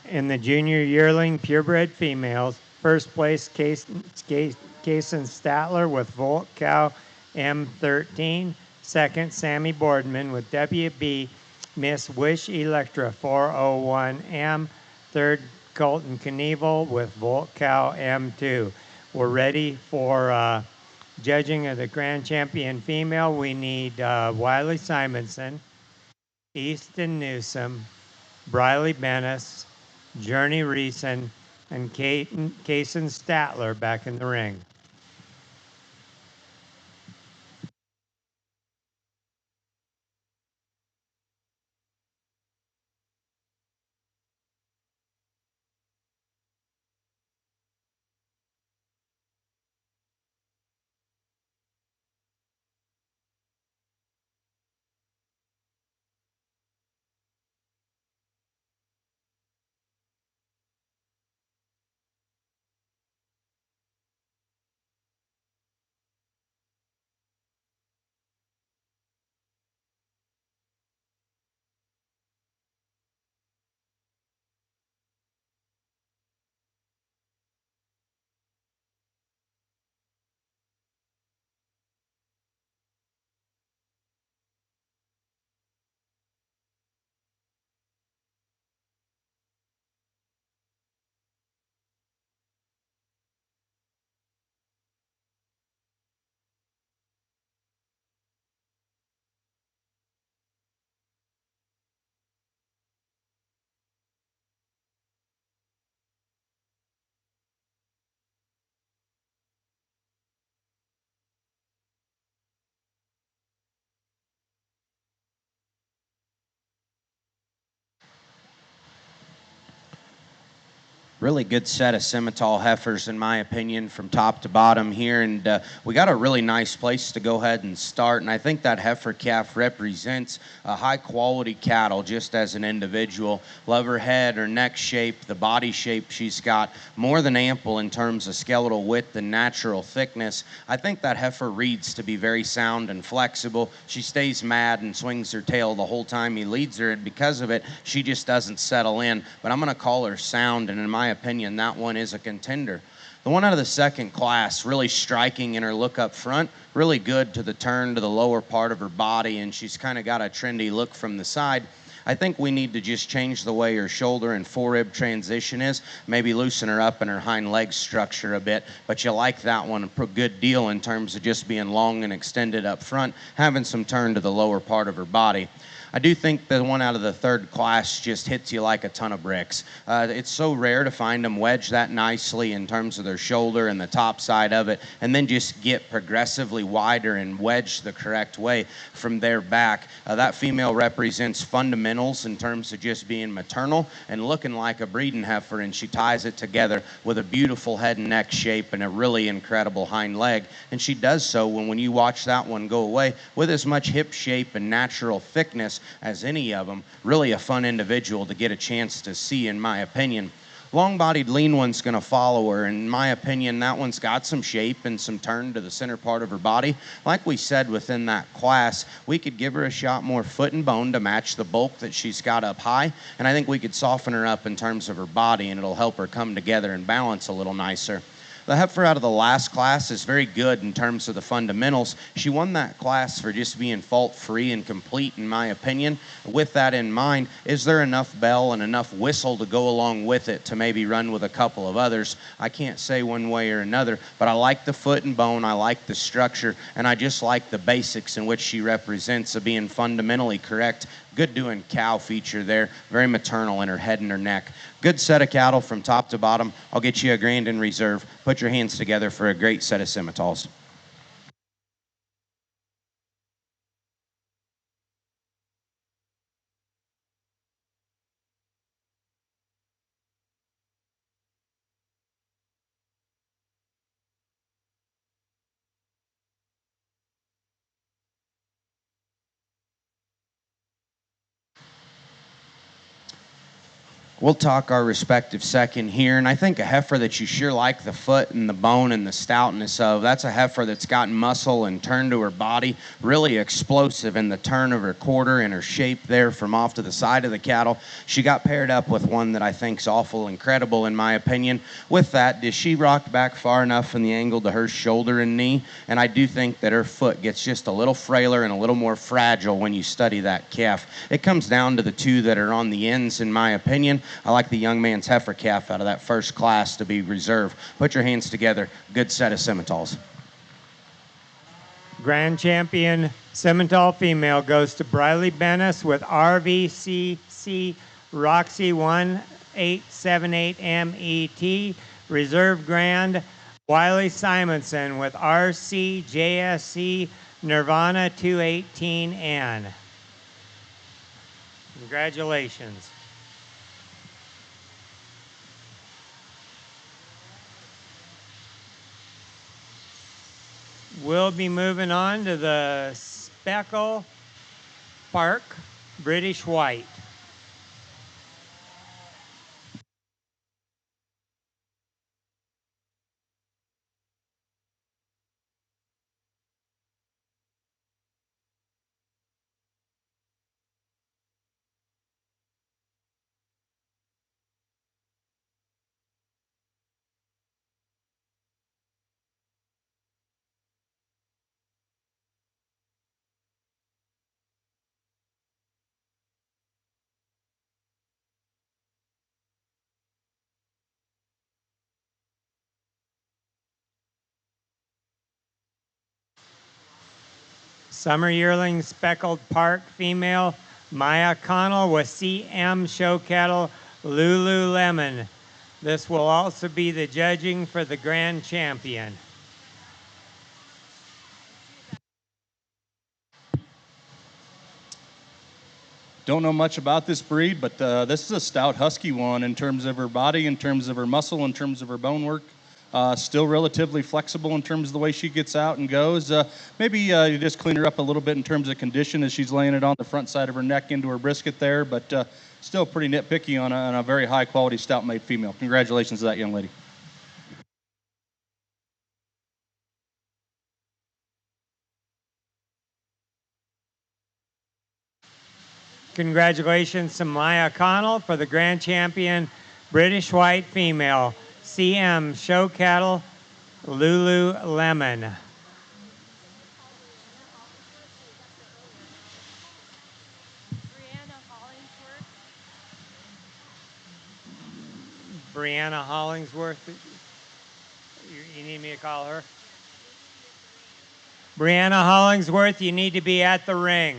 In the junior yearling purebred females, first place Kaysen Statler with Volt Cow M13. Second, Sammy Boardman with WB Miss Wish Electra 401M. Third, Colton Knievel with Volt Cow M2. We're ready for judging of the Grand Champion female. We need Wiley Simonson, Easton Newsom, Briley Bennis, Journey Reeson, and Kaysen Statler back in the ring. Really good set of Simmental heifers, in my opinion, from top to bottom here. And we got a really nice place to go ahead and start. And I think that heifer calf represents a high-quality cattle just as an individual. Love her head, her neck shape, the body shape she's got, more than ample in terms of skeletal width and natural thickness. I think that heifer reads to be very sound and flexible. She stays mad and swings her tail the whole time he leads her, and because of it, she just doesn't settle in. But I'm going to call her sound, and in my opinion, that one is a contender. The one out of the second class, really striking in her look up front, really good to the turn to the lower part of her body, and she's kind of got a trendy look from the side. I think we need to just change the way her shoulder and forerib transition is, maybe loosen her up in her hind leg structure a bit, but you like that one a good deal in terms of just being long and extended up front, having some turn to the lower part of her body. I do think the one out of the third class just hits you like a ton of bricks. It's so rare to find them wedge that nicely in terms of their shoulder and the top side of it, and then just get progressively wider and wedge the correct way from there back. That female represents fundamentals in terms of just being maternal and looking like a breeding heifer, and she ties it together with a beautiful head and neck shape and a really incredible hind leg. And she does so when you watch that one go away with as much hip shape and natural thickness as any of them. Really a fun individual to get a chance to see, in my opinion. Long-bodied lean one's going to follow her. In my opinion, that one's got some shape and some turn to the center part of her body. Like we said within that class, we could give her a shot more foot and bone to match the bulk that she's got up high, and I think we could soften her up in terms of her body, and it'll help her come together and balance a little nicer. The heifer out of the last class is very good in terms of the fundamentals. She won that class for just being fault-free and complete, in my opinion. With that in mind, is there enough bell and enough whistle to go along with it to maybe run with a couple of others? I can't say one way or another, but I like the foot and bone, I like the structure, and I just like the basics in which she represents of being fundamentally correct. Good doing cow feature there, very maternal in her head and her neck. Good set of cattle from top to bottom. I'll get you a grand in reserve. Put your hands together for a great set of Simmentals. We'll talk our respective second here, and I think a heifer that you sure like the foot and the bone and the stoutness of, that's a heifer that's got muscle and turn to her body, really explosive in the turn of her quarter and her shape there from off to the side of the cattle. She got paired up with one that I think's awful incredible, in my opinion. With that, does she rock back far enough in the angle to her shoulder and knee? And I do think that her foot gets just a little frailer and a little more fragile when you study that calf. It comes down to the two that are on the ends, in my opinion. I like the young man's heifer calf out of that first class to be reserved. Put your hands together. Good set of Simmentals. Grand champion Simmental female goes to Briley Bennis with RVCC Roxy 1878MET. Reserve Grand Wiley Simonson with RCJSC Nirvana 218N. Congratulations. We'll be moving on to the Speckle Park British White. Summer yearling speckled park female Maya Connell with CM show cattle Lululemon. This will also be the judging for the grand champion. Don't know much about this breed, but this is a stout husky one in terms of her body, in terms of her muscle, in terms of her bone work. Still relatively flexible in terms of the way she gets out and goes. Maybe you just clean her up a little bit in terms of condition as she's laying it on the front side of her neck into her brisket there, but still pretty nitpicky on a very high quality stout made female. Congratulations to that young lady. Congratulations to Maya Connell for the grand champion British White female CM show cattle Lululemon. Brianna Hollingsworth. You need me to call her? Brianna Hollingsworth, you need to be at the ring.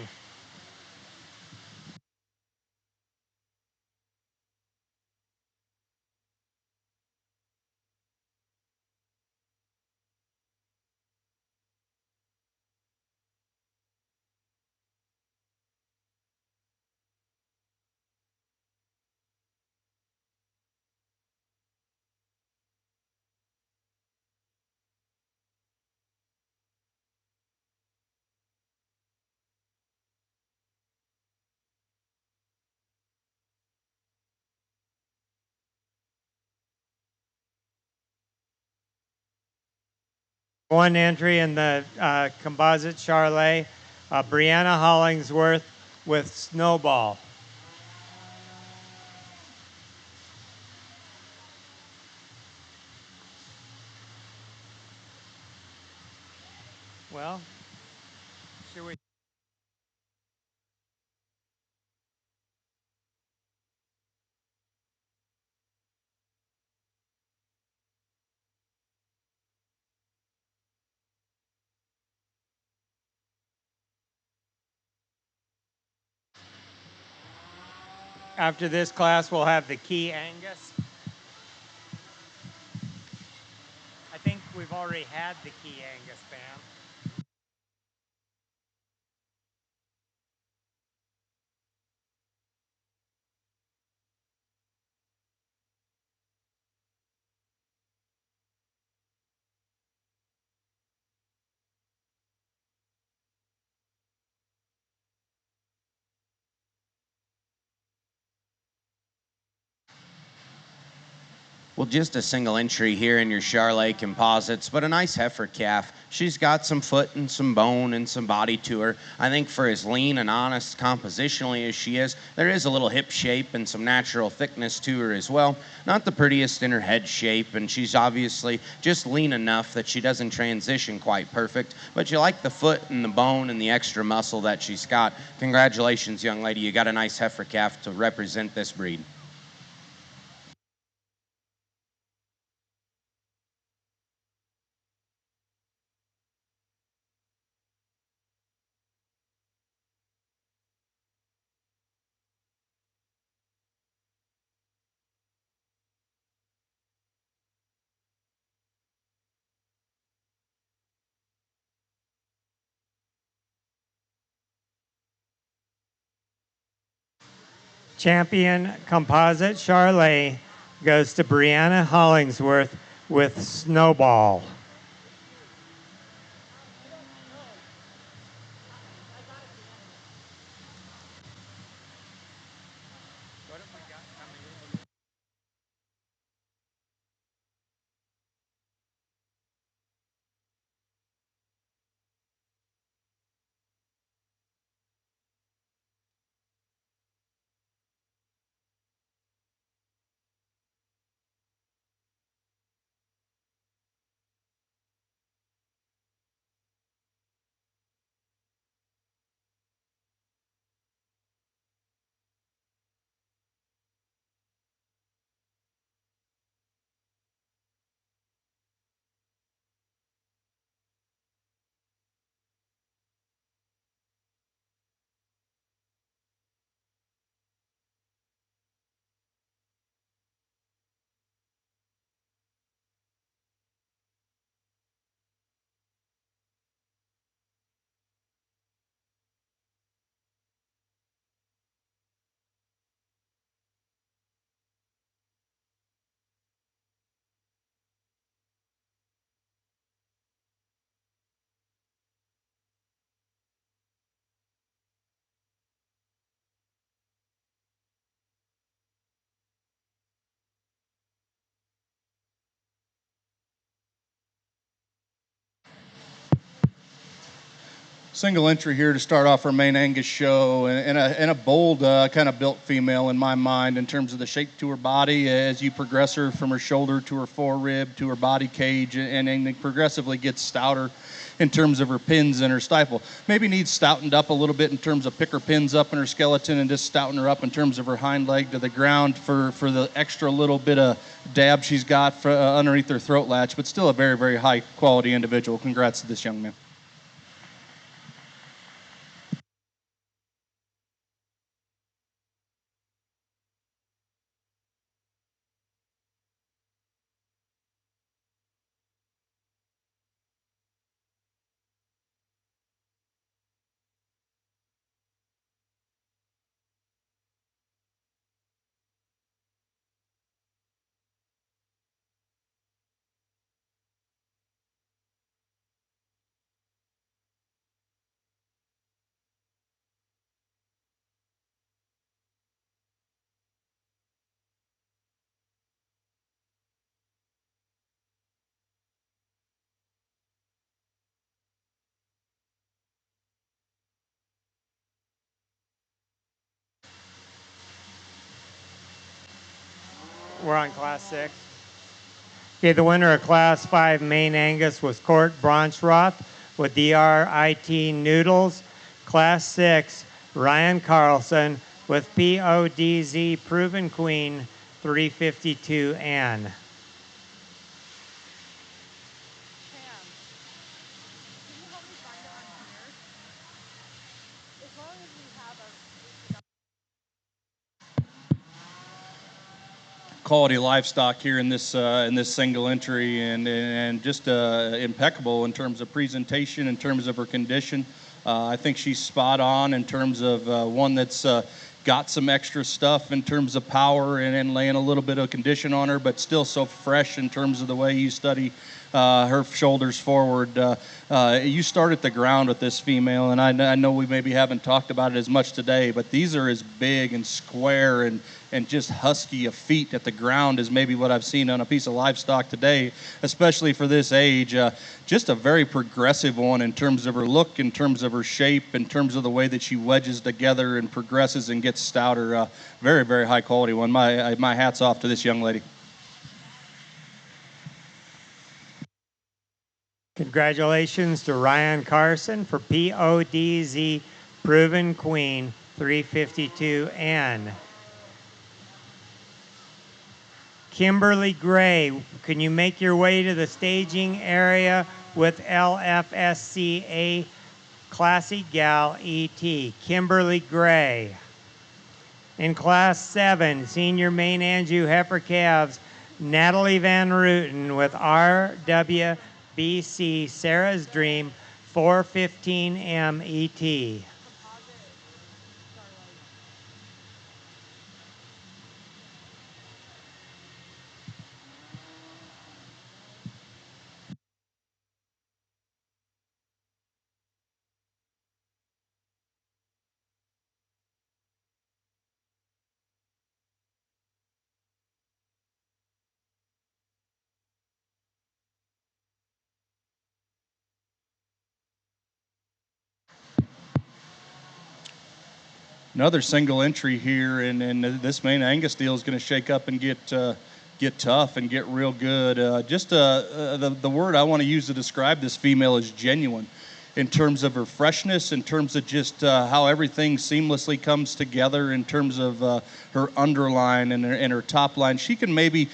One entry in the Composite Charolais, Brianna Hollingsworth with Snowball. Well, should we? After this class, we'll have the Key Angus. I think we've already had the Key Angus, Pam. Well, just a single entry here in your Charolais composites, but a nice heifer calf. She's got some foot and some bone and some body to her. I think for as lean and honest compositionally as she is, there is a little hip shape and some natural thickness to her as well. Not the prettiest in her head shape, and she's obviously just lean enough that she doesn't transition quite perfect, but you like the foot and the bone and the extra muscle that she's got. Congratulations, young lady. You got a nice heifer calf to represent this breed. Champion Composite Charolais goes to Brianna Hollingsworth with Snowball. Single entry here to start off our Main Angus show, and a bold kind of built female in my mind in terms of the shape to her body as you progress her from her shoulder to her forerib to her body cage, and it progressively gets stouter in terms of her pins and her stifle. Maybe needs stoutened up a little bit in terms of pick her pins up in her skeleton and just stouten her up in terms of her hind leg to the ground for the extra little bit of dab she's got underneath her throat latch, but still a very, very high quality individual. Congrats to this young man. We're on Class 6. Okay, the winner of Class 5 Main Angus was Court Bronchroth with DRIT Noodles. Class 6, Ryan Carlson with PODZ Proven Queen 352 Ann. Quality livestock here in this single entry, and just impeccable in terms of presentation, in terms of her condition. I think she's spot on in terms of one that's got some extra stuff in terms of power and laying a little bit of condition on her, but still so fresh in terms of the way you study her shoulders forward. You start at the ground with this female, and I know we maybe haven't talked about it as much today, but these are as big and square and just husky of feet at the ground as maybe what I've seen on a piece of livestock today, especially for this age. Just a very progressive one in terms of her look, in terms of her shape, in terms of the way that she wedges together and progresses and gets stouter. Very, very high quality one. My hat's off to this young lady. Congratulations to Ryan Carson for PODZ Proven Queen 352 Ann. Kimberly Gray, can you make your way to the staging area with LFSCA Classy Gal ET? Kimberly Gray. In Class 7, Senior Main-Anjou Heifer Calves, Natalie Van Rooten with RWBC Sarah's Dream 415M ET. Another single entry here, and this Main-Angus deal is going to shake up and get tough and get real good. The word I want to use to describe this female is genuine, in terms of her freshness, in terms of just how everything seamlessly comes together, in terms of her underline and her top line. She can maybe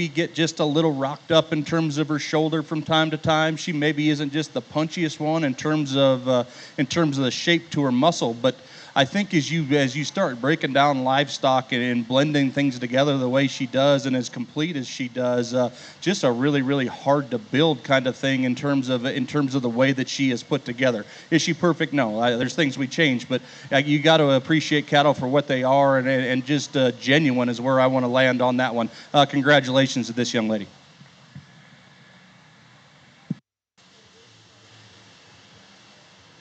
get just a little rocked up in terms of her shoulder from time to time. She maybe isn't just the punchiest one in terms of the shape to her muscle, but I think as you start breaking down Livestock and blending things together the way she does and as complete as she does, just a really, really hard to build kind of thing in terms of the way that she is put together. Is she perfect? No. There's things we change, but you got to appreciate cattle for what they are, and just genuine is where I want to land on that one. Congratulations to this young lady.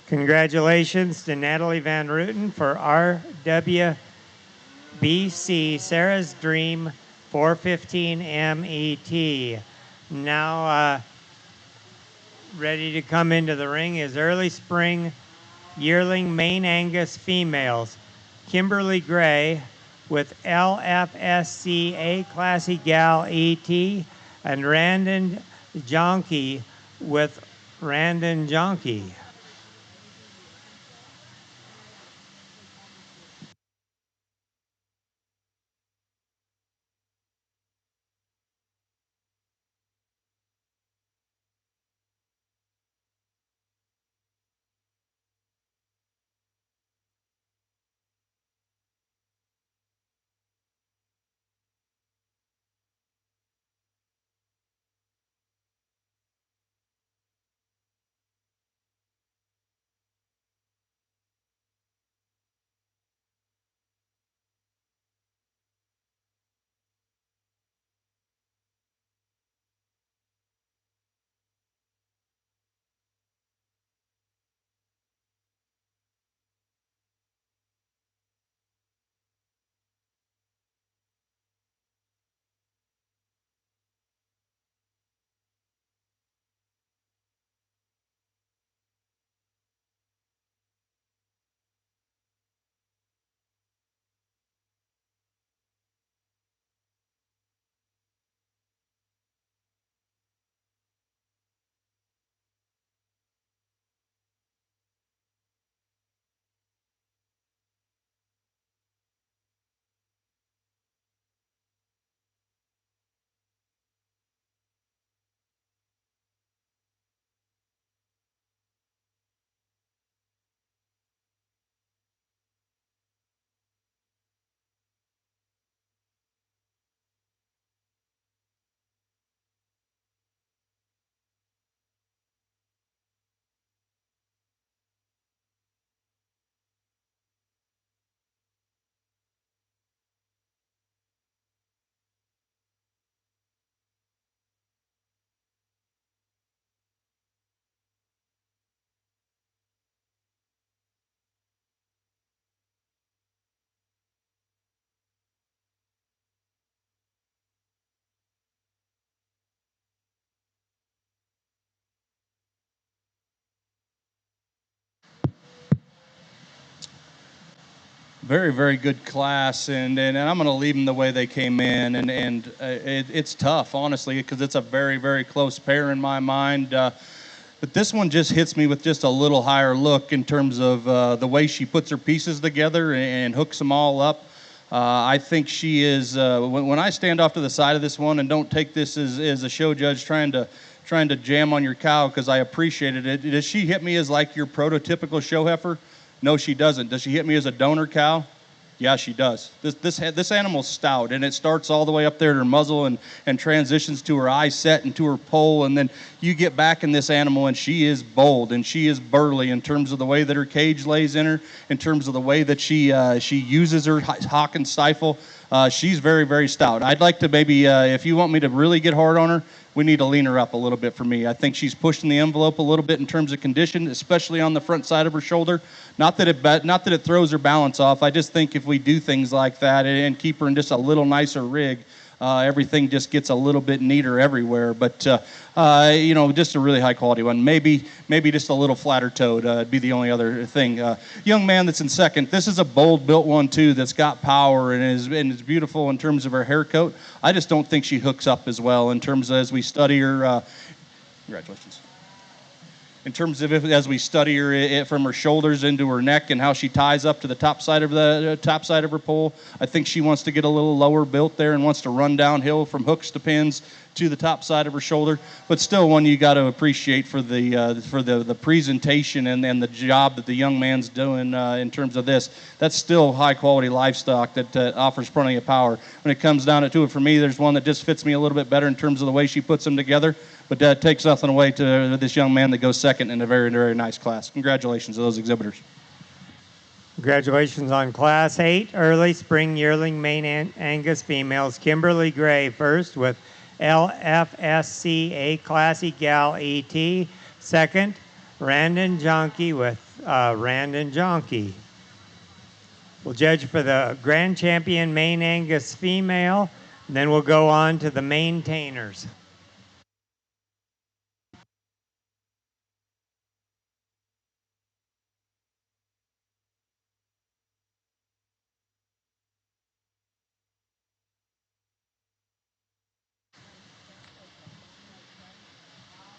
Congratulations to Natalie Van Rooten for RWBC Sarah's Dream 415 MET. Now ready to come into the ring is early spring yearling Main-Angus females. Kimberly Gray with LFSC A Classy Gal ET, and Randon Jonke with Randon Jonke. Very, very good class, and I'm going to leave them the way they came in, and it's tough, honestly, because it's a very, very close pair in my mind. But this one just hits me with just a little higher look in terms of the way she puts her pieces together and hooks them all up. I think she is, when I stand off to the side of this one, and don't take this as a show judge trying to jam on your cow, because I appreciated it. Does she hit me as like your prototypical show heifer? No, she doesn't. Does she hit me as a donor cow? Yeah, she does. This animal's stout, and it starts all the way up there to her muzzle and transitions to her eye set and to her pole, and then you get back in this animal, and she is bold, and she is burly in terms of the way that her cage lays in her, in terms of the way that she uses her hock and stifle. She's very, very stout. I'd like to maybe, if you want me to really get hard on her, we need to lean her up a little bit for me. I think she's pushing the envelope a little bit in terms of condition, especially on the front side of her shoulder. Not that it throws her balance off. I just think if we do things like that and keep her in just a little nicer rig, everything just gets a little bit neater everywhere. But you know, just a really high quality one. Maybe just a little flatter toed would be the only other thing. Young man that's in second. This is a bold built one too. That's got power and is beautiful in terms of her hair coat. I just don't think she hooks up as well in terms of as we study her. Congratulations. In terms of as we study her from her shoulders into her neck and how she ties up to the top side of her pole, I think she wants to get a little lower built there and wants to run downhill from hooks to pins to the top side of her shoulder. But still, one you got to appreciate for the presentation and the job that the young man's doing in terms of this. That's still high quality livestock that offers plenty of power. When it comes down to it, for me, there's one that just fits me a little bit better in terms of the way she puts them together. But that takes nothing away to this young man that goes second in a very, very nice class. Congratulations to those exhibitors. Congratulations on Class 8 Early Spring Yearling Main-Anjou females. Kimberly Gray first with LFSC A Classy Gal ET. Second, Randon Jonke with Randon Jonke. We'll judge for the Grand Champion Main-Anjou female, and then we'll go on to the maintainers.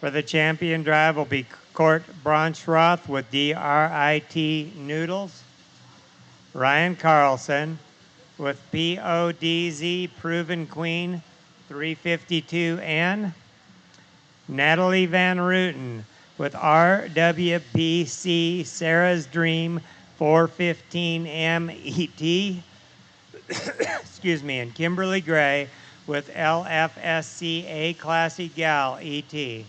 For the champion drive will be Court Bronschroth with DRIT Noodles. Ryan Carlson with PODZ Proven Queen 352N. Natalie Van Rooten with RWBC Sarah's Dream 415M ET. Excuse me, and Kimberly Gray with LFSC A Classy Gal ET.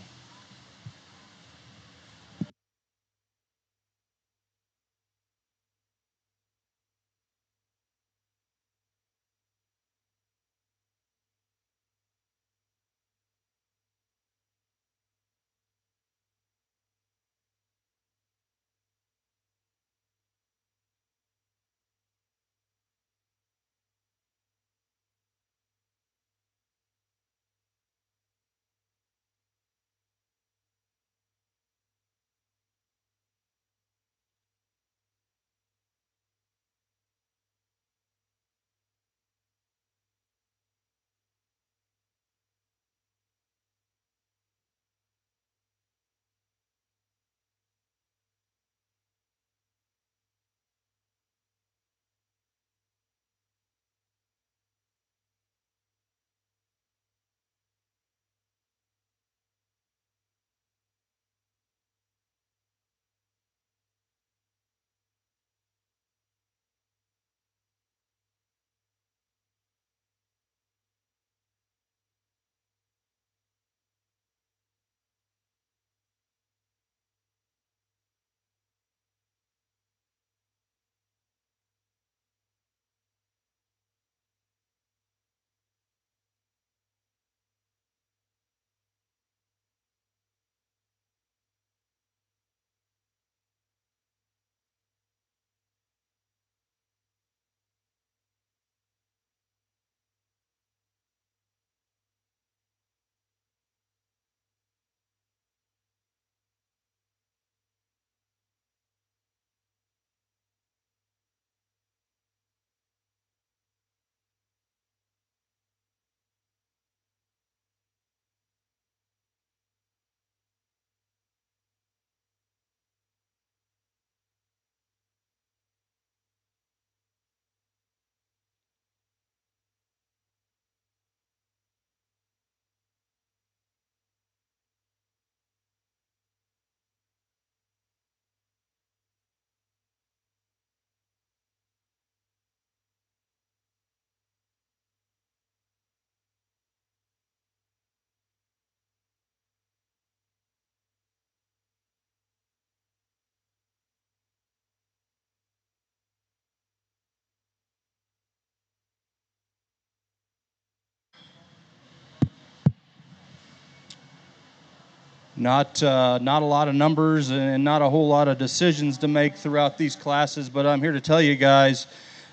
Not a lot of numbers and not a whole lot of decisions to make throughout these classes, but I'm here to tell you guys,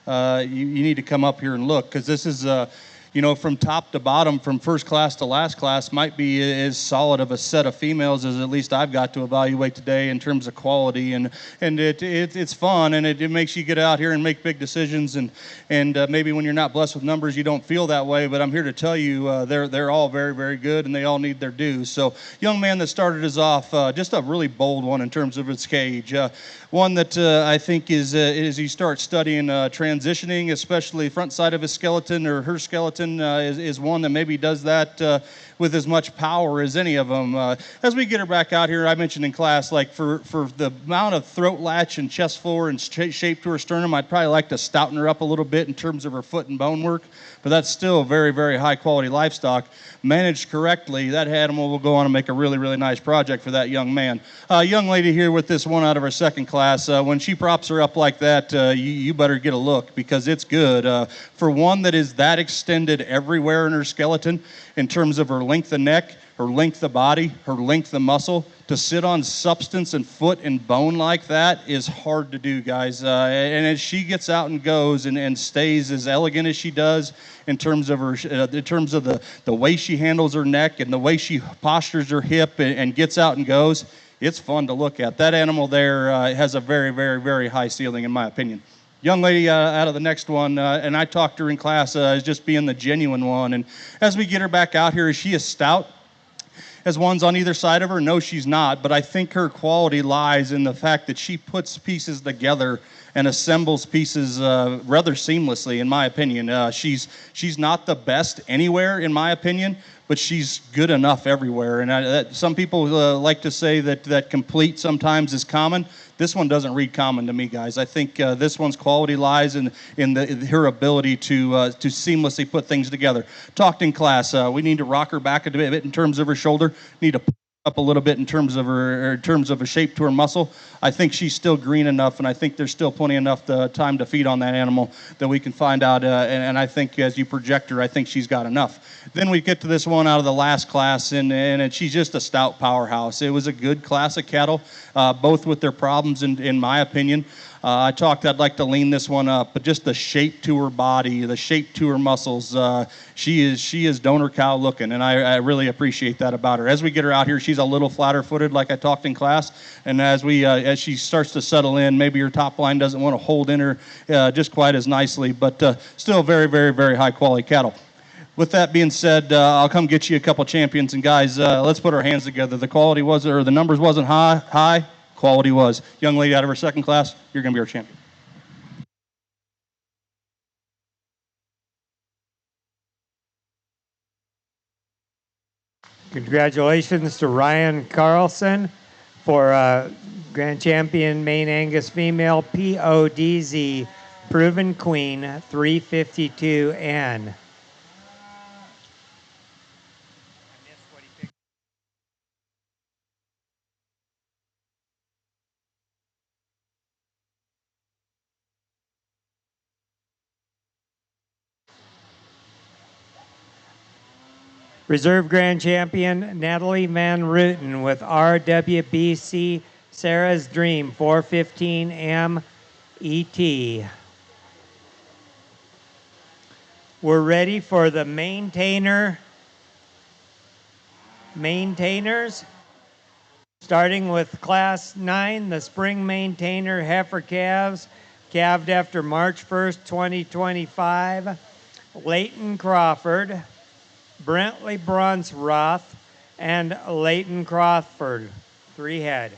you need to come up here and look, because this is from top to bottom, from first class to last class, might be as solid of a set of females as at least I've got to evaluate today in terms of quality. And it's fun, and it makes you get out here and make big decisions. And maybe when you're not blessed with numbers, you don't feel that way. But I'm here to tell you, they're all very, very good, and they all need their dues. So, young man that started us off, just a really bold one in terms of its cage. One that I think is as you start studying transitioning, especially front side of his skeleton or her skeleton, is one that maybe does that with as much power as any of them. As we get her back out here, I mentioned in class, like for the amount of throat latch and chest floor and shape to her sternum, I'd probably like to stouten her up a little bit in terms of her foot and bone work, but that's still very, very high quality livestock. Managed correctly, that animal will go on and make a really, really nice project for that young man. Young lady here with this one out of her second class, when she props her up like that, you better get a look, because it's good. For one that is that extended everywhere in her skeleton, in terms of her length of neck, her length of body, her length of muscle, to sit on substance and foot and bone like that is hard to do, guys. And as she gets out and goes and stays as elegant as she does in terms of her, in terms of the way she handles her neck and the way she postures her hip and gets out and goes, it's fun to look at. That animal there has a very, very, very high ceiling, in my opinion. Young lady out of the next one, and I talked to her in class as just being the genuine one. And as we get her back out here, is she a stout? As ones on either side of her? No, she's not, but I think her quality lies in the fact that she puts pieces together and assembles pieces rather seamlessly, in my opinion. She's not the best anywhere, in my opinion, but she's good enough everywhere. And some people like to say that complete sometimes is common. This one doesn't read common to me, guys. I think this one's quality lies in her ability to seamlessly put things together. Talked in class. We need to rock her back a bit in terms of her shoulder. Need to up a little bit in terms of her, in terms of a shape to her muscle. I think she's still green enough, and I think there's still plenty enough time to feed on that animal that we can find out. And I think as you project her, I think she's got enough. Then we get to this one out of the last class, and she's just a stout powerhouse. It was a good class of cattle, both with their problems, in my opinion. I'd like to lean this one up, but just the shape to her body, the shape to her muscles, she is donor cow looking, and I really appreciate that about her. As we get her out here, she's a little flatter footed, like I talked in class, and as she starts to settle in, maybe her top line doesn't want to hold in her just quite as nicely, but still very, very, very high quality cattle. With that being said, I'll come get you a couple champions, and guys, let's put our hands together. The quality wasn't, or the numbers wasn't high. Quality was. Young lady out of her second class, you're going to be our champion. Congratulations to Ryan Carlson for Grand Champion Main-Angus Female PODZ Proven Queen 352N. Reserve Grand Champion Natalie Van Rooten with RWBC Sarah's Dream 415M ET. We're ready for the maintainers. Starting with Class 9, the Spring Maintainer Heifer calves, calved after March 1st, 2025. Leighton Crawford, Brentley Bronsroth, and Leighton Crawford, 3 head.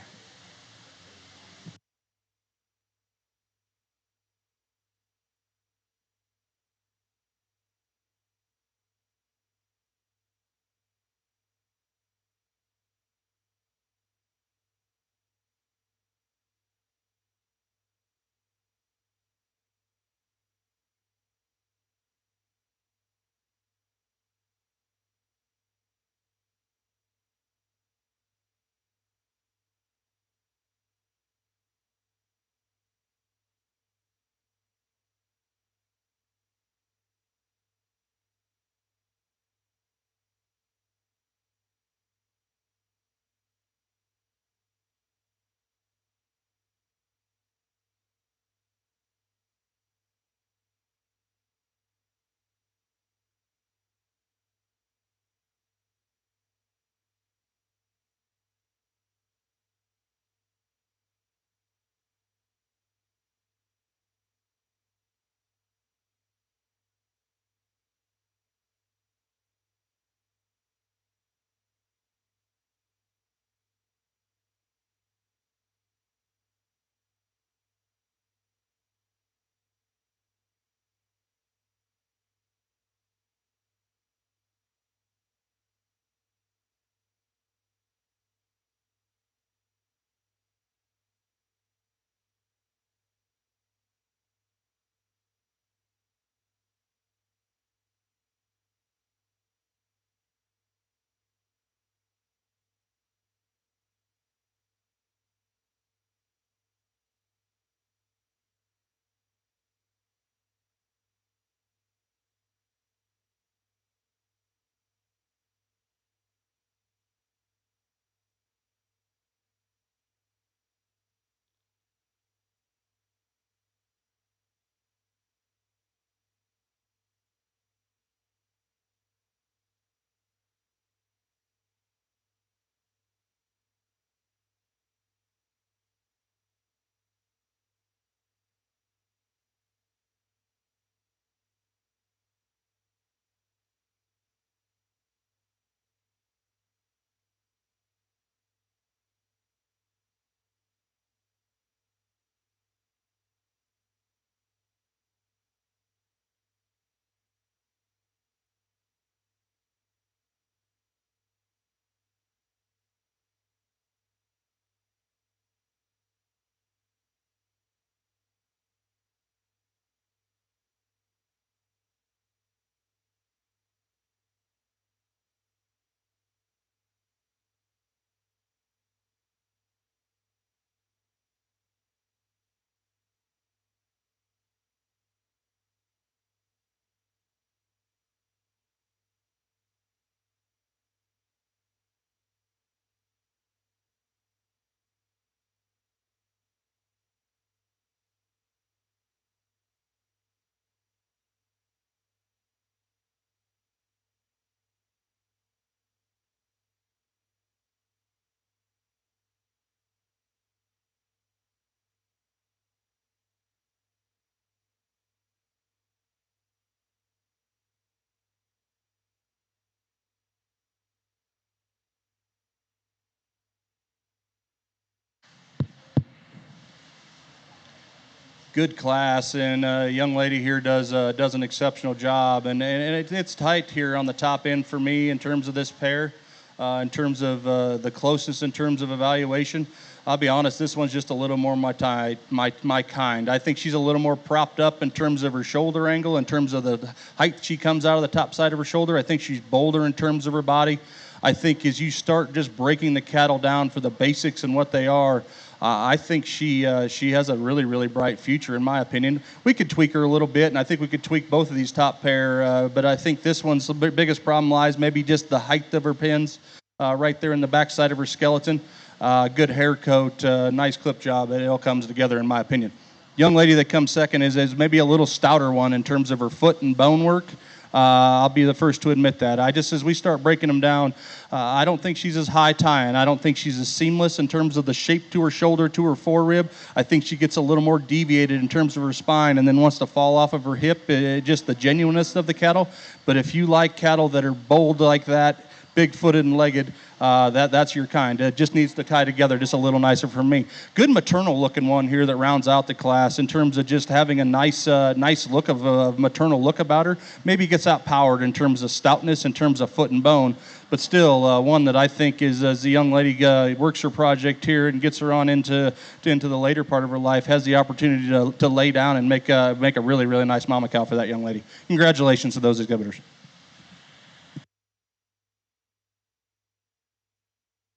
good class, and a young lady here does an exceptional job. And it's tight here on the top end for me in terms of this pair, in terms of the closeness in terms of evaluation. I'll be honest, this one's just a little more my kind. I think she's a little more propped up in terms of her shoulder angle, in terms of the height she comes out of the top side of her shoulder. I think she's bolder in terms of her body. I think as you start just breaking the cattle down for the basics and what they are, I think she has a really, really bright future, in my opinion. We could tweak her a little bit, and I think we could tweak both of these top pair, but I think this one's the biggest problem lies maybe just the height of her pins right there in the backside of her skeleton. Good hair coat, nice clip job. It all comes together, in my opinion. Young lady that comes second is maybe a little stouter one in terms of her foot and bone work. I'll be the first to admit that. As we start breaking them down, I don't think she's as high tying. I don't think she's as seamless in terms of the shape to her shoulder, to her forerib. I think she gets a little more deviated in terms of her spine and then wants to fall off of her hip, just the genuineness of the cattle. But if you like cattle that are bold like that, big-footed and legged, that's your kind. It just needs to tie together just a little nicer for me. Good maternal-looking one here that rounds out the class in terms of just having a nice look of maternal look about her. Maybe gets outpowered in terms of stoutness, in terms of foot and bone, but still one that I think is, as the young lady works her project here and gets her on into the later part of her life, has the opportunity to lay down and make a really, really nice mama cow for that young lady. Congratulations to those exhibitors.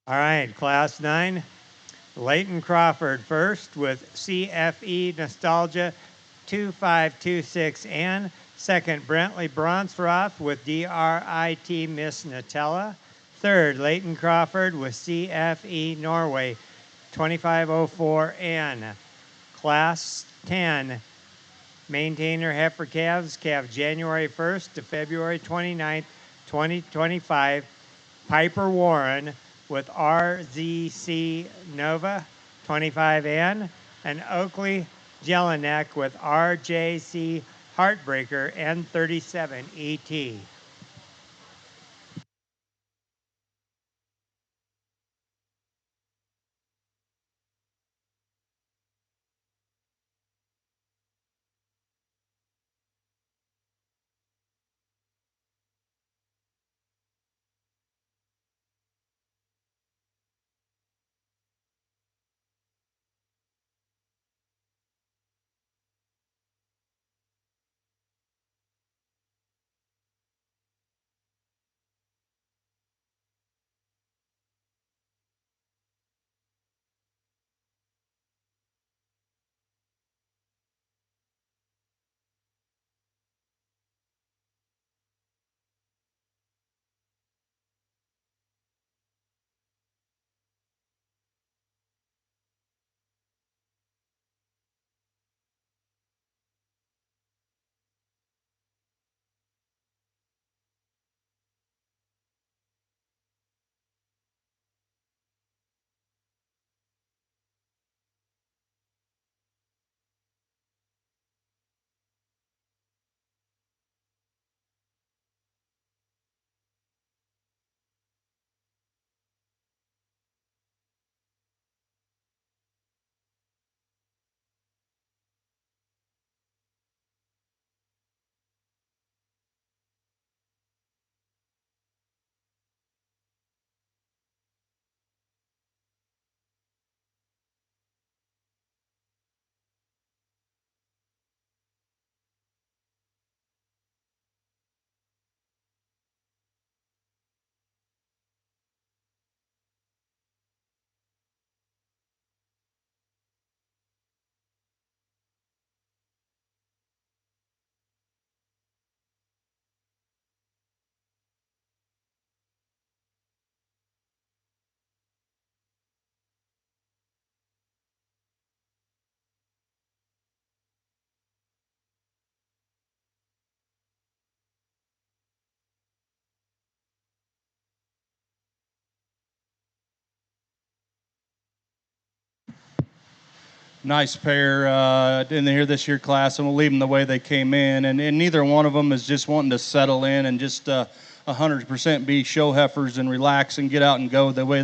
All right, Class 9, Leighton Crawford first with CFE Nostalgia 2526N. Second, Brentley Bronsroth with DRIT Miss Nutella. Third, Leighton Crawford with CFE Norway 2504N. Class 10, Maintainer Heifer calves January 1st to February 29th, 2025. Piper Warren with RZC Nova 25N, and Oakley Jelinek with RJC Heartbreaker N37ET. Nice pair in here this year class, and we'll leave them the way they came in. And neither one of them is just wanting to settle in and just 100% be show heifers and relax and get out and go the way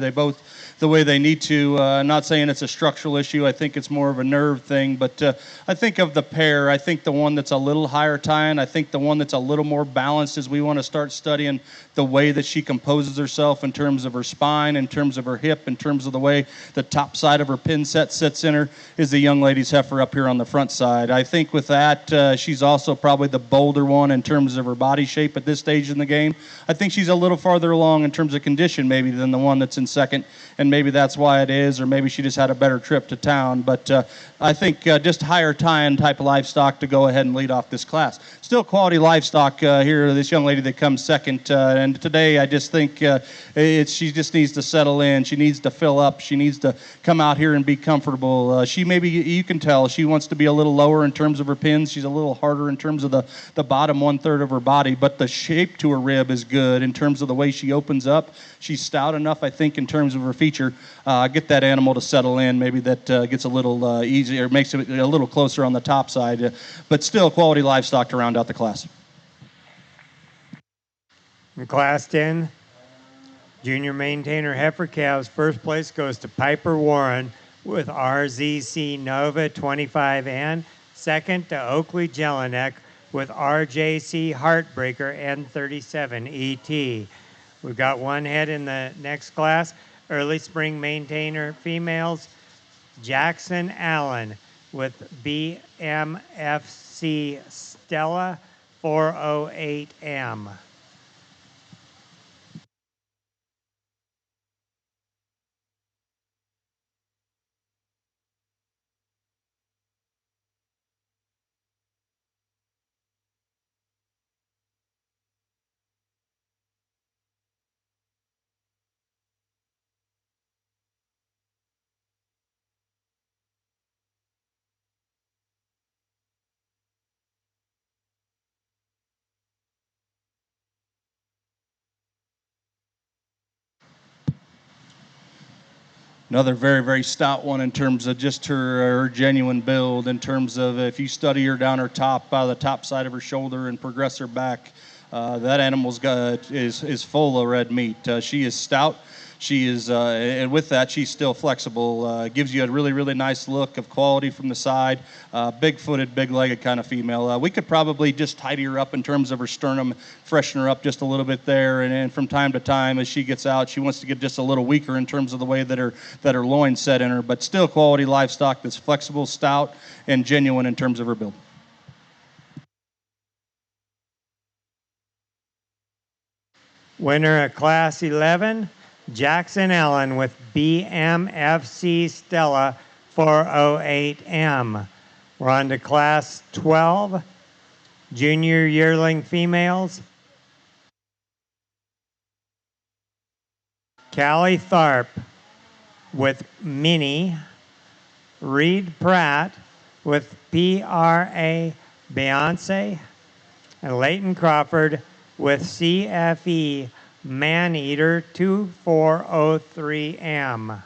they need to. Not saying it's a structural issue. I think it's more of a nerve thing. But I think of the pair, I think the one that's a little higher tying, I think the one that's a little more balanced as we want to start studying the way that she composes herself in terms of her spine, in terms of her hip, in terms of the way the top side of her pin set sits in her, is the young lady's heifer up here on the front side. I think with that, she's also probably the bolder one in terms of her body shape at this stage in the game. I think she's a little farther along in terms of condition maybe than the one that's in second, and maybe that's why it is, or maybe she just had a better trip to town. But I think just higher tying type of livestock to go ahead and lead off this class. Still quality livestock here, this young lady that comes second. And today I just think she just needs to settle in. She needs to fill up. She needs to come out here and be comfortable. She maybe, you can tell, she wants to be a little lower in terms of her pins. She's a little harder in terms of the bottom 1/3 of her body, but the shape to her rib is good in terms of the way she opens up. She's stout enough, I think, in terms of her feature. Get that animal to settle in. Maybe that gets a little easier, makes it a little closer on the top side, but still quality livestock to round out the class. In Class 10, Junior Maintainer Heifer Calves, first place goes to Piper Warren with RZC Nova 25N. Second to Oakley Jelinek with RJC Heartbreaker N37ET. We've got one head in the next class. Early Spring Maintainer Females, Jackson Allen with BMFC Stella 408M. Another very, very stout one in terms of just her genuine build, in terms of if you study her down her top, by the top side of her shoulder and progress her back, that animal's is full of red meat. She is stout. She is, and with that, she's still flexible. Gives you a really, really nice look of quality from the side. Big-footed, big-legged kind of female. We could probably just tidy her up in terms of her sternum, freshen her up just a little bit there, and then from time to time, as she gets out, she wants to get just a little weaker in terms of the way that her loin's set in her. But still, quality livestock that's flexible, stout, and genuine in terms of her build. Winner of Class 11, Jackson Allen with BMFC Stella 408M. We're on to Class 12, Junior Yearling Females. Callie Tharp with Minnie. Reed Pratt with PRA Beyonce. And Leighton Crawford with CFE Maneater 2403M.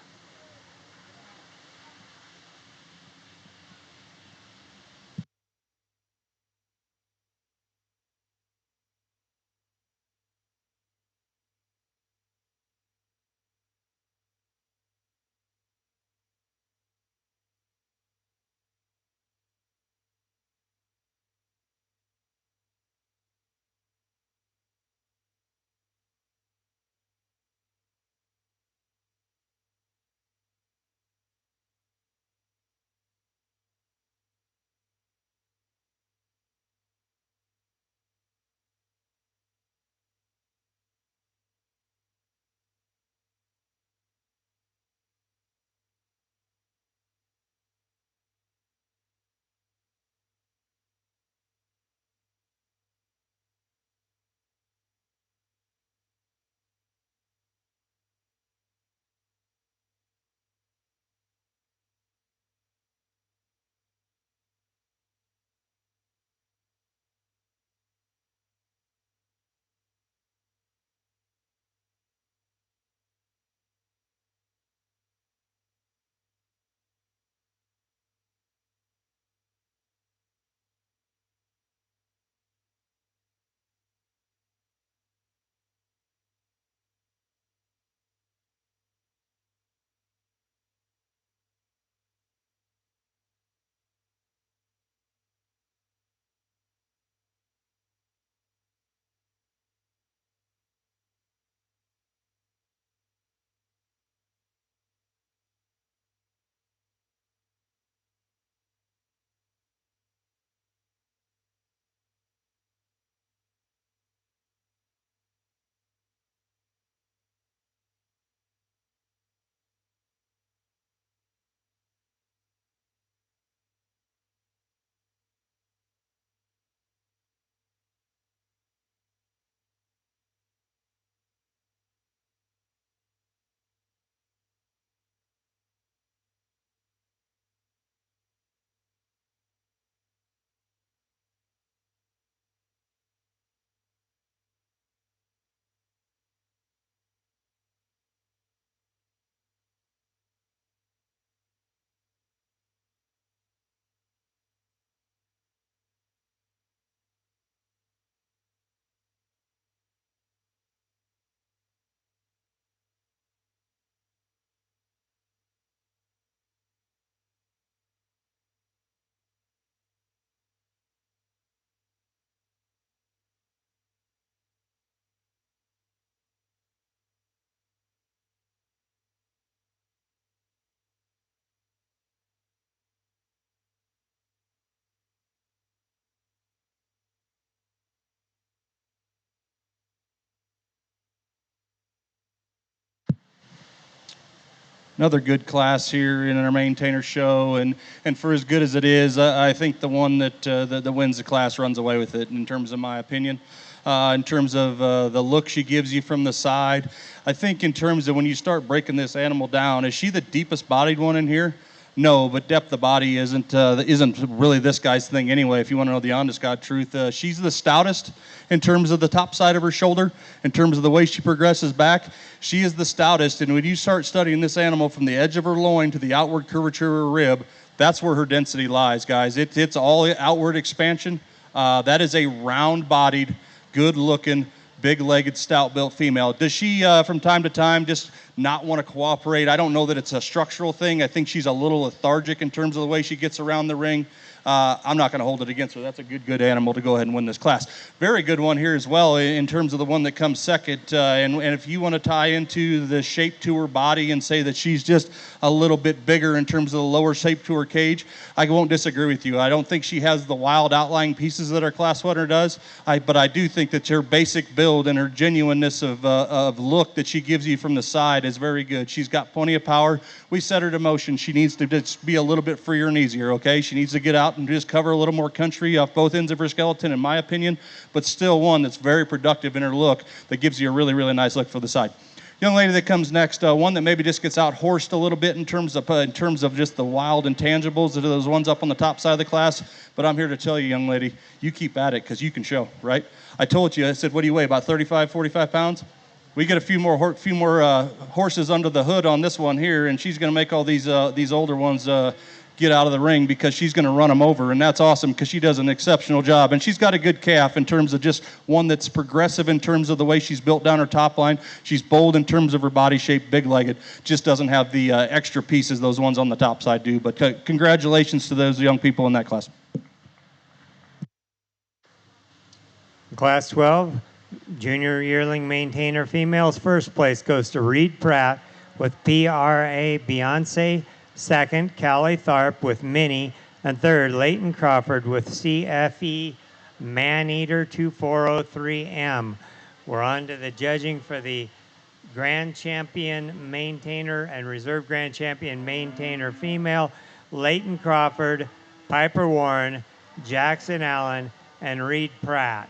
Another good class here in our maintainer show, and for as good as it is, I think the one that wins the class runs away with it in terms of my opinion. In terms of the look she gives you from the side, I think in terms of when you start breaking this animal down, is she the deepest bodied one in here? No, but depth of body isn't really this guy's thing anyway. If you want to know the honest God truth, she's the stoutest in terms of the top side of her shoulder, in terms of the way she progresses back. She is the stoutest, and when you start studying this animal from the edge of her loin to the outward curvature of her rib, that's where her density lies, guys. It's all outward expansion. That is a round-bodied, good-looking, big-legged, stout-built female. Does she, from time to time, just not want to cooperate? I don't know that it's a structural thing. I think she's a little lethargic in terms of the way she gets around the ring. I'm not going to hold it against her. That's a good animal to go ahead and win this class. Very good one here as well in terms of the one that comes second. And if you want to tie into the shape to her body and say that she's just a little bit bigger in terms of the lower shape to her cage, I won't disagree with you. I don't think she has the wild outlying pieces that our class winner does, but I do think that her basic build and her genuineness of look that she gives you from the side is very good. She's got plenty of power. We set her to motion. She needs to just be a little bit freer and easier, okay? She needs to get out and just cover a little more country off both ends of her skeleton, in my opinion, but still one that's very productive in her look that gives you a really, really nice look for the side. Young lady that comes next, one that maybe just gets out-horsed a little bit in terms of just the wild intangibles, that are those ones up on the top side of the class, but I'm here to tell you, young lady, you keep at it because you can show, right? I told you, I said, what do you weigh, about 35, 45 pounds? We get a few more horses under the hood on this one here, and she's going to make all these older ones get out of the ring because she's going to run them over, and that's awesome because she does an exceptional job. And she's got a good calf in terms of just one that's progressive in terms of the way she's built down her top line. She's bold in terms of her body shape, big-legged, just doesn't have the extra pieces those ones on the top side do. But congratulations to those young people in that class. Class 12, Junior Yearling Maintainer Females. First place goes to Reed Pratt with PRA Beyonce. Second, Callie Tharp with Minnie. And third, Leighton Crawford with CFE Maneater 2403M. We're on to the judging for the Grand Champion Maintainer and Reserve Grand Champion Maintainer Female. Leighton Crawford, Piper Warren, Jackson Allen, and Reed Pratt.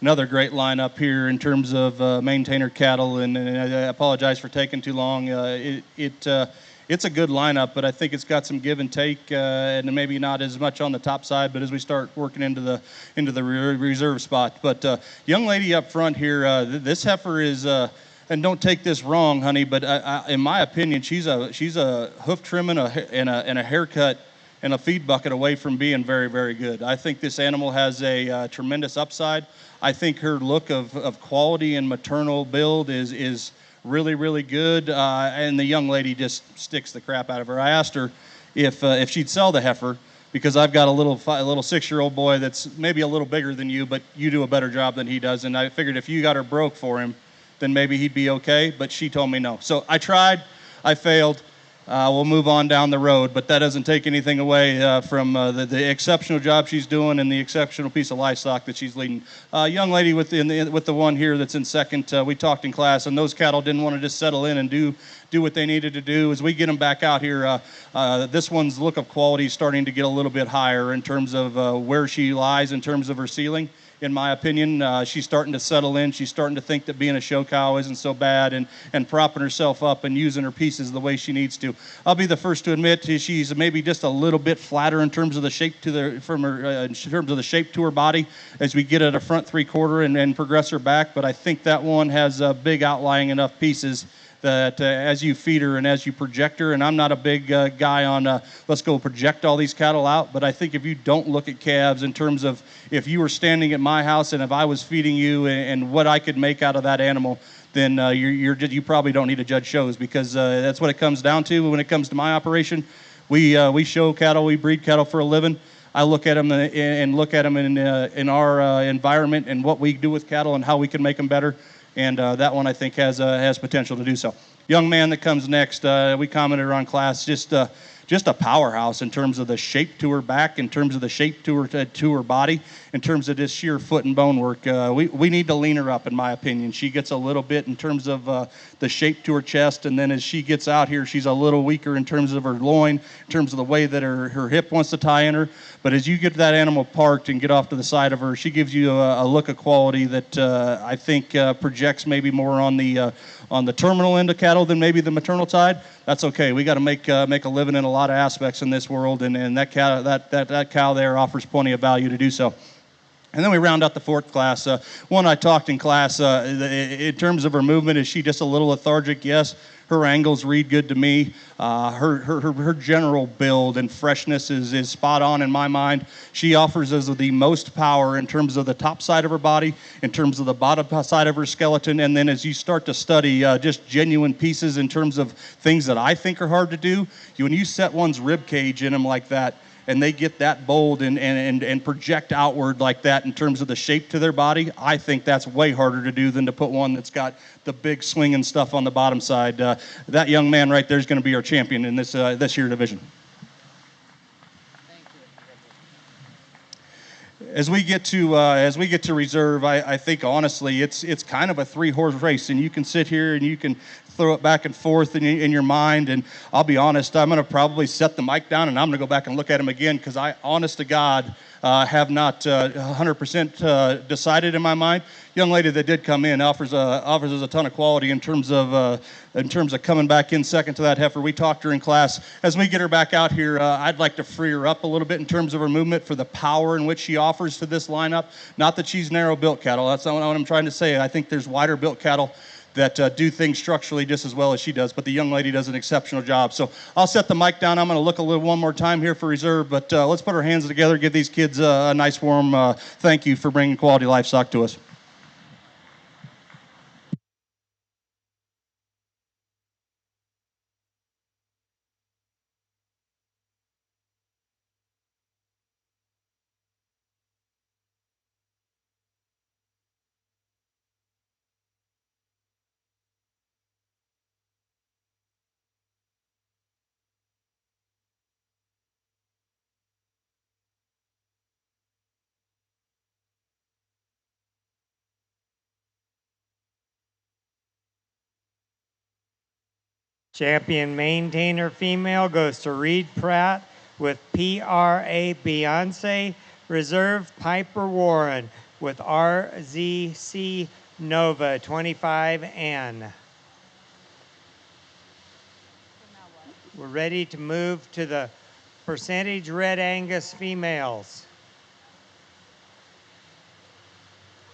another great lineup here in terms of maintainer cattle, and I apologize for taking too long. It's a good lineup, but I think it's got some give and take, and maybe not as much on the top side. But as we start working into the reserve spot, but young lady up front here, this heifer is. And don't take this wrong, honey, but in my opinion, she's a hoof trim and a haircut and a feed bucket away from being very, very good. I think this animal has a tremendous upside. I think her look of quality and maternal build is really, really good, and the young lady just sticks the crap out of her. I asked her if she'd sell the heifer, because I've got a little 6-year-old boy that's maybe a little bigger than you, but you do a better job than he does, and I figured if you got her broke for him, then maybe he'd be okay, but she told me no. So I tried, I failed. We'll move on down the road, but that doesn't take anything away from the exceptional job she's doing and the exceptional piece of livestock that she's leading. Young lady with the one here that's in second, we talked in class, and those cattle didn't want to just settle in and do what they needed to do. As we get them back out here, this one's look of quality is starting to get a little bit higher in terms of where she lies in terms of her ceiling. In my opinion, she's starting to settle in. She's starting to think that being a show cow isn't so bad, and propping herself up and using her pieces the way she needs to. I'll be the first to admit she's maybe just a little bit flatter in terms of the shape in terms of the shape to her body as we get at a front 3/4 and progress her back. But I think that one has big outlying enough pieces that as you feed her and as you project her, and I'm not a big guy on let's go project all these cattle out, but I think if you don't look at calves in terms of if you were standing at my house and if I was feeding you and what I could make out of that animal, then you probably don't need to judge shows, because that's what it comes down to. When it comes to my operation, we show cattle, we breed cattle for a living. I look at them and look at them in our environment and what we do with cattle and how we can make them better. And that one I think has potential to do so. Young man that comes next, we commented on class, just a powerhouse in terms of the shape to her back, in terms of the shape to her body, in terms of just sheer foot and bone work. We need to lean her up, in my opinion. She gets a little bit in terms of the shape to her chest, and then as she gets out here, she's a little weaker in terms of her loin, in terms of the way that her hip wants to tie in her. But as you get that animal parked and get off to the side of her, she gives you a look of quality that I think projects maybe more on the terminal end of cattle than maybe the maternal side. That's okay. We got to make a living in a lot of aspects in this world, and that cow there offers plenty of value to do so. And then we round out the fourth class. One I talked in class, in terms of her movement, is she just a little lethargic? Yes. Her angles read good to me. Her general build and freshness is spot on in my mind. She offers us the most power in terms of the top side of her body, in terms of the bottom side of her skeleton, and then as you start to study just genuine pieces in terms of things that I think are hard to do, when you set one's rib cage in them like that, and they get that bold and project outward like that in terms of the shape to their body, I think that's way harder to do than to put one that's got the big swinging stuff on the bottom side. That young man right there is going to be our champion in this year division. As we get to reserve, I think honestly it's kind of a 3-horse race, and you can sit here and you can throw it back and forth in your mind. And I'll be honest, I'm going to probably set the mic down and I'm going to go back and look at them again, because I, honest to God, have not 100% decided in my mind. Young lady that did come in offers us a ton of quality in terms of coming back in second to that heifer. We talked during class. As we get her back out here, I'd like to free her up a little bit in terms of her movement for the power in which she offers to this lineup. Not that she's narrow built cattle. That's not what I'm trying to say. I think there's wider built cattle that do things structurally just as well as she does, but the young lady does an exceptional job. So I'll set the mic down. I'm going to look one more time here for reserve, but let's put our hands together, give these kids a nice warm thank you for bringing quality livestock to us. Champion maintainer female goes to Reed Pratt with PRA Beyonce. Reserve Piper Warren with RZC Nova 25N. We're ready to move to the percentage Red Angus females.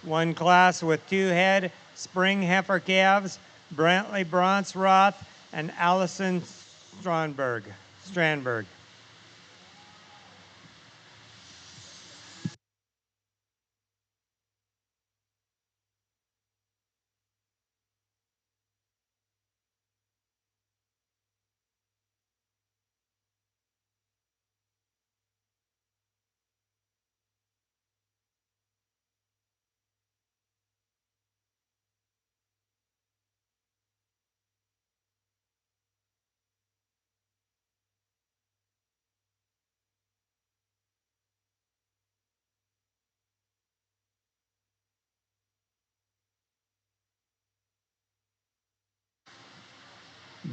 One class with 2 head spring heifer calves, Brantley Bronsroth and Allison Strandberg.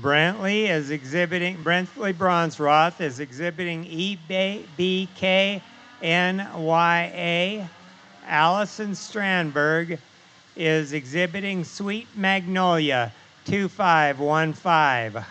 Brantley Bronsroth is exhibiting EBKNYA. Allison Strandberg is exhibiting Sweet Magnolia 2515.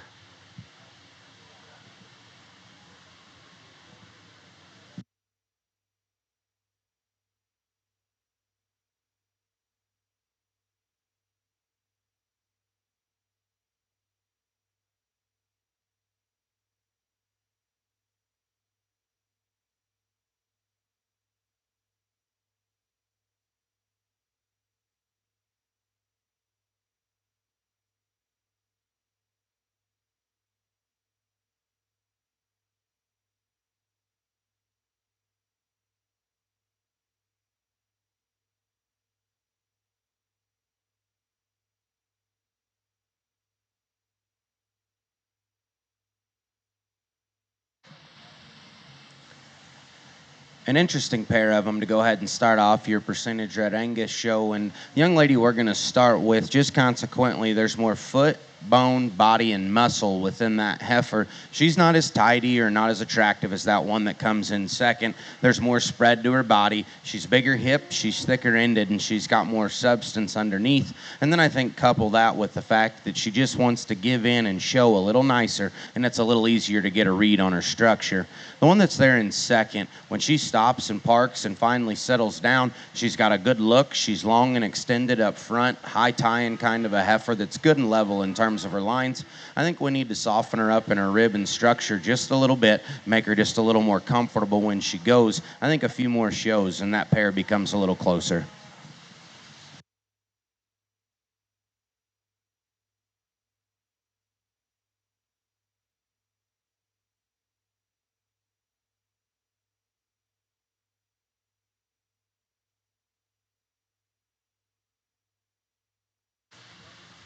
An interesting pair of them to go ahead and start off your percentage Red Angus show. And the young lady we're going to start with, just consequently, there's more foot, bone, body, and muscle within that heifer. She's not as tidy or not as attractive as that one that comes in second. There's more spread to her body. She's bigger hip, she's thicker ended, and she's got more substance underneath. And then I think couple that with the fact that she just wants to give in and show a little nicer, and it's a little easier to get a read on her structure. The one that's there in second, when she stops and parks and finally settles down, she's got a good look. She's long and extended up front, high tying kind of a heifer that's good and level in terms of her lines. I think we need to soften her up in her rib and structure just a little bit, make her just a little more comfortable when she goes. I think a few more shows and that pair becomes a little closer.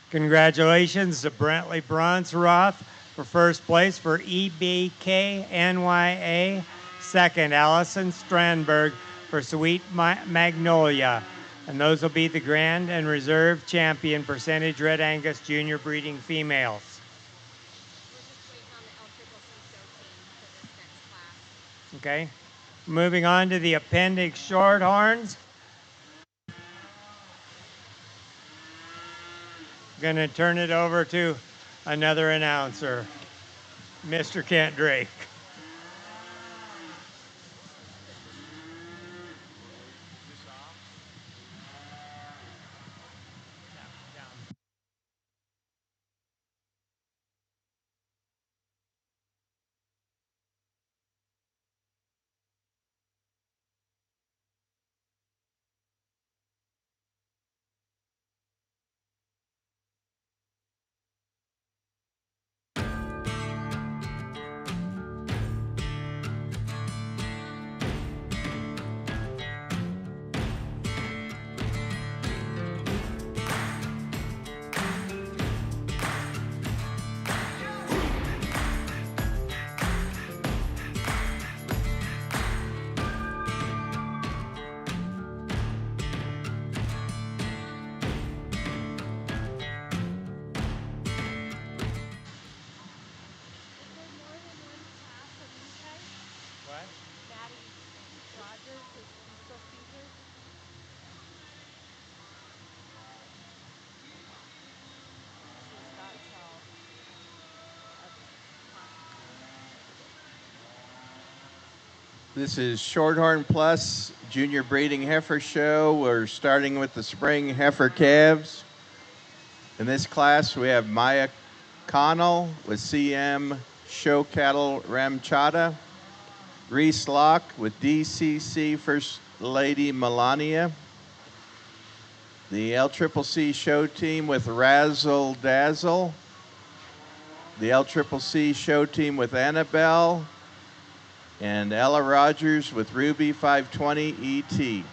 Congratulations to Brantley Bronsroth for first place for EBKNYA. Second, Allison Strandberg for Sweet Magnolia. And those will be the Grand and Reserve Champion Percentage Red Angus Junior Breeding Females. Okay. Moving on to the appendix Shorthorns. Going to turn it over to another announcer, Mr. Kent Drake. This is Shorthorn Plus Junior Breeding Heifer Show. We're starting with the spring heifer calves. In this class, we have Maya Connell with CM Show Cattle Ramchata, Reese Locke with DCC First Lady Melania, the LCCC Show Team with Razzle Dazzle, the LCCC Show Team with Annabelle, and Ella Rogers with Ruby 520 ET.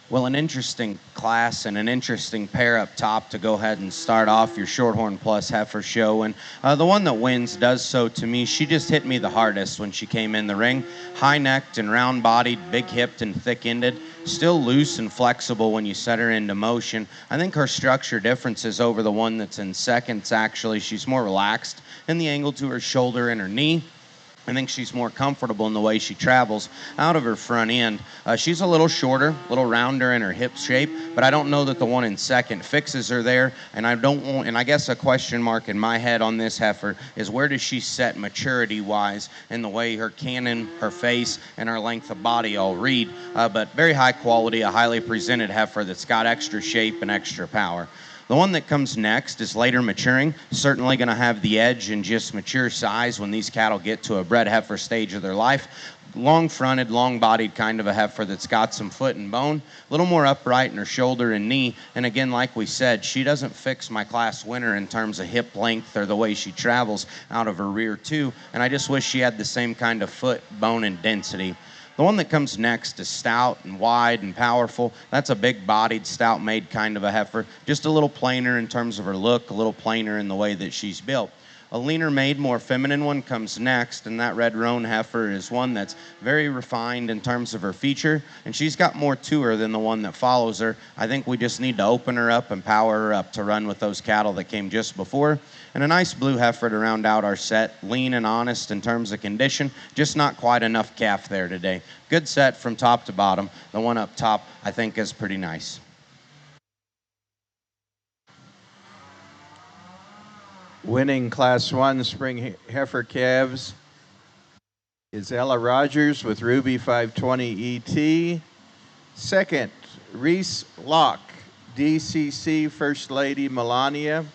Well, an interesting class and an interesting pair up top to go ahead and start off your Shorthorn Plus Heifer show. And the one that wins does so to me. She just hit me the hardest when she came in the ring. High-necked and round-bodied, big-hipped and thick-ended. Still loose and flexible when you set her into motion. I think her structure differences over the one that's in seconds, actually. She's more relaxed in the angle to her shoulder and her knee. I think she's more comfortable in the way she travels out of her front end. She's a little shorter, a little rounder in her hip shape, but I don't know that the one in second fixes her there. And I guess a question mark in my head on this heifer is where does she set maturity-wise in the way her cannon, her face, and her length of body all read. But very high quality, a highly presented heifer that's got extra shape and extra power. The one that comes next is later maturing, certainly going to have the edge and just mature size when these cattle get to a bred heifer stage of their life. Long-fronted, long-bodied kind of a heifer that's got some foot and bone, a little more upright in her shoulder and knee. And again, like we said, she doesn't fix my class winner in terms of hip length or the way she travels out of her rear too. And I just wish she had the same kind of foot, bone, and density. The one that comes next is stout and wide and powerful. That's a big-bodied, stout-made kind of a heifer. Just a little plainer in terms of her look, a little plainer in the way that she's built. A leaner-made, more feminine one comes next, and that red roan heifer is one that's very refined in terms of her feature, and she's got more to her than the one that follows her. I think we just need to open her up and power her up to run with those cattle that came just before. And a nice blue heifer to round out our set, lean and honest in terms of condition, just not quite enough calf there today. Good set from top to bottom. The one up top, I think, is pretty nice. Winning Class 1 spring heifer calves is Ella Rogers with Ruby 520 ET. Second, Reese Locke, DCC First Lady Melania.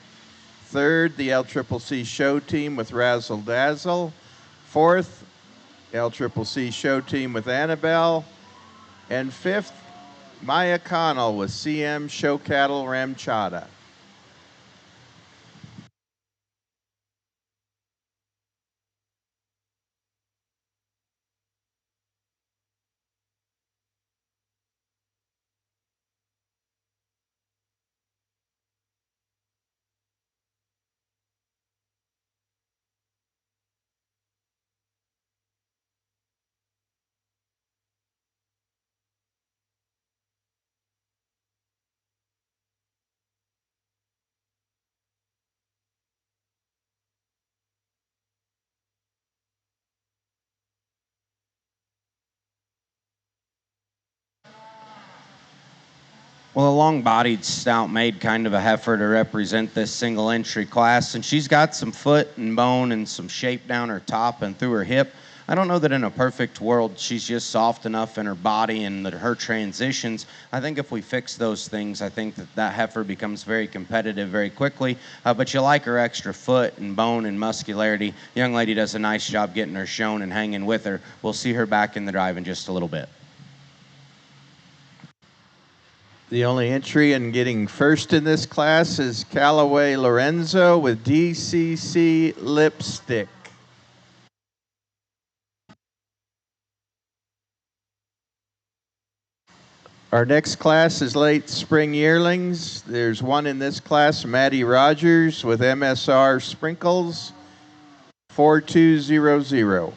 Third, the LCCC Show Team with Razzle Dazzle. Fourth, LCCC Show Team with Annabelle. And fifth, Maya Connell with CM Show Cattle Ramchata. Well, a long-bodied, stout-made kind of a heifer to represent this single entry class, and she's got some foot and bone and some shape down her top and through her hip. I don't know that in a perfect world she's just soft enough in her body and that her transitions. I think if we fix those things, I think that heifer becomes very competitive very quickly. But you like her extra foot and bone and muscularity. The young lady does a nice job getting her shown and hanging with her. We'll see her back in the drive in just a little bit. The only entry in getting first in this class is Callaway Lorenzo with DCC Lipstick. Our next class is late spring yearlings. There's one in this class, Maddie Rogers with MSR Sprinkles, 4200.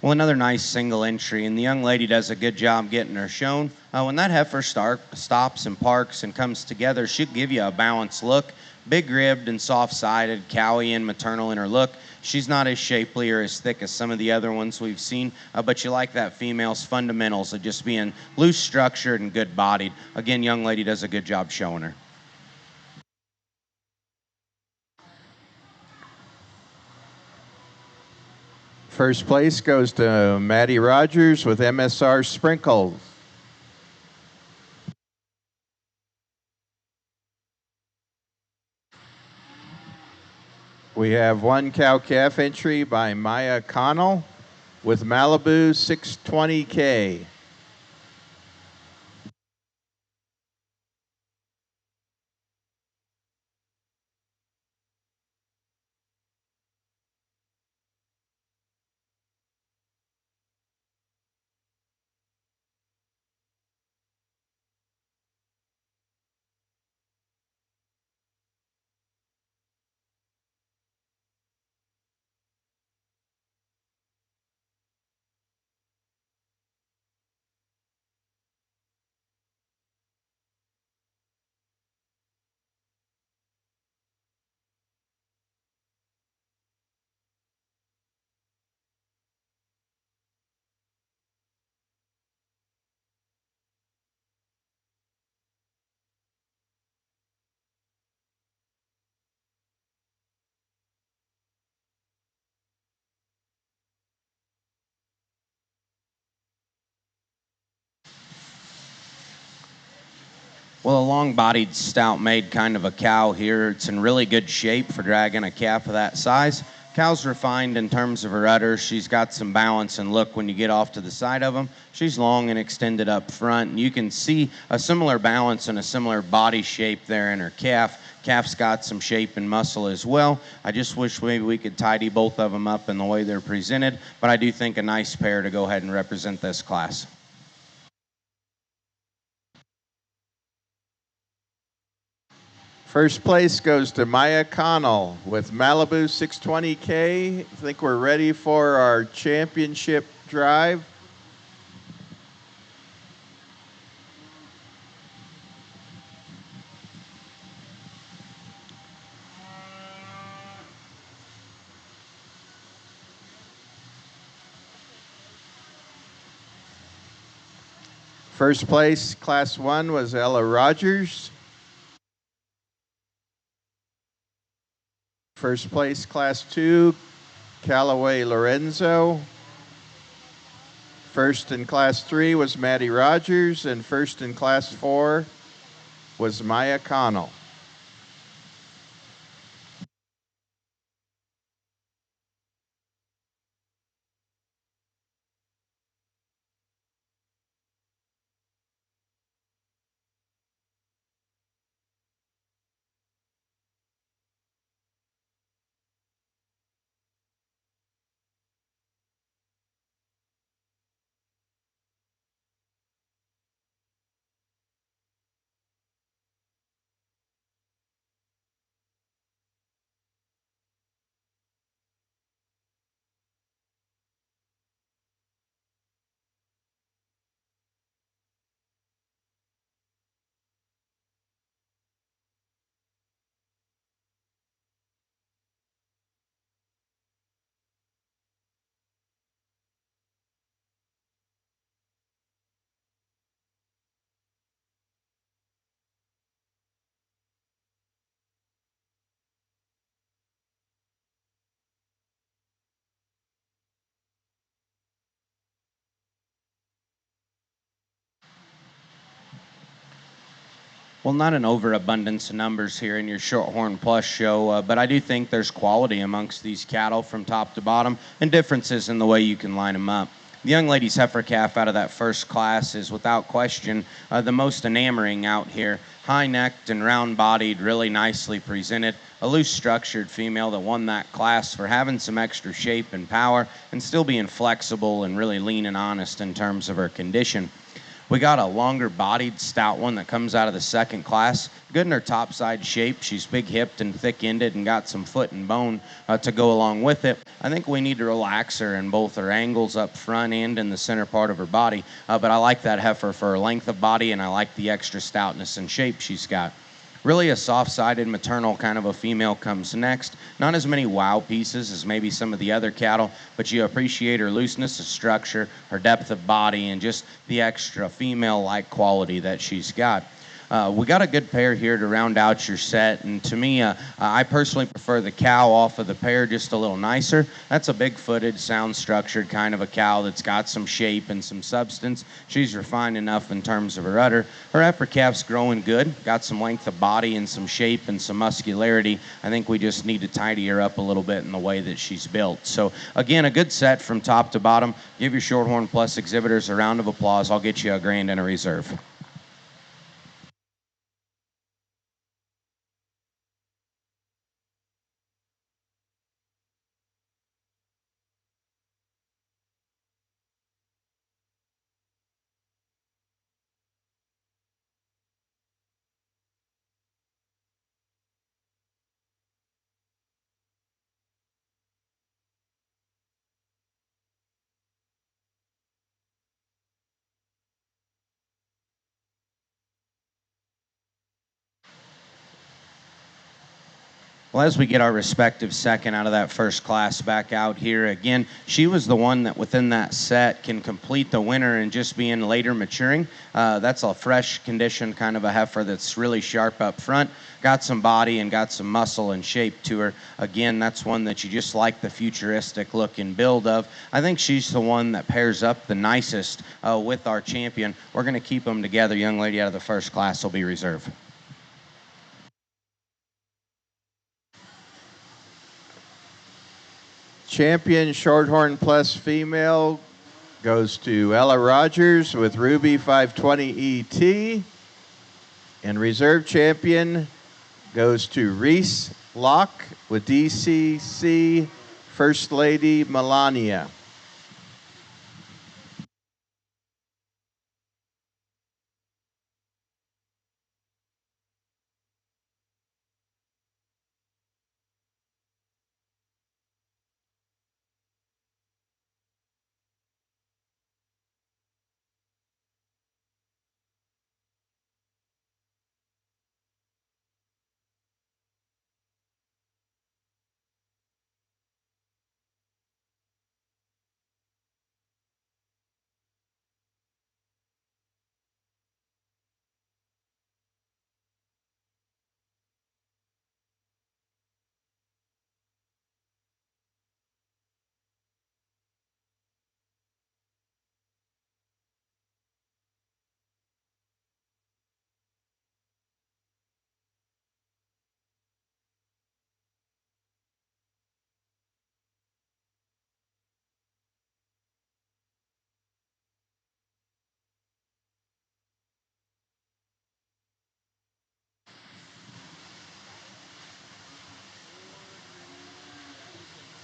Well, another nice single entry, and the young lady does a good job getting her shown. When that heifer stops and parks and comes together, she'll give you a balanced look. Big-ribbed and soft-sided, cowy and maternal in her look. She's not as shapely or as thick as some of the other ones we've seen, but you like that female's fundamentals of just being loose-structured and good-bodied. Again, young lady does a good job showing her. First place goes to Maddie Rogers with MSR Sprinkles. We have one cow-calf entry by Maya Connell with Malibu 620K. Well, a long-bodied, stout-made kind of a cow here. It's in really good shape for dragging a calf of that size. Cow's refined in terms of her udder. She's got some balance and look when you get off to the side of them. She's long and extended up front, and you can see a similar balance and a similar body shape there in her calf. Calf's got some shape and muscle as well. I just wish maybe we could tidy both of them up in the way they're presented, but I do think a nice pair to go ahead and represent this class. First place goes to Maya Connell with Malibu 620K. I think we're ready for our championship drive. First place, Class 1, was Ella Rogers. First place, Class 2, Callaway Lorenzo. First in Class 3 was Maddie Rogers, and first in Class 4 was Maya Connell. Well, not an overabundance of numbers here in your Shorthorn Plus show, but I do think there's quality amongst these cattle from top to bottom and differences in the way you can line them up. The young lady's heifer calf out of that first class is without question the most enamoring out here. High-necked and round-bodied, really nicely presented. A loose-structured female that won that class for having some extra shape and power and still being flexible and really lean and honest in terms of her condition. We got a longer-bodied, stout one that comes out of the second class. Good in her topside shape. She's big-hipped and thick-ended and got some foot and bone to go along with it. I think we need to relax her in both her angles up front and in the center part of her body. But I like that heifer for her length of body, and I like the extra stoutness and shape she's got. Really a soft-sided maternal kind of a female comes next. Not as many wow pieces as maybe some of the other cattle, but you appreciate her looseness of structure, her depth of body, and just the extra female-like quality that she's got. We got a good pair here to round out your set, and to me, I personally prefer the cow off of the pair just a little nicer. That's a big-footed, sound-structured kind of a cow that's got some shape and some substance. She's refined enough in terms of her udder. Her heifer calf's growing good, got some length of body and some shape and some muscularity. I think we just need to tidy her up a little bit in the way that she's built. So, again, a good set from top to bottom. Give your Shorthorn Plus exhibitors a round of applause. I'll get you a grand and a reserve. Well, as we get our respective second out of that first class back out here, again, she was the one that within that set can complete the winner and just be in later maturing. That's a fresh condition kind of a heifer that's really sharp up front, got some body and got some muscle and shape to her. Again, that's one that you just like the futuristic look and build of. I think she's the one that pairs up the nicest with our champion. We're going to keep them together. Young lady out of the first class will be reserved. Champion Shorthorn Plus female goes to Ella Rogers with Ruby 520 ET. And reserve champion goes to Reese Locke with DCC First Lady Melania.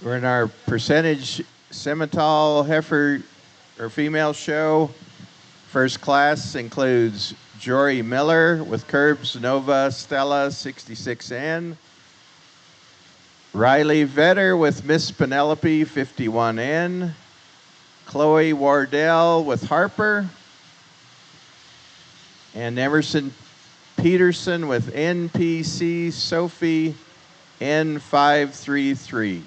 We're in our percentage Simmental heifer or female show. First class includes Jory Miller with Curbs Nova Stella 66N. Riley Vetter with Miss Penelope 51N. Chloe Wardell with Harper. And Emerson Peterson with NPC Sophie N533.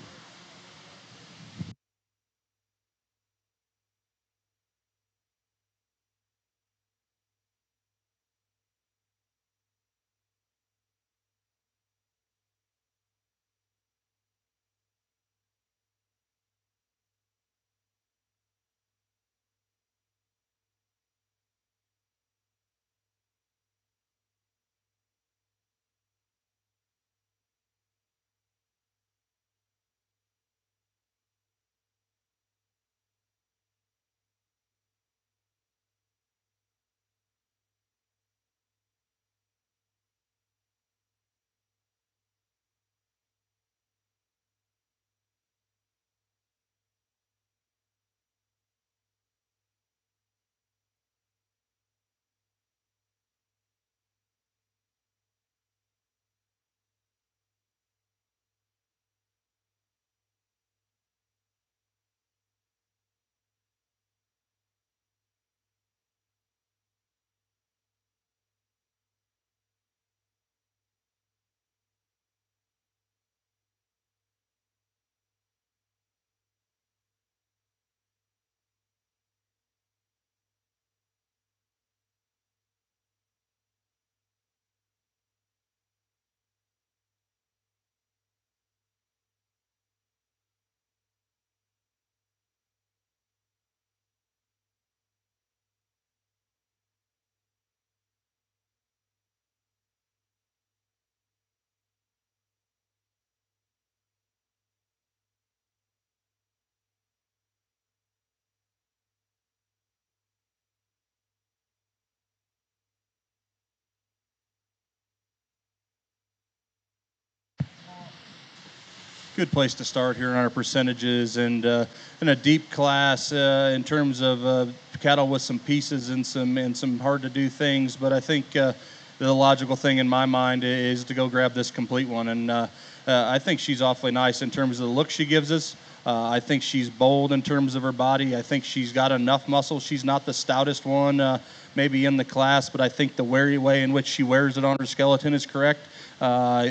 good place to start here on our percentages, and in a deep class in terms of cattle with some pieces and some hard to do things. But I think the logical thing in my mind is to go grab this complete one, and I think she's awfully nice in terms of the look she gives us. I think she's bold in terms of her body. I think she's got enough muscle. She's not the stoutest one maybe in the class, but I think the way in which she wears it on her skeleton is correct.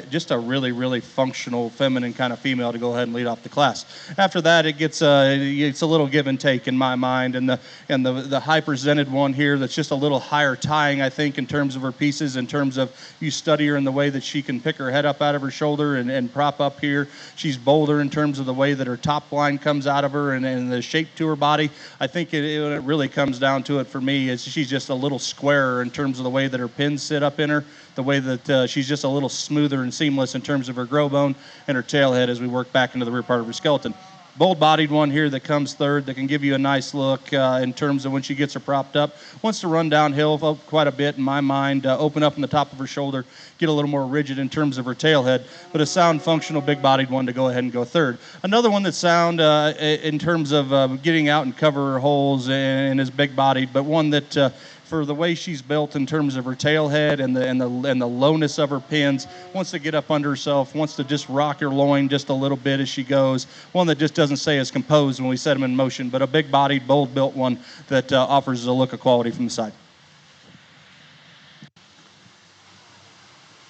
Just a really, really functional, feminine kind of female to go ahead and lead off the class. After that, it's a little give and take in my mind, and the high presented one here that's just a little higher tying, I think, in terms of her pieces, in terms of you study her in the way that she can pick her head up out of her shoulder and prop up here. She's bolder in terms of the way that her top line comes out of her and the shape to her body. I think it really comes down to it for me is she's just a little squarer in terms of the way that her pins sit up in her, the way that she's just a little smoother and seamless in terms of her grow bone and her tail head as we work back into the rear part of her skeleton. Bold-bodied one here that comes third that can give you a nice look in terms of when she gets her propped up. Wants to run downhill quite a bit in my mind, open up in the top of her shoulder, get a little more rigid in terms of her tail head, but a sound, functional, big-bodied one to go ahead and go third. Another one that's sound in terms of getting out and cover her holes and is big-bodied, but one that for the way she's built in terms of her tail head and the lowness of her pins, wants to get up under herself, wants to just rock her loin just a little bit as she goes. One that just doesn't stay as composed when we set them in motion, but a big-bodied, bold-built one that offers a look of quality from the side.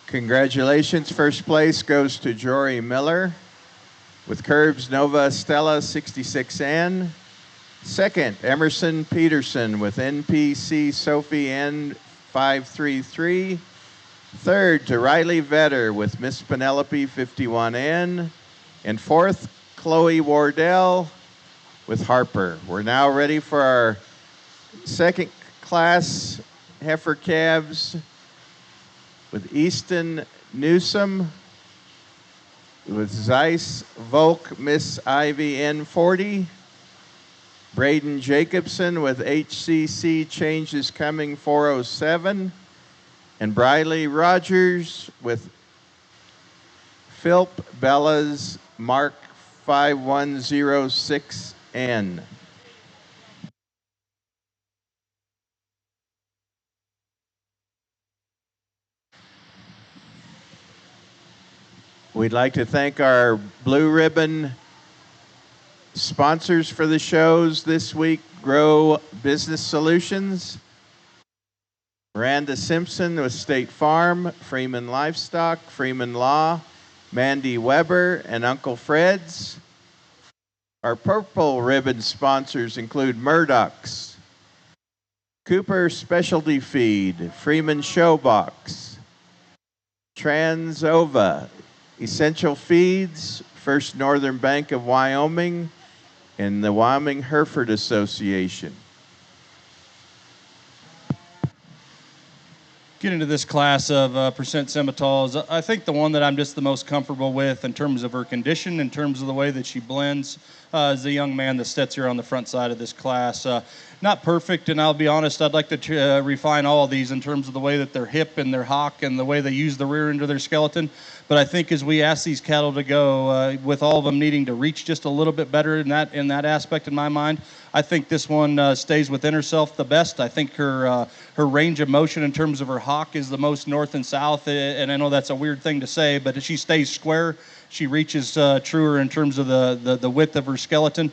Congratulations. First place goes to Jory Miller with Curbs Nova Stella 66N. Second, Emerson Peterson with NPC Sophie N533. Third, to Riley Vetter with Miss Penelope 51N. And fourth, Chloe Wardell with Harper. We're now ready for our second class heifer calves with Easton Newsom with Zeiss Volk Miss Ivy N40. Braden Jacobson with HCC Changes Coming 407. And Briley Rogers with Philp Bella's Mark 5106N. We'd like to thank our Blue Ribbon sponsors for the shows this week: Grow Business Solutions, Miranda Simpson with State Farm, Freeman Livestock, Freeman Law, Mandy Weber, and Uncle Fred's. Our purple ribbon sponsors include Murdoch's, Cooper Specialty Feed, Freeman Showbox, Transova, Essential Feeds, First Northern Bank of Wyoming, and the Wyoming Hereford Association. Get into this class of percent Simmentals. I think the one that I'm just the most comfortable with in terms of her condition, in terms of the way that she blends, is the young man that sits here on the front side of this class. Not perfect, and I'll be honest, I'd like to refine all of these in terms of the way that they're hip and their hock and the way they use the rear end of their skeleton. But I think as we ask these cattle to go, with all of them needing to reach just a little bit better in that aspect in my mind, I think this one stays within herself the best. I think her range of motion in terms of her hock is the most north and south, and I know that's a weird thing to say, but she stays square. She reaches truer in terms of the width of her skeleton.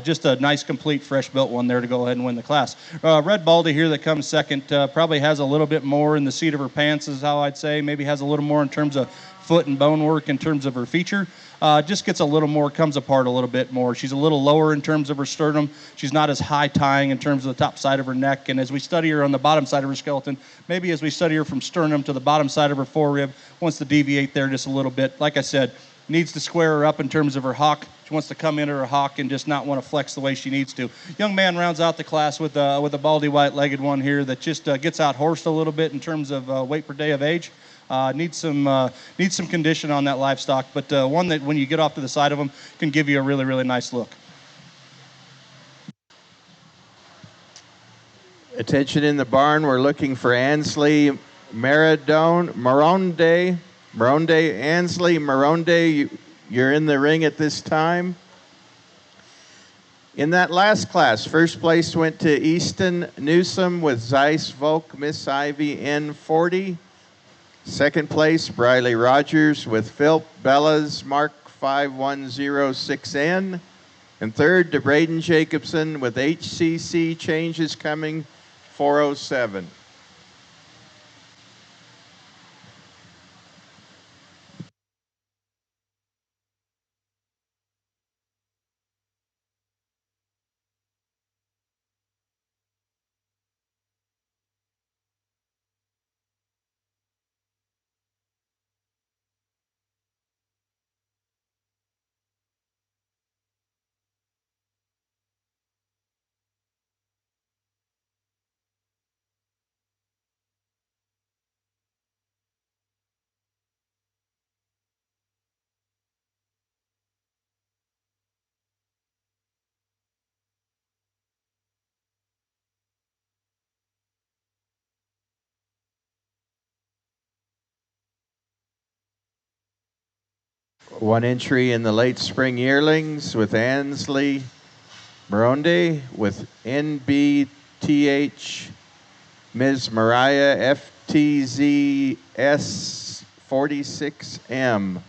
Just a nice, complete, fresh-built one there to go ahead and win the class. Red Baldy here that comes second probably has a little bit more in the seat of her pants is how I'd say. Maybe has a little more in terms of foot and bone work in terms of her feature. Just gets a little more, comes apart a little bit more. She's a little lower in terms of her sternum. She's not as high tying in terms of the top side of her neck. And as we study her on the bottom side of her skeleton, maybe as we study her from sternum to the bottom side of her forerib, wants to deviate there just a little bit. Like I said, needs to square her up in terms of her hock. She wants to come into her hock and just not want to flex the way she needs to. Young man rounds out the class with a baldy white-legged one here that just gets out horsed a little bit in terms of weight per day of age. Needs some condition on that livestock, but one that when you get off to the side of them can give you a really, really nice look. Attention in the barn, we're looking for Ansley Maronde, Ansley Maronde you're in the ring at this time. In that last class, first place went to Easton Newsom with Zeiss Volk Miss Ivy N40. Second place, Briley Rogers with Philp Bella's Mark 5106N. And third, to Braden Jacobson with HCC Changes Coming 407. One entry in the late spring yearlings with Ansley Moronde with NBTH Ms. Mariah FTZS 46M.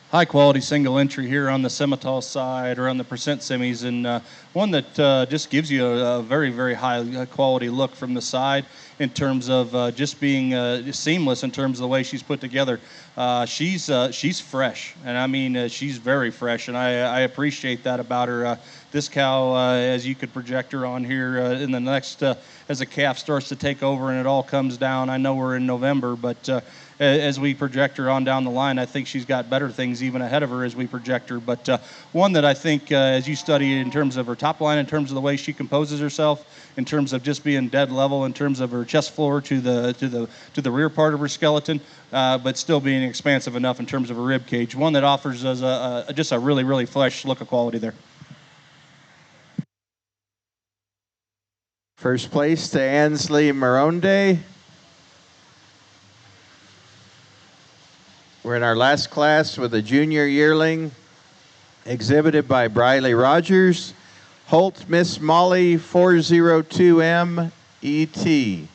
High quality single entry here on the Simmental side or on the percent semis, and one that just gives you a very, very high quality look from the side in terms of just being seamless in terms of the way she's put together. She's fresh, and I mean she's very fresh, and I appreciate that about her. This cow, as you could project her on here in the next, as the calf starts to take over and it all comes down. I know we're in November, but as we project her on down the line, I think she's got better things even ahead of her as we project her. But one that I think, as you study in terms of her top line, in terms of the way she composes herself, in terms of just being dead level, in terms of her chest floor to the rear part of her skeleton, but still being expansive enough in terms of her rib cage. One that offers us just a really, really fresh look of quality there. First place to Ansley Moronde. We're in our last class with a junior yearling exhibited by Briley Rogers. Holt Miss Molly 402M ET.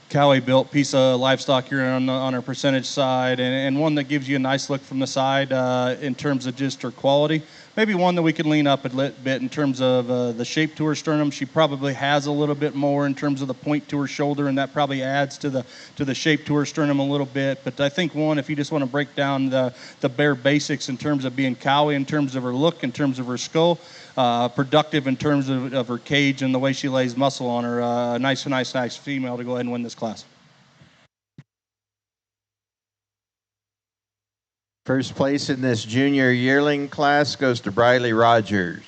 Cowie built piece of livestock here on our percentage side, and one that gives you a nice look from the side in terms of just her quality. Maybe one that we could lean up a little bit in terms of the shape to her sternum. She probably has a little bit more in terms of the point to her shoulder, and that probably adds to the shape to her sternum a little bit. But I think one, if you just want to break down the bare basics in terms of being Cowie, in terms of her look, in terms of her skull, productive in terms of her cage and the way she lays muscle on her. Nice female to go ahead and win this class. First place in this junior yearling class goes to Briley Rogers.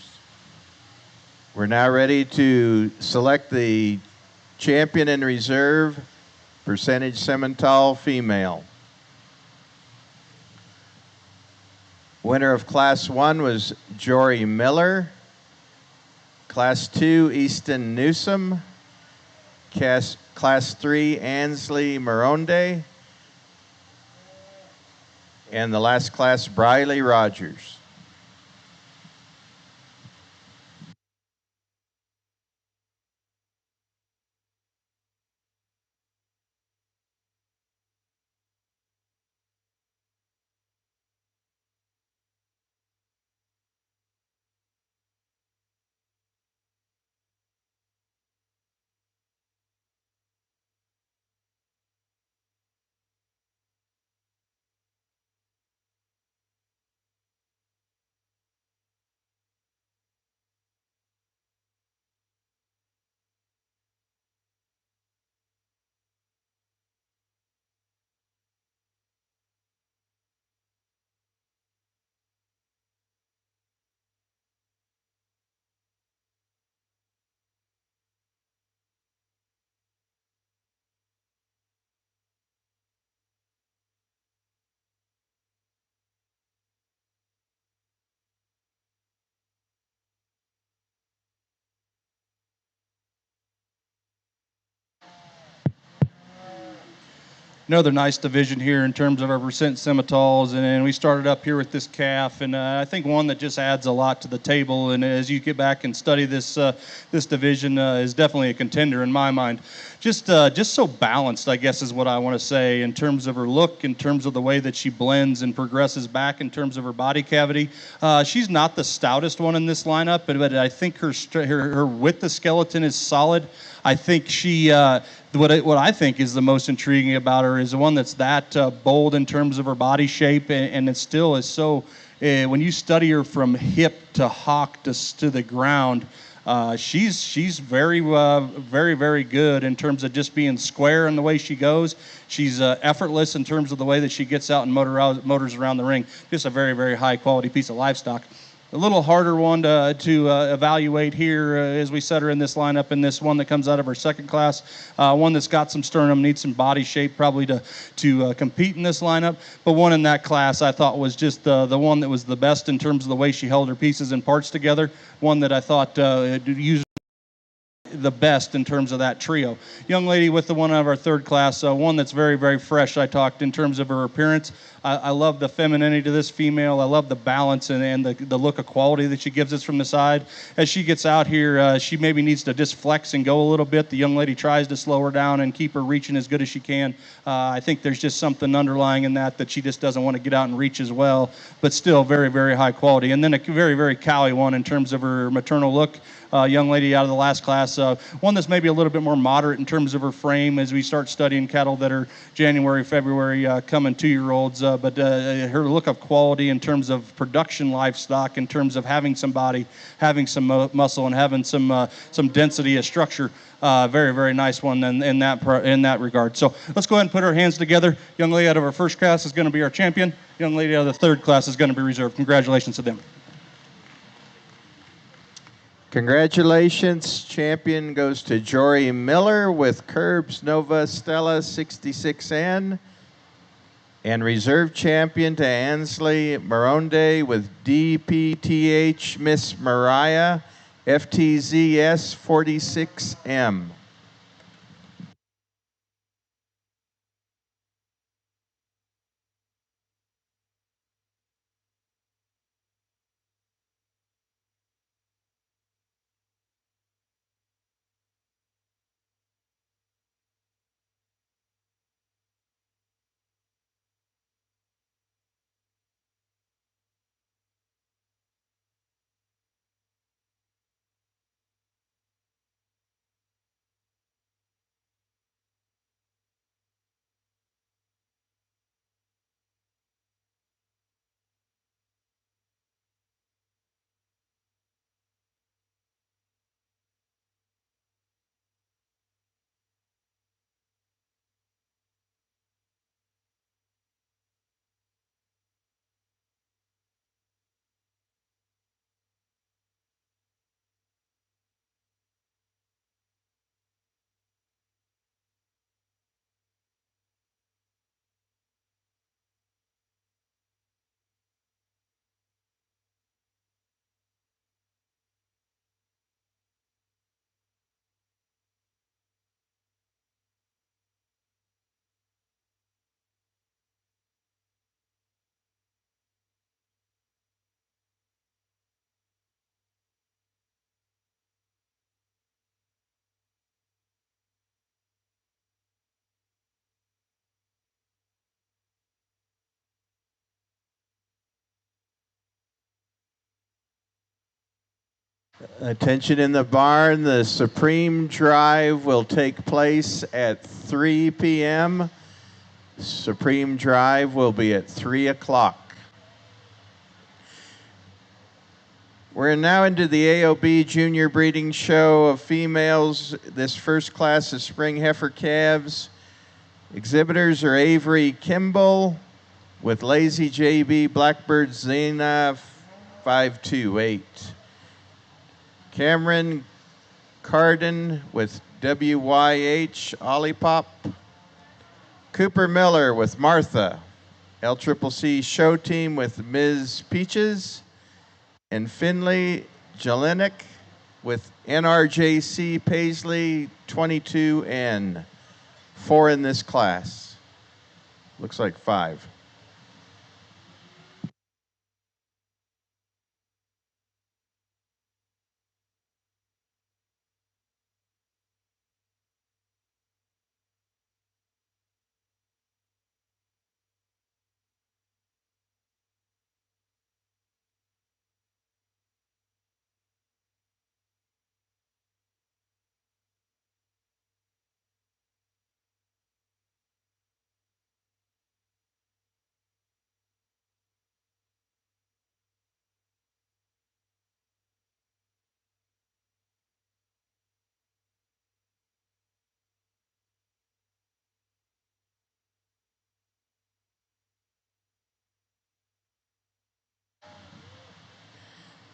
We're now ready to select the champion in reserve, percentage Simmental female. Winner of Class 1 was Jory Miller. Class 2, Easton Newsom. Class 3, Ansley Moronde. And the last class, Briley Rogers. another nice division here in terms of our percent Simmentals, and we started up here with this calf, and I think one that just adds a lot to the table. And as you get back and study this this division, is definitely a contender in my mind. Just so balanced, I guess, is what I want to say in terms of her look, in terms of the way that she blends and progresses back, in terms of her body cavity. She's not the stoutest one in this lineup, but I think her with the skeleton is solid. I think she, what I think is the most intriguing about her is the one that's that bold in terms of her body shape, and it still is so. When you study her from hip to hock to the ground, she's very, very good in terms of just being square in the way she goes. She's effortless in terms of the way that she gets out and motors around the ring. Just a very, very high quality piece of livestock. A little harder one to evaluate here as we set her in this lineup, in this one that comes out of her second class. One that's got some sternum, needs some body shape probably to compete in this lineup. But one in that class I thought was just the one that was the best in terms of the way she held her pieces and parts together. One that I thought used the best in terms of that trio. Young lady with the one out of our third class, one that's very, very fresh. I talked in terms of her appearance. I love the femininity to this female. I love the balance and the look of quality that she gives us from the side. As she gets out here, she maybe needs to just flex and go a little bit. The young lady tries to slow her down and keep her reaching as good as she can. I think there's just something underlying in that she just doesn't want to get out and reach as well, but still very, very high quality. And then a very, very cowy one in terms of her maternal look. Young lady out of the last class, one that's maybe a little bit more moderate in terms of her frame as we start studying cattle that are January, February coming 2-year-olds, but her look of quality in terms of production livestock, in terms of having some body, having some muscle, and having some density of structure. Very, very nice one in that regard. So let's go ahead and put our hands together. Young lady out of our first class is going to be our champion. Young lady out of the third class is going to be reserved. Congratulations to them. Congratulations. Champion goes to Jory Miller with Curbs Nova Stella 66N. And reserve champion to Ansley Maronde with DPTH Miss Mariah FTZS 46M. Attention in the barn, the Supreme Drive will take place at 3 p.m. Supreme Drive will be at 3 o'clock. We're now into the AOB Junior Breeding Show of females. This first class is spring heifer calves. Exhibitors are Avery Kimball with Lazy JB Blackbird Zena 528. Cameron Carden with WYH Olipop. Cooper Miller with Martha. LCCC Show Team with Ms. Peaches. And Finley Jelinek with NRJC Paisley 22N. 4 in this class. Looks like 5.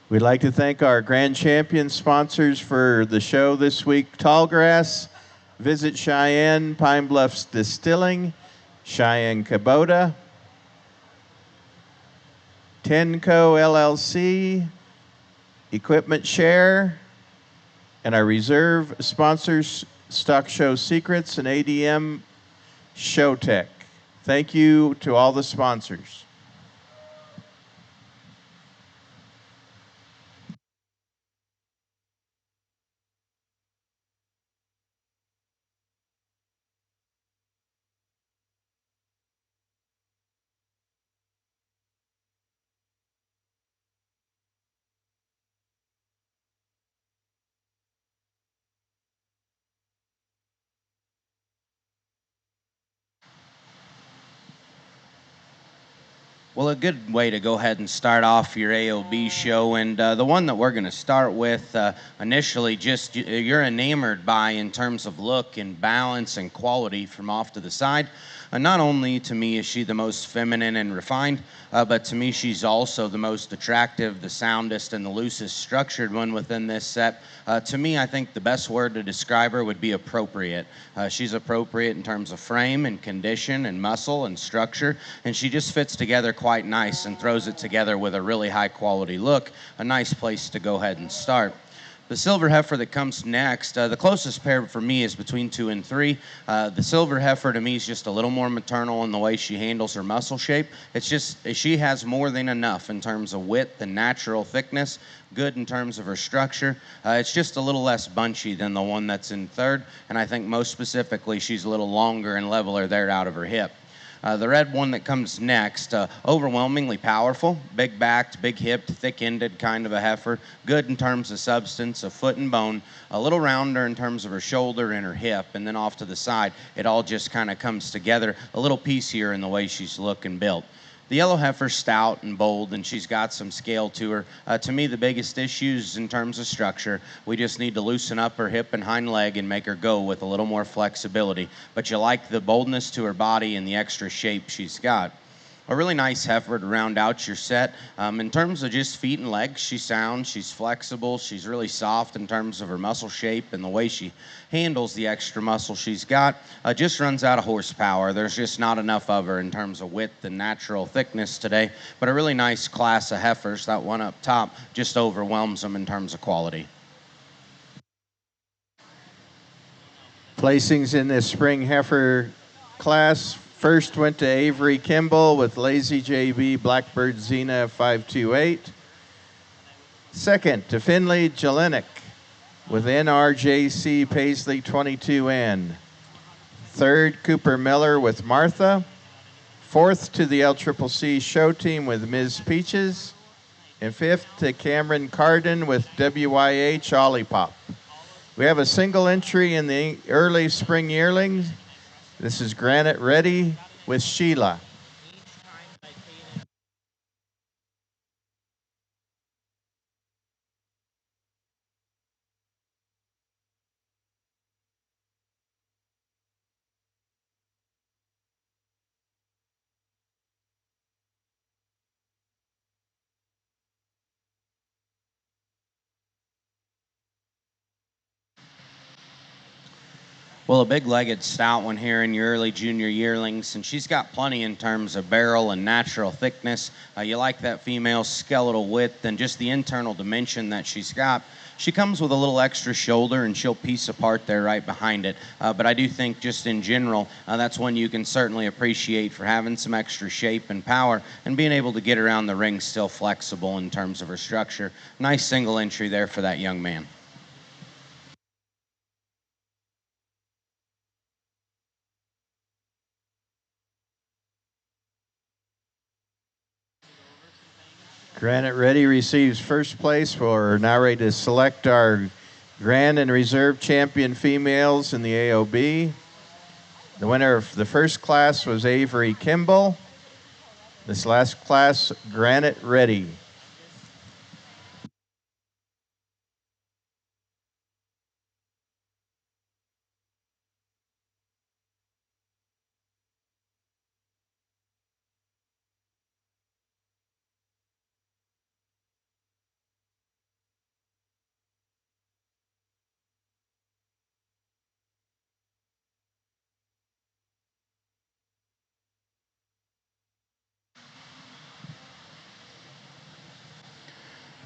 We'd like to thank our grand champion sponsors for the show this week: Tallgrass, Visit Cheyenne, Pine Bluffs Distilling, Cheyenne Kubota, Tenco LLC, Equipment Share, and our reserve sponsors, Stock Show Secrets and ADM Showtech. Thank you to all the sponsors. Well, a good way to go ahead and start off your AOB show, and the one that we're going to start with initially, just you're enamored by in terms of look and balance and quality from off to the side. Not only to me is she the most feminine and refined, but to me she's also the most attractive, the soundest, and the loosest structured one within this set. To me, I think the best word to describe her would be appropriate. She's appropriate in terms of frame and condition and muscle and structure, and she just fits together quite nice and throws it together with a really high quality look. A nice place to go ahead and start. The silver heifer that comes next, the closest pair for me is between 2 and 3. The silver heifer to me is just a little more maternal in the way she handles her muscle shape. It's just, she has more than enough in terms of width and natural thickness, good in terms of her structure. It's just a little less bunchy than the one that's in 3rd, and I think most specifically she's a little longer and leveler there out of her hip. The red one that comes next, overwhelmingly powerful, big-backed, big-hipped, thick-ended kind of a heifer, good in terms of substance, of foot and bone, a little rounder in terms of her shoulder and her hip, and then off to the side, it all just kind of comes together, a little piecier in the way she's looking built. The yellow heifer's stout and bold, and she's got some scale to her. To me, the biggest issues in terms of structure, we just need to loosen up her hip and hind leg and make her go with a little more flexibility. But you like the boldness to her body and the extra shape she's got. A really nice heifer to round out your set. In terms of just feet and legs, she's sound, she's flexible, she's really soft in terms of her muscle shape and the way she handles the extra muscle she's got. Just runs out of horsepower. There's just not enough of her in terms of width and natural thickness today, but a really nice class of heifers. That one up top just overwhelms them in terms of quality. Placings in this spring heifer class. First went to Avery Kimball with Lazy JB Blackbird Xena 528. Second to Finley Jelinek with NRJC Paisley 22N. Third, Cooper Miller with Martha. Fourth to the LCCC show team with Ms. Peaches. And fifth to Cameron Carden with WYH Olipop. We have a single entry in the early spring yearlings. This is Granite Ready with Sheila. Well, a big-legged stout one here in your early junior yearlings, and she's got plenty in terms of barrel and natural thickness. You like that female skeletal width and just the internal dimension that she's got. She comes with a little extra shoulder, and she'll piece apart there right behind it. But I do think just in general, that's one you can certainly appreciate for having some extra shape and power and being able to get around the ring still flexible in terms of her structure. Nice single entry there for that young man. Granite Ready receives first place. We're now ready to select our Grand and Reserve Champion females in the AOB. The winner of the first class was Avery Kimball. This last class, Granite Ready.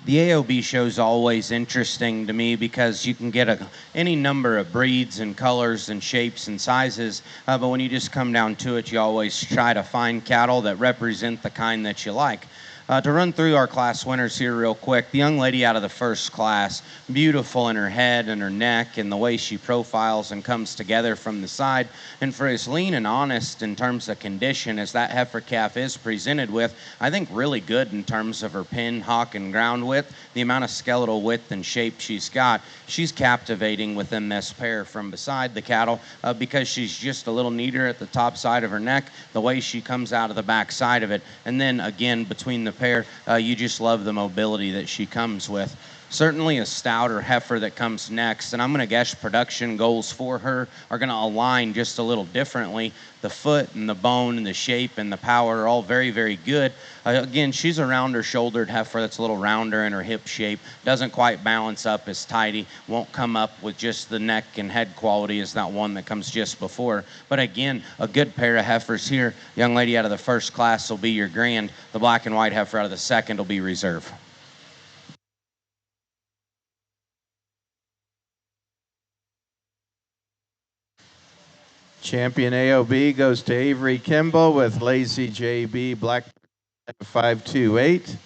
The AOB show is always interesting to me because you can get any number of breeds and colors and shapes and sizes, but when you just come down to it, you always try to find cattle that represent the kind that you like. To run through our class winners here real quick, the young lady out of the first class, beautiful in her head and her neck and the way she profiles and comes together from the side. And for as lean and honest in terms of condition as that heifer calf is presented with, I think really good in terms of her pin, hock, and ground width, the amount of skeletal width and shape she's got. She's captivating within this pair from beside the cattle because she's just a little neater at the top side of her neck, the way she comes out of the back side of it. And then again, between the pair, you just love the mobility that she comes with. Certainly a stouter heifer that comes next, and I'm going to guess production goals for her are going to align just a little differently. The foot and the bone and the shape and the power are all very, very good. Again, she's a rounder shouldered heifer that's a little rounder in her hip shape, doesn't quite balance up as tidy, won't come up with just the neck and head quality as that one that comes just before. But again, a good pair of heifers here. Young lady out of the first class will be your grand. The black and white heifer out of the second will be reserve. Champion AOB goes to Avery Kimball with Lazy JB Black 528.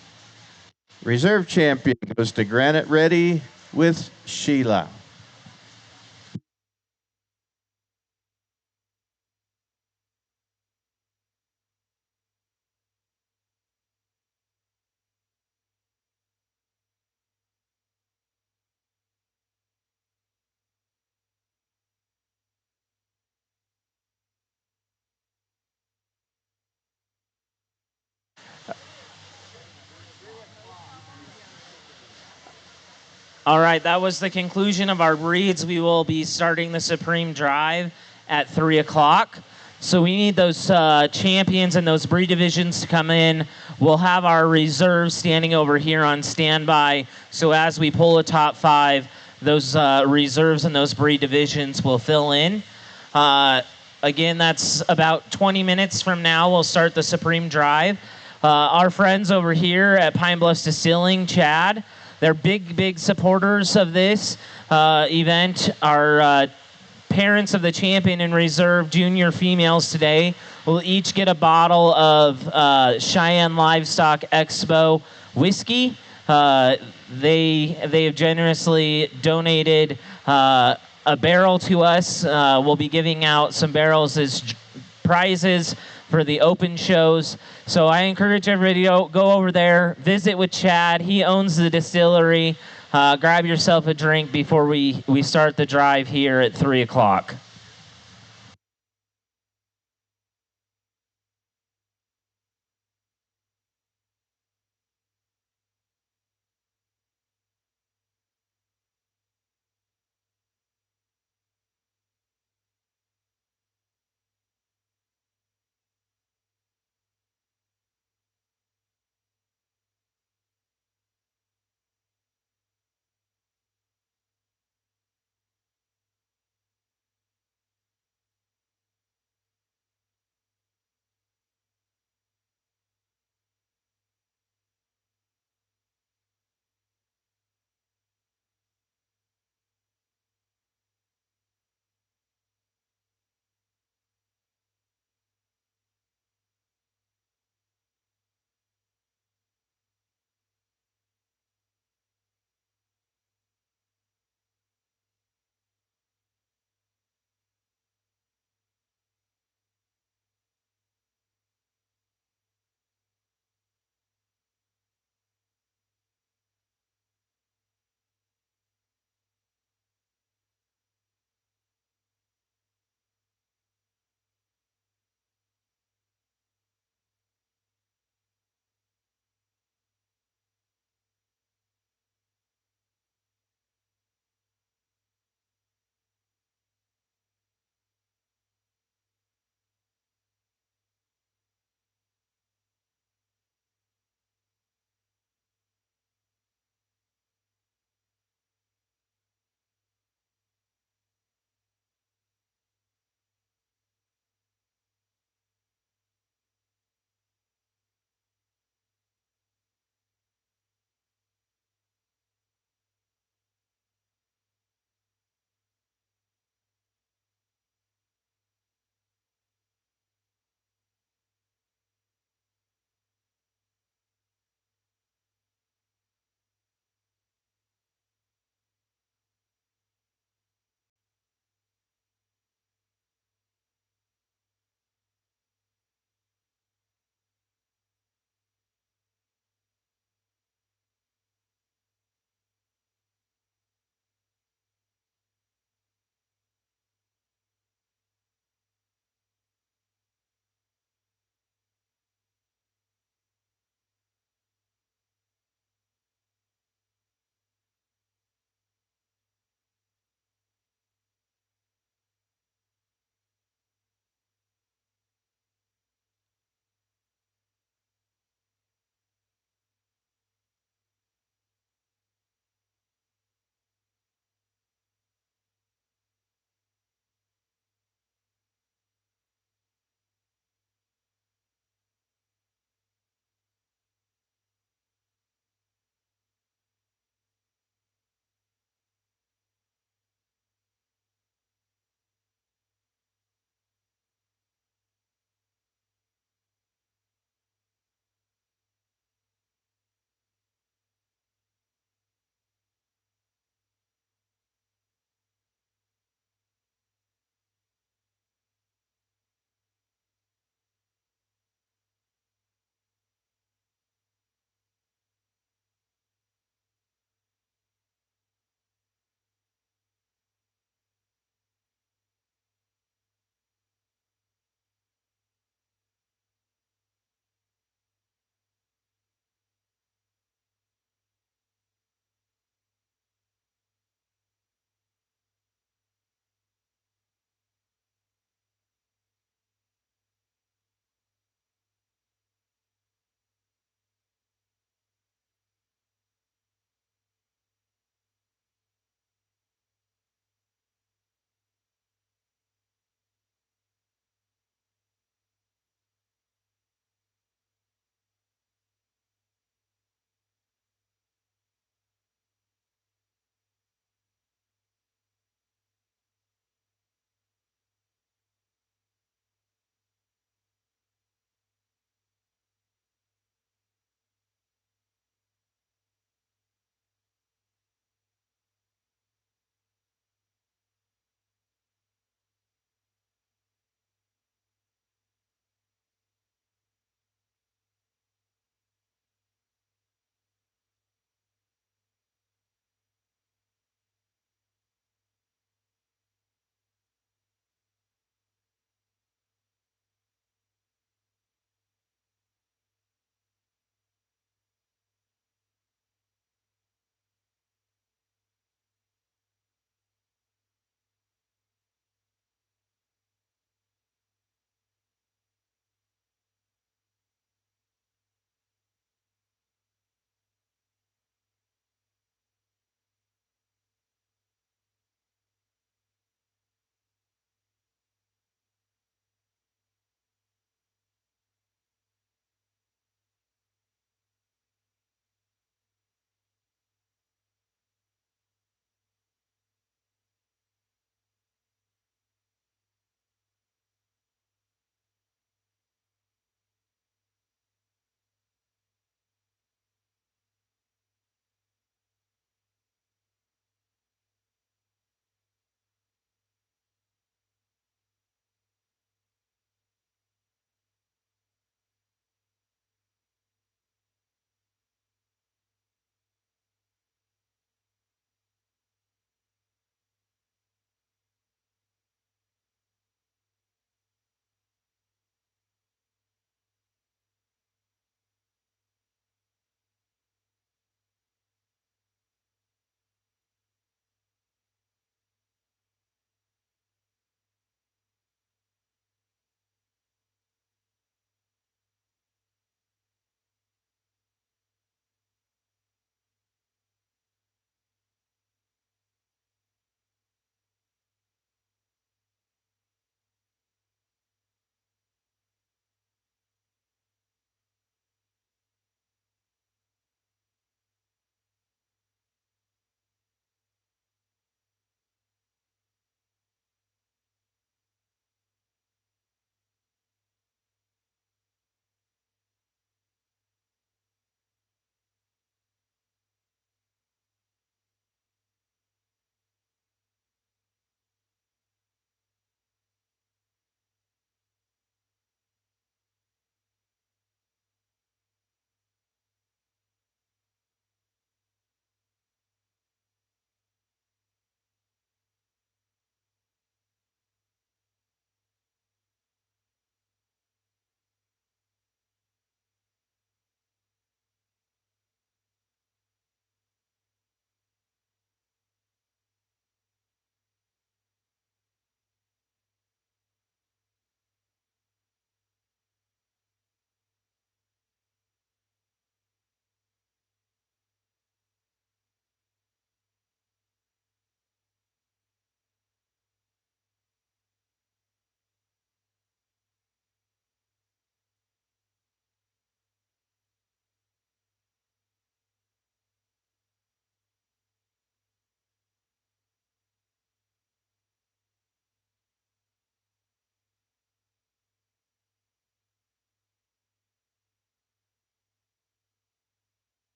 Reserve champion goes to Granite Ready with Sheila. All right, that was the conclusion of our breeds. We will be starting the Supreme Drive at 3 o'clock. So we need those champions and those breed divisions to come in. We'll have our reserves standing over here on standby. So as we pull a top 5, those reserves and those breed divisions will fill in. Again, that's about 20 minutes from now. We'll start the Supreme Drive. Our friends over here at Pine Bluff Distilling, Chad, they're big supporters of this event. Our parents of the champion and reserve junior females today will each get a bottle of Cheyenne Livestock Expo whiskey. They have generously donated a barrel to us. We'll be giving out some barrels as prizes for the open shows. So I encourage everybody to go over there, visit with Chad. He owns the distillery. Grab yourself a drink before we start the drive here at 3 o'clock.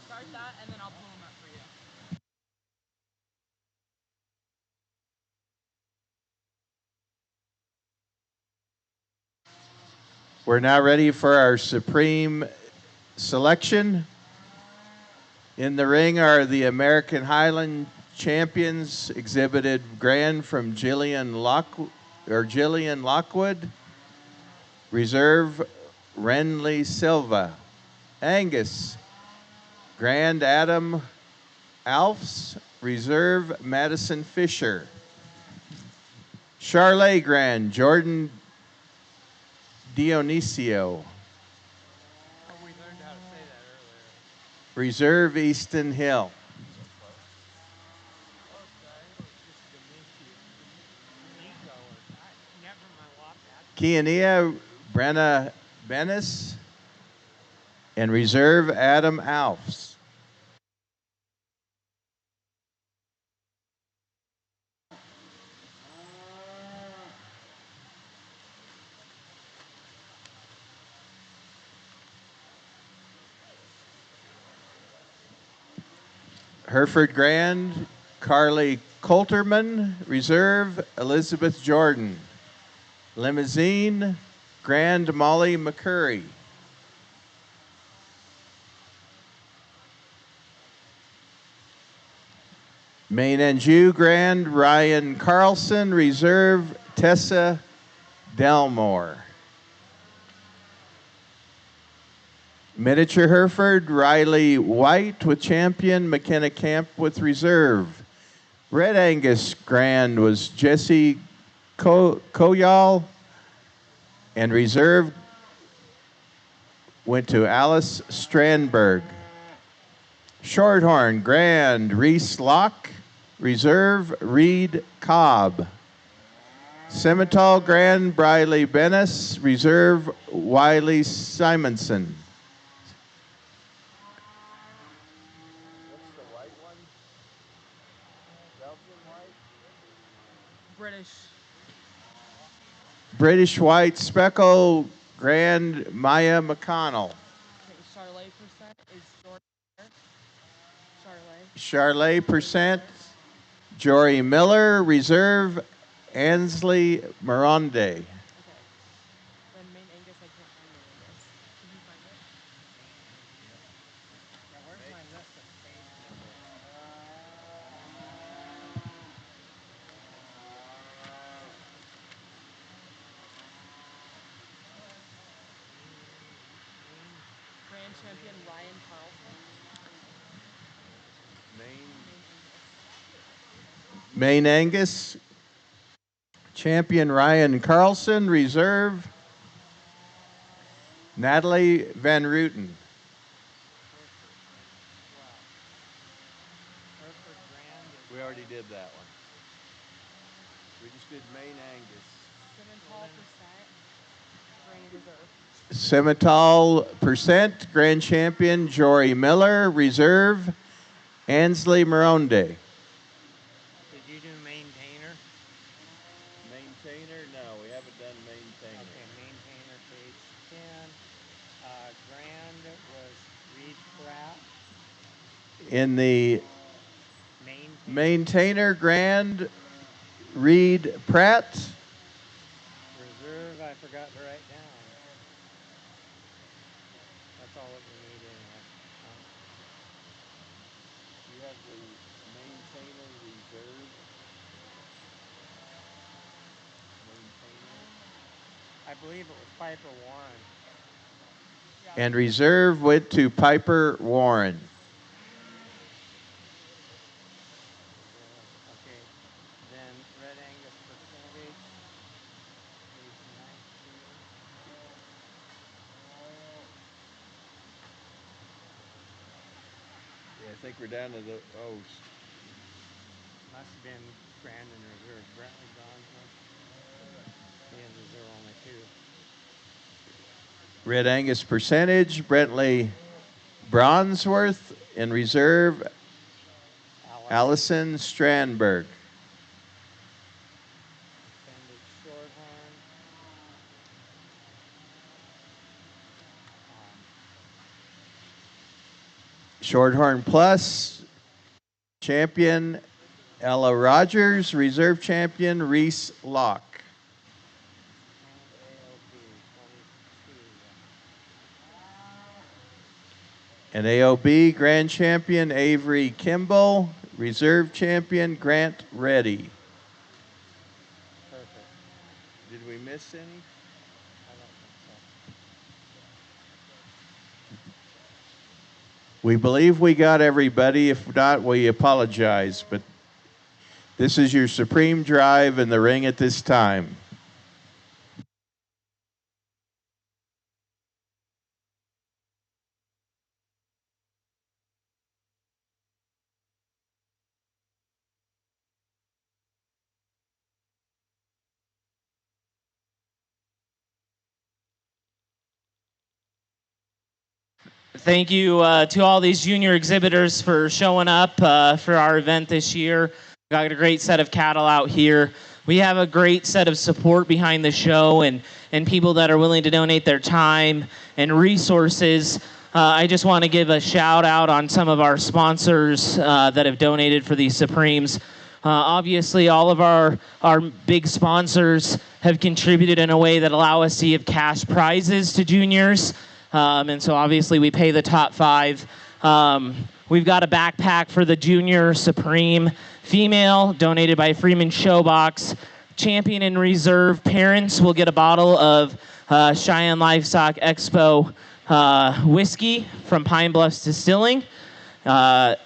Start that, and then I'll pull them up for you. We're now ready for our Supreme selection. In the ring are the American Highland champions, exhibited grand from Gillian Lockwood, Reserve Renly Silva, Angus, Grand Adam Alfs, Reserve Madison Fisher, Charolais Grand Jordan Dionisio, Reserve Easton Hill, Kiania Brenna Bennis, and Reserve Adam Alfs. Hereford Grand, Carly Coulterman, Reserve, Elizabeth Jordan. Limousin, Grand Molly McCurry. Main-Anjou Grand, Ryan Carlson, Reserve, Tessa Delmore. Miniature Hereford, Riley White with champion, McKenna Camp with reserve. Red Angus Grand was Jesse Koyal, and reserve went to Alice Strandberg. Shorthorn Grand, Reese Locke, reserve Reed Cobb. Simmental Grand, Briley Bennis, reserve Wiley Simonson. British White Speckle Grand Maya McConnell. Charolais percent is Jordan. Charolais percent Jory Miller, reserve Ansley Maronde. Okay. Then Main Angus, I can't find Main Angus. Can you find it? Yeah, where's my list of page numbers? Grand champion Ryan Carlson. Main Angus. Champion Ryan Carlson, reserve Natalie Van Ruten. We already did that one. We just did Main Angus. Simmental percent, grand champion Jory Miller, reserve Ansley Maronde. Did you do maintainer? Maintainer? No, we haven't done maintainer. Okay, maintainer page 10. Grand was Reed Pratt. In the maintainer grand, Reed Pratt. Reserve, I forgot to write down. That's all that we need anyway. You have the maintainer reserve. Maintainer. I believe it was Piper Warren. And reserve went to Piper Warren. Okay, then Red Angus percentage, page 19. Yeah, I think we're down to the, Must have been grand and reserve. Brentley Bronzeman. He had reserve only 2. Red Angus percentage, Brentley Bronsworth, in reserve, Allison Strandberg. Appendix Shorthorn. Shorthorn Plus champion Ella Rogers, reserve champion Reese Locke. And AOB grand champion Avery Kimball, reserve champion Grant Reddy. Perfect. Did we miss any? We believe we got everybody. If not, we apologize. But this is your supreme drive in the ring at this time. Thank you to all these junior exhibitors for showing up for our event this year. Got a great set of cattle out here. We have a great set of support behind the show and people that are willing to donate their time and resources. I just want to give a shout out on some of our sponsors that have donated for these Supremes. Obviously, all of our big sponsors have contributed in a way that allow us to give cash prizes to juniors. And so obviously we pay the top 5. We've got a backpack for the Junior Supreme female donated by Freeman Showbox. Champion and reserve parents will get a bottle of Cheyenne Livestock Expo whiskey from Pine Bluffs Distilling.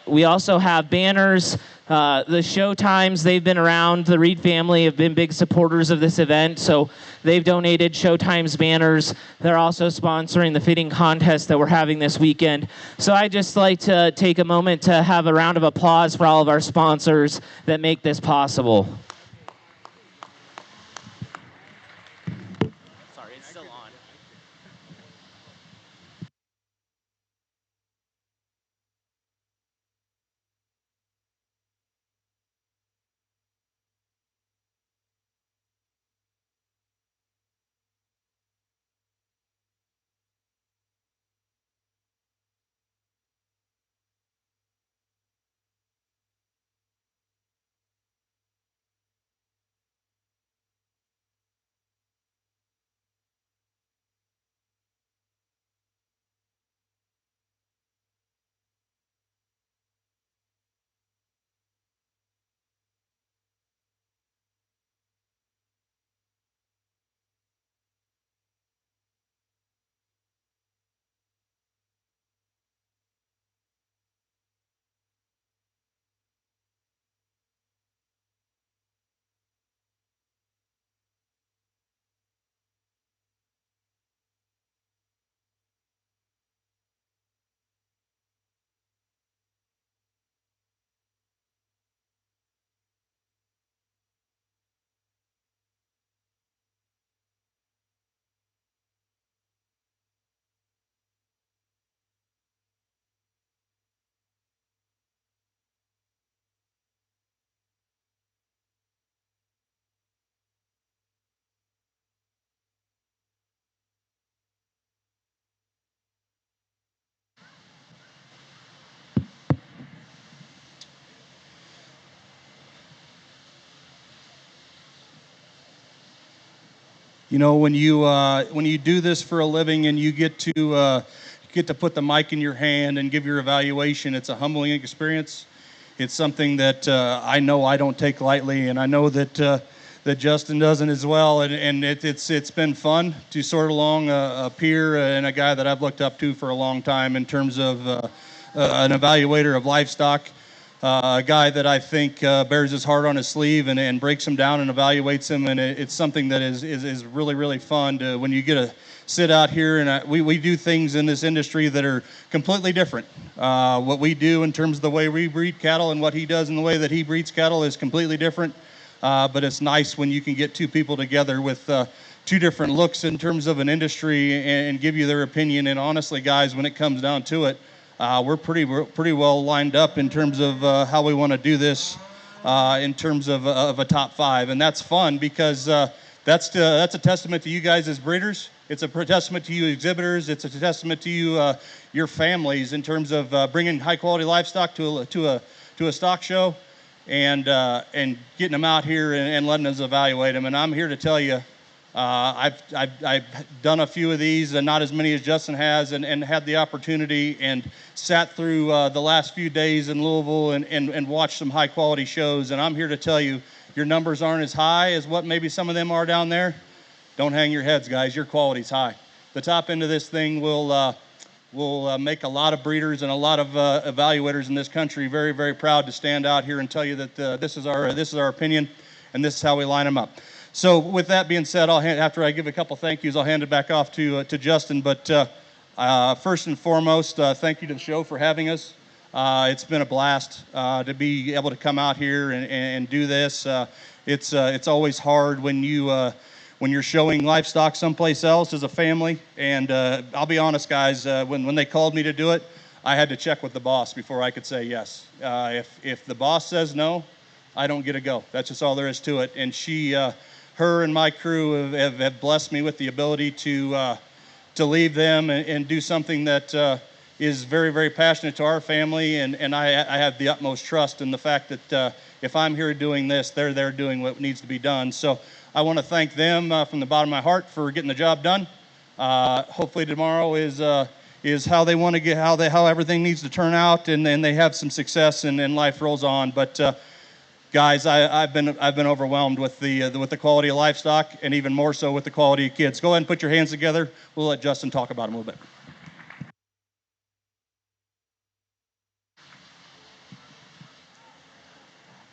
We also have banners. The show times, they've been around. The Reed family have been big supporters of this event, so they've donated Showtimes banners. They're also sponsoring the fitting contest that we're having this weekend. So I'd just like to take a moment to have a round of applause for all of our sponsors that make this possible. Sorry, it's still on. You know, when you do this for a living and you get to put the mic in your hand and give your evaluation, it's a humbling experience. It's something that I know I don't take lightly, and I know that Justin doesn't as well. And it's been fun to sort along a peer and a guy that I've looked up to for a long time in terms of an evaluator of livestock. A guy that I think bears his heart on his sleeve and breaks him down and evaluates him, and it's something that is really, really fun to, when you get to sit out here and we do things in this industry that are completely different. What we do in terms of the way we breed cattle and what he does in the way that he breeds cattle is completely different, but it's nice when you can get two people together with two different looks in terms of an industry and give you their opinion. And honestly, guys, when it comes down to it, we're pretty well lined up in terms of how we want to do this in terms of a top 5, and that's fun because that's a testament to you guys as breeders It's a testament to you exhibitors. It's a testament to you, your families, in terms of bringing high quality livestock to a stock show, and getting them out here and letting us evaluate them. And I'm here to tell you, I've done a few of these, and not as many as Justin has, and had the opportunity and sat through the last few days in Louisville and watched some high quality shows. And I'm here to tell you, your numbers aren't as high as what maybe some of them are down there. Don't hang your heads, guys. Your quality's high. The top end of this thing will make a lot of breeders and a lot of evaluators in this country very, very proud to stand out here and tell you that this is our opinion, and this is how we line them up. So with that being said, after I give a couple thank yous, I'll hand it back off to Justin. But first and foremost, thank you to the show for having us. It's been a blast to be able to come out here and do this. It's always hard when you're showing livestock someplace else as a family. And I'll be honest, guys, when they called me to do it, I had to check with the boss before I could say yes. If the boss says no, I don't get to go. That's just all there is to it. And her and my crew have blessed me with the ability to leave them and do something that is very, very passionate to our family. And I have the utmost trust in the fact that if I'm here doing this, they're there doing what needs to be done. So I want to thank them from the bottom of my heart for getting the job done. Hopefully tomorrow is how they want to get, how everything needs to turn out, and then they have some success and life rolls on. But guys, I've been overwhelmed with the quality of livestock, and even more so with the quality of kids. Go ahead and put your hands together. We'll let Justin talk about them a little bit.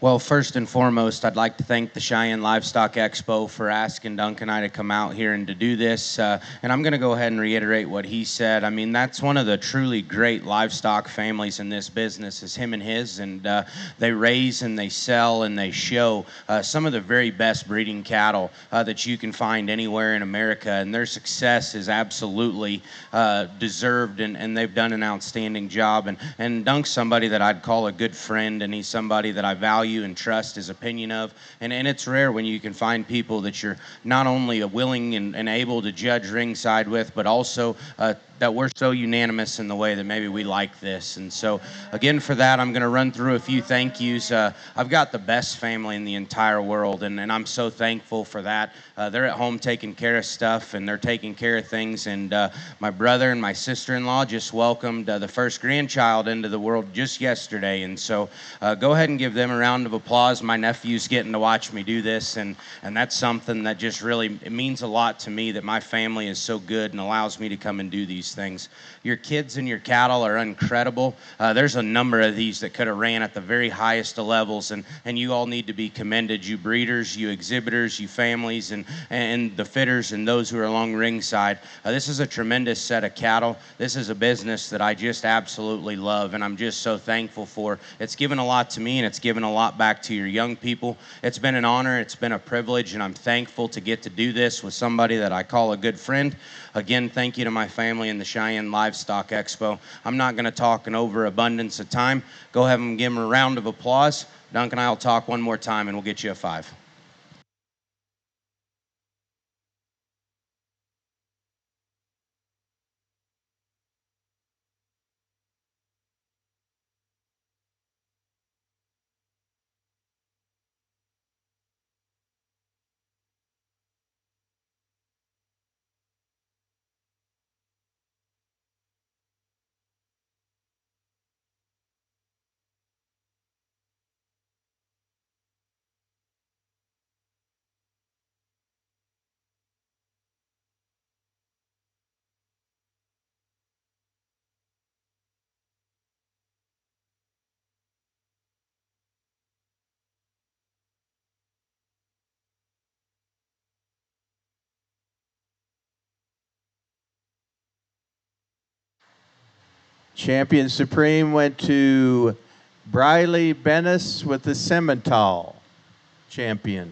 Well, first and foremost, I'd like to thank the Cheyenne Livestock Expo for asking Duncan and I to come out here and to do this. And I'm going to go ahead and reiterate what he said. I mean, that's one of the truly great livestock families in this business, is him and his. And they raise and they sell and they show some of the very best breeding cattle that you can find anywhere in America. And their success is absolutely deserved, and they've done an outstanding job. And Dunk's somebody that I'd call a good friend, and he's somebody that I value and trust his opinion of, and it's rare when you can find people that you're not only willing and able to judge ringside with, but also that we're so unanimous in the way that maybe we like this. And so again, for that, I'm going to run through a few thank yous. I've got the best family in the entire world, and I'm so thankful for that. They're at home taking care of stuff, and they're taking care of things. And my brother and my sister-in-law just welcomed the first grandchild into the world just yesterday. And so go ahead and give them a round of applause. My nephew's getting to watch me do this, and that's something that just really, it means a lot to me that my family is so good and allows me to come and do these things. Your kids and your cattle are incredible. There's a number of these that could have ran at the very highest of levels, and you all need to be commended, you breeders, you exhibitors, you families, and the fitters and those who are along ringside. This is a tremendous set of cattle. This is a business that I just absolutely love, and I'm just so thankful for. It's given a lot to me, and it's given a lot back to your young people. It's been an honor, it's been a privilege, and I'm thankful to get to do this with somebody that I call a good friend. Again, thank you to my family in the Cheyenne Livestock Expo. I'm not going to talk in overabundance of time. Go ahead and give them a round of applause. Duncan and I will talk one more time, and we'll get you a 5. Champion Supreme went to Briley Bennis with the Simmental champion.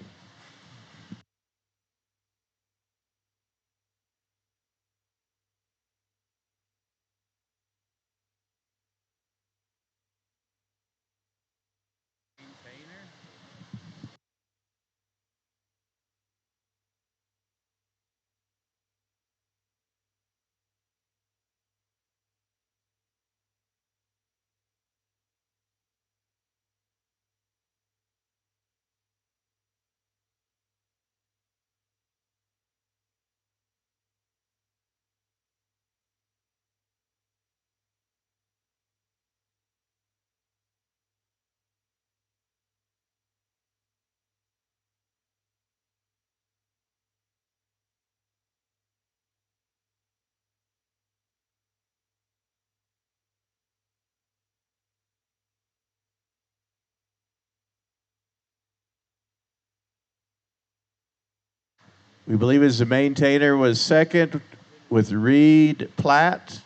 We believe as the maintainer was second with Reed Platt.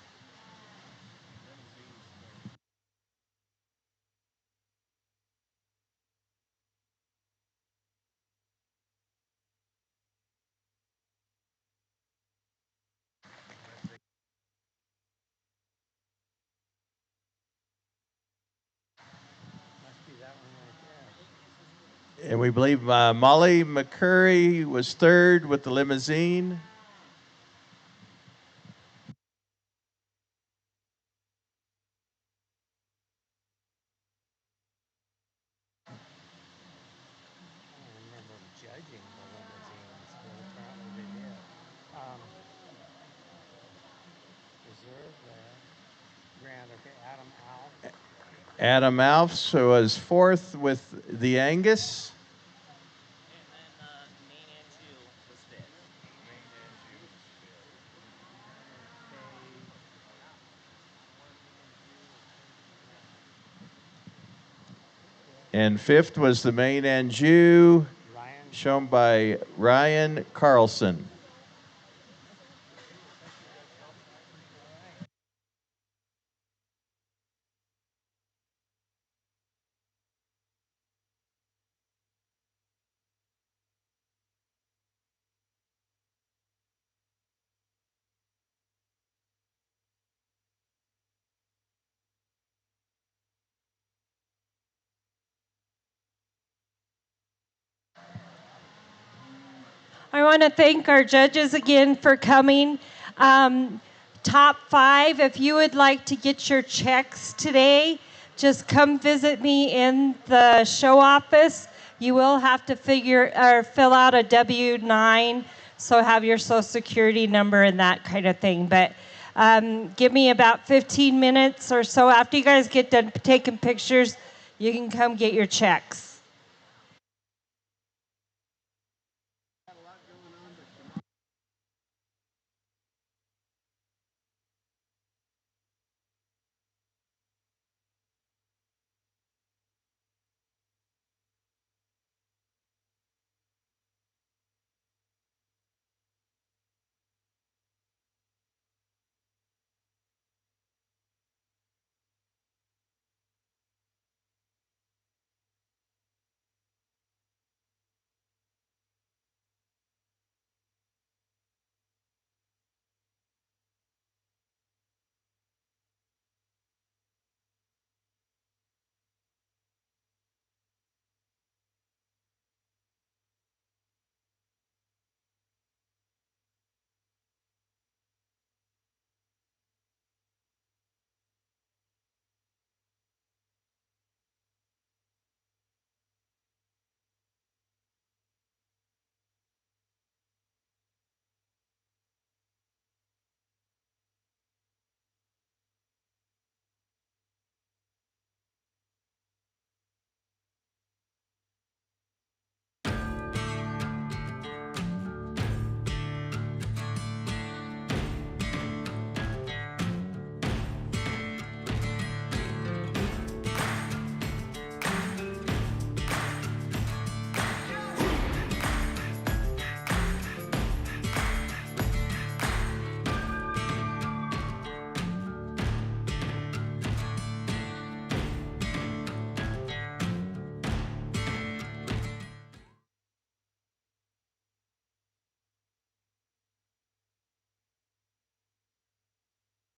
And we believe Molly McCurry was third with the Limousin. Adam Alfs was fourth with the Angus. And then Main-Anjou was fifth. And fifth was the Main-Anjou, shown by Ryan Carlson. I want to thank our judges again for coming. Top 5, if you would like to get your checks today, just come visit me in the show office. You will have to fill out a W-9, so have your social security number and that kind of thing. But give me about 15 minutes or so. After you guys get done taking pictures, you can come get your checks.